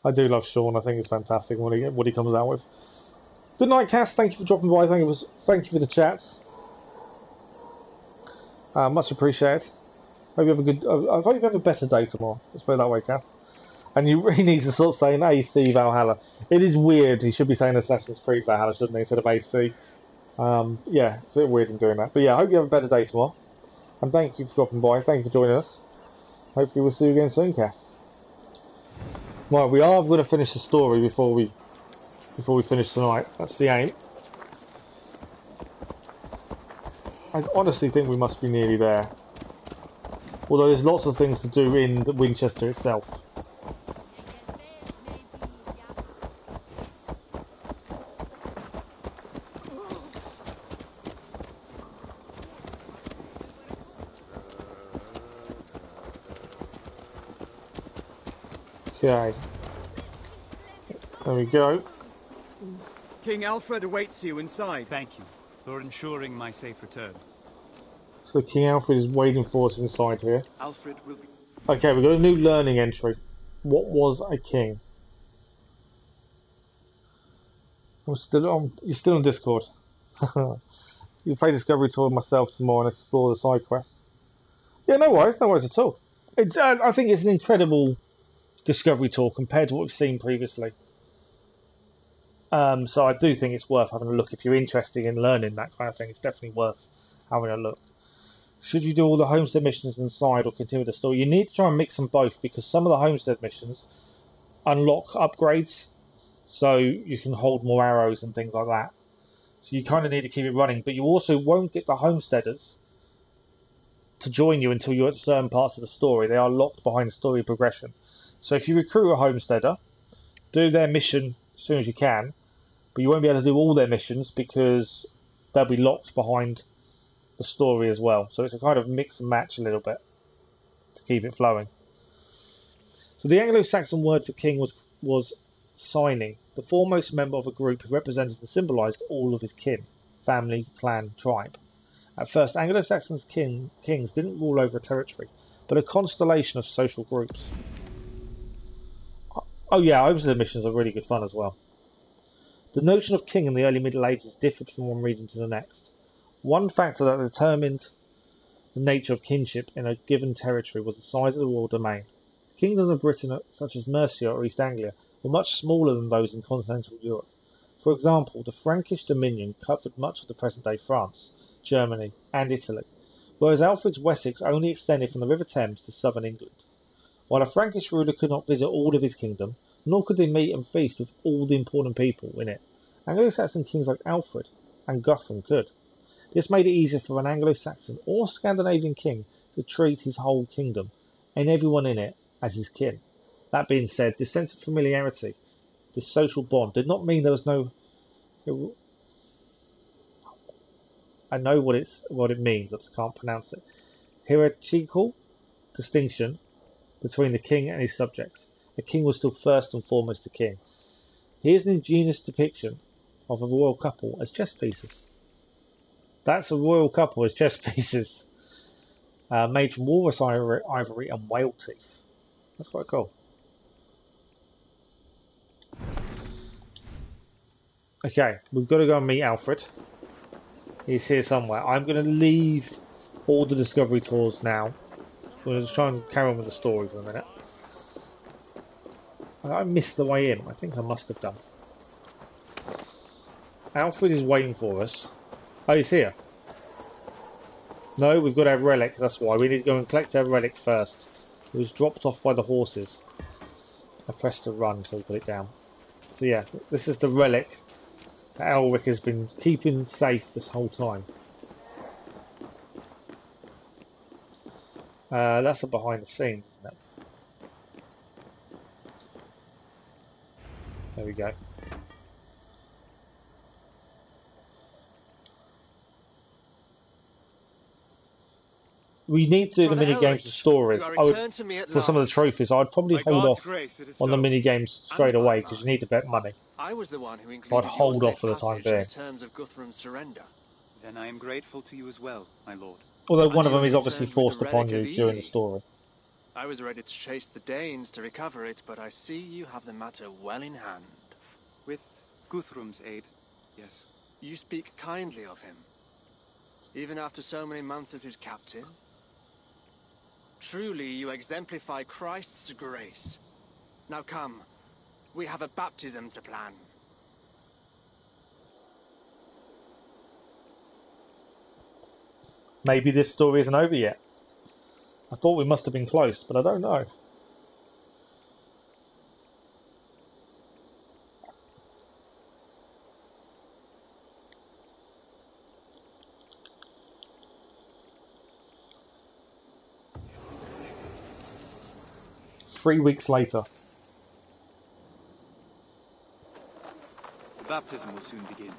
I do love Sean. I think it's fantastic what he comes out with. Good night, Cass. Thank you for dropping by. Thank you for the chats. Much appreciated. Hope you have a good. I hope you have a better day tomorrow. Let's put it that way, Cass. And you really need to stop saying AC Valhalla. It is weird. He should be saying Assassin's Creed Valhalla, shouldn't he, instead of AC? Yeah, it's a bit weird in doing that. But yeah, I hope you have a better day tomorrow. And thank you for dropping by. Thank you for joining us. Hopefully we'll see you again soon, Cass. Right, we are going to finish the story before we finish tonight. That's the aim. I honestly think we must be nearly there. Although there's lots of things to do in Winchester itself. Okay. There we go. King Alfred awaits you inside. Thank you for ensuring my safe return. So King Alfred is waiting for us inside here. Alfred will be... Okay, we've got a new learning entry. What was a king? You're still on Discord. You play Discovery Tour myself tomorrow and explore the side quests. Yeah, no worries at all. It's I think it's an incredible Discovery Tour compared to what we've seen previously. So I do think it's worth having a look if you're interested in learning that kind of thing. It's definitely worth having a look. Should you do all the homestead missions inside or continue the story? You need to try and mix them both because some of the homestead missions unlock upgrades, so you can hold more arrows and things like that. So you kind of need to keep it running, but you also won't get the homesteaders to join you until you're at certain parts of the story. They are locked behind the story progression. So if you recruit a homesteader, do their mission as soon as you can, but you won't be able to do all their missions because they'll be locked behind the story as well. So it's a kind of mix and match a little bit to keep it flowing. The Anglo-Saxon word for king was signing, the foremost member of a group who represented and symbolised all of his kin, family, clan, tribe. At first, Anglo-Saxon kings didn't rule over a territory, but a constellation of social groups. Oh yeah, homestead missions are really good fun as well. The notion of king in the early Middle Ages differed from one region to the next. One factor that determined the nature of kinship in a given territory was the size of the royal domain. Kingdoms of Britain, such as Mercia or East Anglia, were much smaller than those in continental Europe. For example, the Frankish dominion covered much of the present-day France, Germany, and Italy, whereas Alfred's Wessex only extended from the River Thames to southern England. While a Frankish ruler could not visit all of his kingdom, nor could they meet and feast with all the important people in it, Anglo-Saxon kings like Alfred and Guthrum could. This made it easier for an Anglo-Saxon or Scandinavian king to treat his whole kingdom and everyone in it as his kin. That being said, this sense of familiarity, this social bond, did not mean there was no... I know what it means, I just can't pronounce it. Hierarchical distinction between the king and his subjects. A king was still first and foremost a king. Here's an ingenious depiction of a royal couple as chess pieces. That's a royal couple as chess pieces, made from walrus ivory and whale teeth. That's quite cool. Okay, we've got to go and meet Alfred. He's here somewhere. I'm going to leave all the discovery tours now. We're going to try and carry on with the story for a minute. I missed the way in. I think I must have done. Alfred is waiting for us. Oh, he's here. No, we've got our relic. That's why. We need to go and collect our relic first. It was dropped off by the horses. I pressed to run, so we put it down. So yeah, this is the relic that Elric has been keeping safe this whole time. That's a behind the scenes, isn't it? There we go. We need to do the mini games and stories. For some of the trophies, I'd probably hold off on the mini games straight away because you need to bet money. I was the one who So I'd included hold your off for the time safe passage in being. the terms of Guthrum's surrender. Then I am grateful to you as well, my lord. Although one And of them you is obviously returned with forced the upon relic you of during the Ely. story. I was ready to chase the Danes to recover it, but I see you have the matter well in hand. With Guthrum's aid, yes. You speak kindly of him, even after so many months as his captain. Truly, you exemplify Christ's grace. Now come, we have a baptism to plan. Maybe this story isn't over yet. I thought we must have been close, but I don't know. Three weeks later. The baptism will soon begin.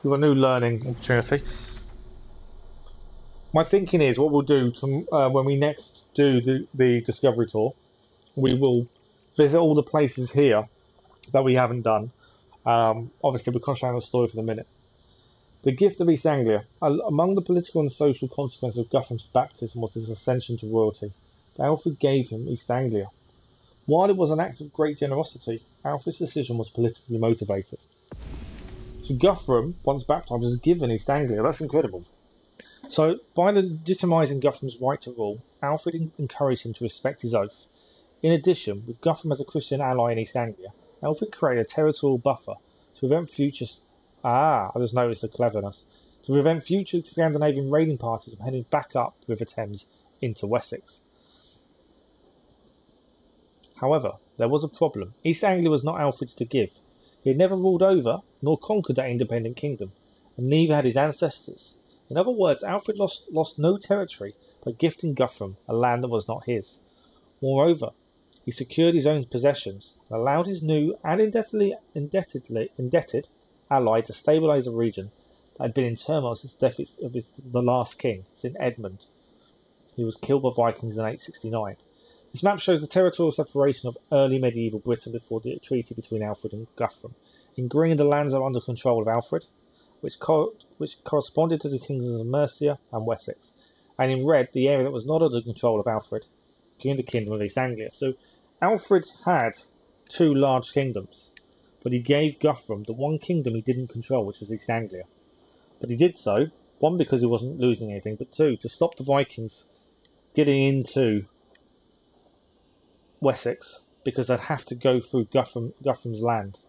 We've got a new learning opportunity. My thinking is what we'll do to, when we next do the Discovery Tour, we will visit all the places here that we haven't done. Obviously, we're concentrating on the story for the minute. The gift of East Anglia. Among the political and social consequences of Guthrum's baptism was his ascension to royalty. Alfred gave him East Anglia. While it was an act of great generosity, Alfred's decision was politically motivated. So Guthrum, once baptized, was given East Anglia. That's incredible. So, by legitimising Guthrum's right to rule, Alfred encouraged him to respect his oath. In addition, with Guthrum as a Christian ally in East Anglia, Alfred created a territorial buffer to prevent future... I just noticed the cleverness. To prevent future Scandinavian raiding parties from heading back up the River Thames into Wessex. However, there was a problem. East Anglia was not Alfred's to give. He had never ruled over nor conquered that independent kingdom, and neither had his ancestors. In other words, Alfred lost no territory by gifting Guthrum a land that was not his. Moreover, he secured his own possessions and allowed his new and indebted ally to stabilise a region that had been in turmoil since the death of the last king, St. Edmund. He was killed by Vikings in 869. This map shows the territorial separation of early medieval Britain before the treaty between Alfred and Guthrum. In green, the lands are under control of Alfred, which corresponded to the kingdoms of Mercia and Wessex. And in red, the area that was not under control of Alfred, became the kingdom of East Anglia. So Alfred had two large kingdoms, but he gave Guthrum the one kingdom he didn't control, which was East Anglia. But he did so, one, because he wasn't losing anything, but two, to stop the Vikings getting into Wessex, because they'd have to go through Guthrum's land.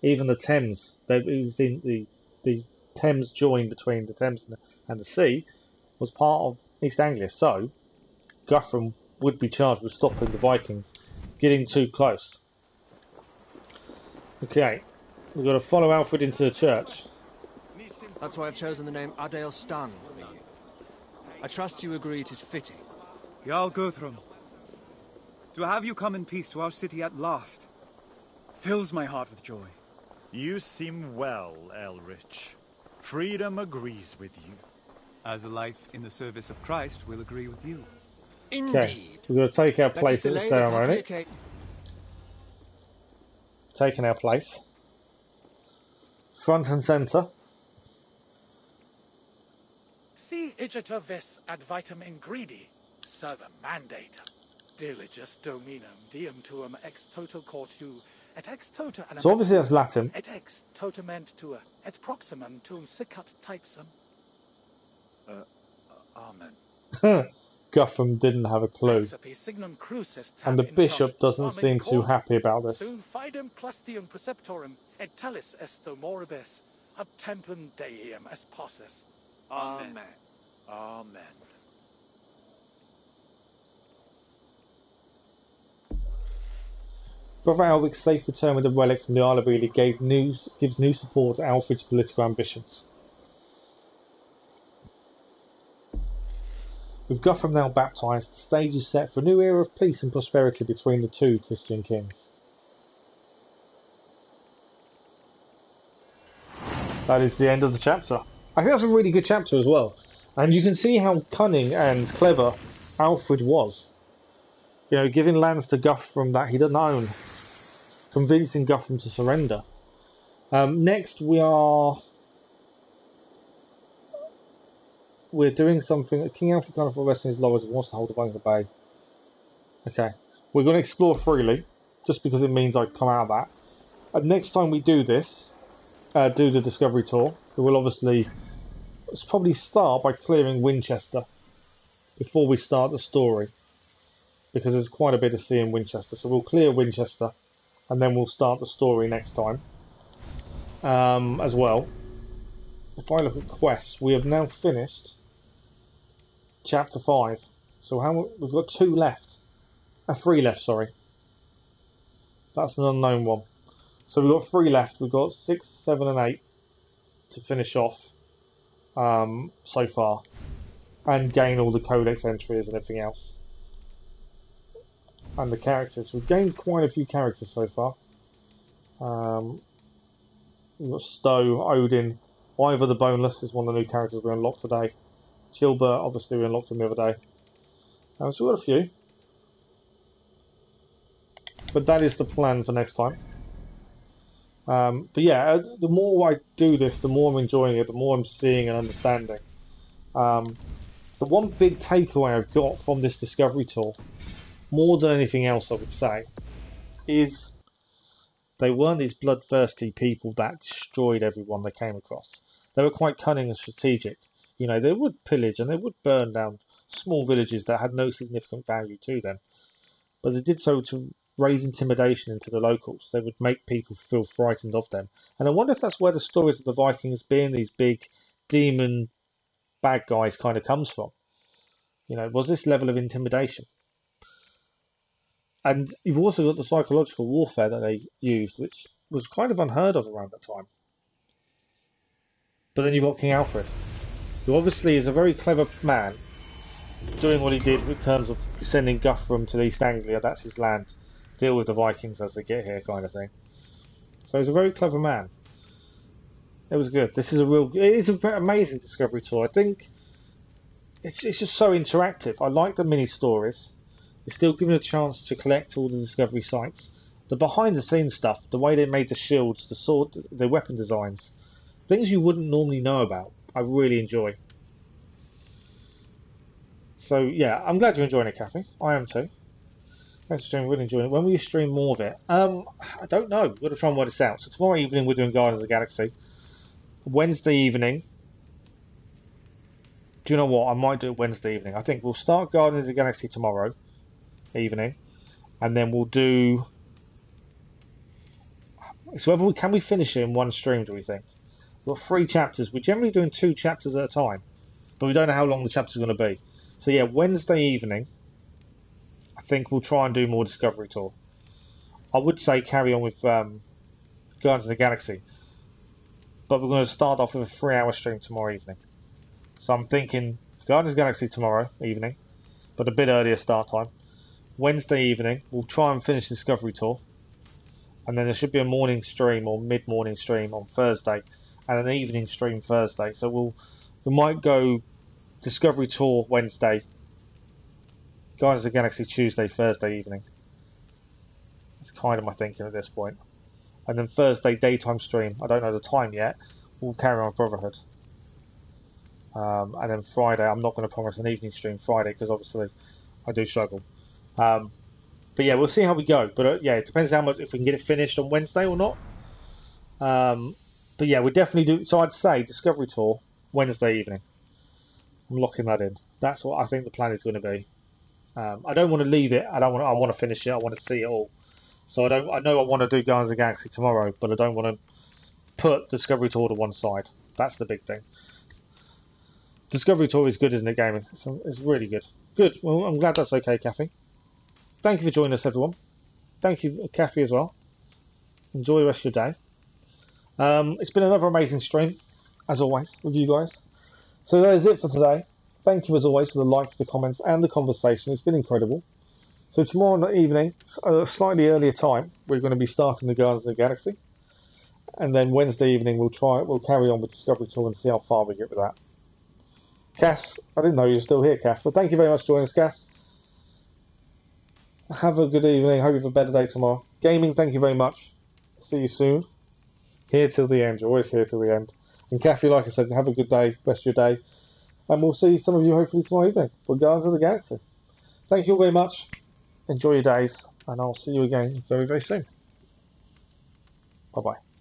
Even the Thames, the Thames join between the Thames and the sea, was part of East Anglia. So Guthrum would be charged with stopping the Vikings getting too close. Okay, we've got to follow Alfred into the church. That's why I've chosen the name Adel Stan for you. I trust you agree it is fitting. Jarl Guthrum, to have you come in peace to our city at last fills my heart with joy. You seem well, Elrich. Freedom agrees with you. As a life in the service of Christ will agree with you. Okay, we're going to take our place at the ceremony. Taking our place. Front and centre. Si igita vis ad vitam ingredi, serva mandate. Diligus dominum diem tuum ex toto cortu, et ex tota So obviously that's Latin. Et ex totament tua, et proximum tuum sicut typsum. Amen. Guthrum didn't have a clue. And the bishop doesn't seem too happy about this. Sum fidem clustium preceptorum, et talis esto moribus, ab templum Deum es possis. Amen. Amen. Brother Alric's safe return with the relic from the Isle of Ely gives new support to Alfred's political ambitions. With Guthrum now baptised, the stage is set for a new era of peace and prosperity between the two Christian kings. That is the end of the chapter. I think that's a really good chapter as well. And you can see how cunning and clever Alfred was. You know, giving lands to Guthrum that he didn't own. Convincing Guthrum to surrender. Next we're doing something. King Alfred can't afford resting his lords and wants to hold the Vikings at bay. Okay. We're going to explore freely, just because it means I come out of that. And next time we do this, do the discovery tour, we will obviously probably start by clearing Winchester before we start the story, because there's quite a bit to see in Winchester. So we'll clear Winchester and then we'll start the story next time as well. If I look at quests, we have now finished chapter 5. So we've got 2 left. 3 left, sorry. That's an unknown one. So we've got 3 left. We've got 6, 7 and 8 to finish off so far. And gain all the codex entries and everything else. And the characters. We've gained quite a few characters so far. We've got Stowe, Odin, Ivor the Boneless is one of the new characters we unlocked today. Chilbert, obviously we unlocked him the other day. So we've got a few. But that is the plan for next time. But yeah, the more I do this, the more I'm enjoying it, the more I'm seeing and understanding. The one big takeaway I've got from this discovery tour, more than anything else I would say, is they weren't these bloodthirsty people that destroyed everyone they came across. They were quite cunning and strategic. You know, they would pillage and they would burn down small villages that had no significant value to them. But they did so to raise intimidation into the locals. They would make people feel frightened of them. And I wonder if that's where the stories of the Vikings being these big demon bad guys kind of comes from. You know, was this level of intimidation? And you've also got the psychological warfare that they used, which was kind of unheard of around that time. But then you've got King Alfred, who obviously is a very clever man, doing what he did in terms of sending Guthrum to East Anglia, that's his land, deal with the Vikings as they get here kind of thing. So he's a very clever man. It was good. It is an amazing discovery tour. I think it's just so interactive. I like the mini stories. It's still giving a chance to collect all the discovery sites. The behind the scenes stuff, the way they made the shields, the sword, the weapon designs, things you wouldn't normally know about, I really enjoy. So yeah, I'm glad you're enjoying it, Kathy. I am too. Thanks for streaming, really enjoying it. When will you stream more of it? I don't know. We've got to try and work this out. So tomorrow evening we're doing Guardians of the Galaxy. Wednesday evening. Do you know what? I might do it Wednesday evening. I think we'll start Guardians of the Galaxy tomorrow evening. And then we'll do... So whether can we finish it in one stream, do we think? We've got 3 chapters. We're generally doing 2 chapters at a time. But we don't know how long the chapters are going to be. So yeah, Wednesday evening, I think we'll try and do more Discovery Tour. I would say carry on with Guardians of the Galaxy. But we're going to start off with a 3-hour stream tomorrow evening. So I'm thinking Guardians of the Galaxy tomorrow evening, but a bit earlier start time. Wednesday evening, we'll try and finish Discovery Tour. And then there should be a morning stream or mid-morning stream on Thursday. And an evening stream Thursday. So we might go Discovery Tour Wednesday, Guardians of the Galaxy Tuesday, Thursday evening. That's kind of my thinking at this point. And then Thursday daytime stream, I don't know the time yet, we'll carry on Brotherhood. And then Friday, I'm not going to promise an evening stream Friday because obviously I do struggle. But yeah, we'll see how we go. But yeah, it depends how much, if we can get it finished on Wednesday or not. But yeah, we definitely do. So I'd say Discovery Tour Wednesday evening. I'm locking that in. That's what I think the plan is going to be. I don't want to leave it. I want to finish it. I want to see it all. So I know I want to do Guardians of the Galaxy tomorrow, but I don't want to put Discovery Tour to one side. That's the big thing. Discovery Tour is good, isn't it, gaming? It's really good. Good. Well, I'm glad that's okay, Kathy. Thank you for joining us, everyone. Thank you, Kathy, as well. Enjoy the rest of your day. It's been another amazing stream, as always, with you guys. So that is it for today. Thank you, as always, for the likes, the comments, and the conversation. It's been incredible. So tomorrow evening, a slightly earlier time, we're going to be starting the Guardians of the Galaxy. And then Wednesday evening, we'll carry on with Discovery Tour and see how far we get with that. Cass, I didn't know you were still here, Cass. But thank you very much for joining us, Cass. Have a good evening. Hope you have a better day tomorrow. Gaming, thank you very much. See you soon. Here till the end. You're always here till the end. And Kathy, like I said, have a good day, rest of your day. And we'll see some of you hopefully tomorrow evening for Guardians of the Galaxy. Thank you all very much. Enjoy your days. And I'll see you again very, very soon. Bye-bye.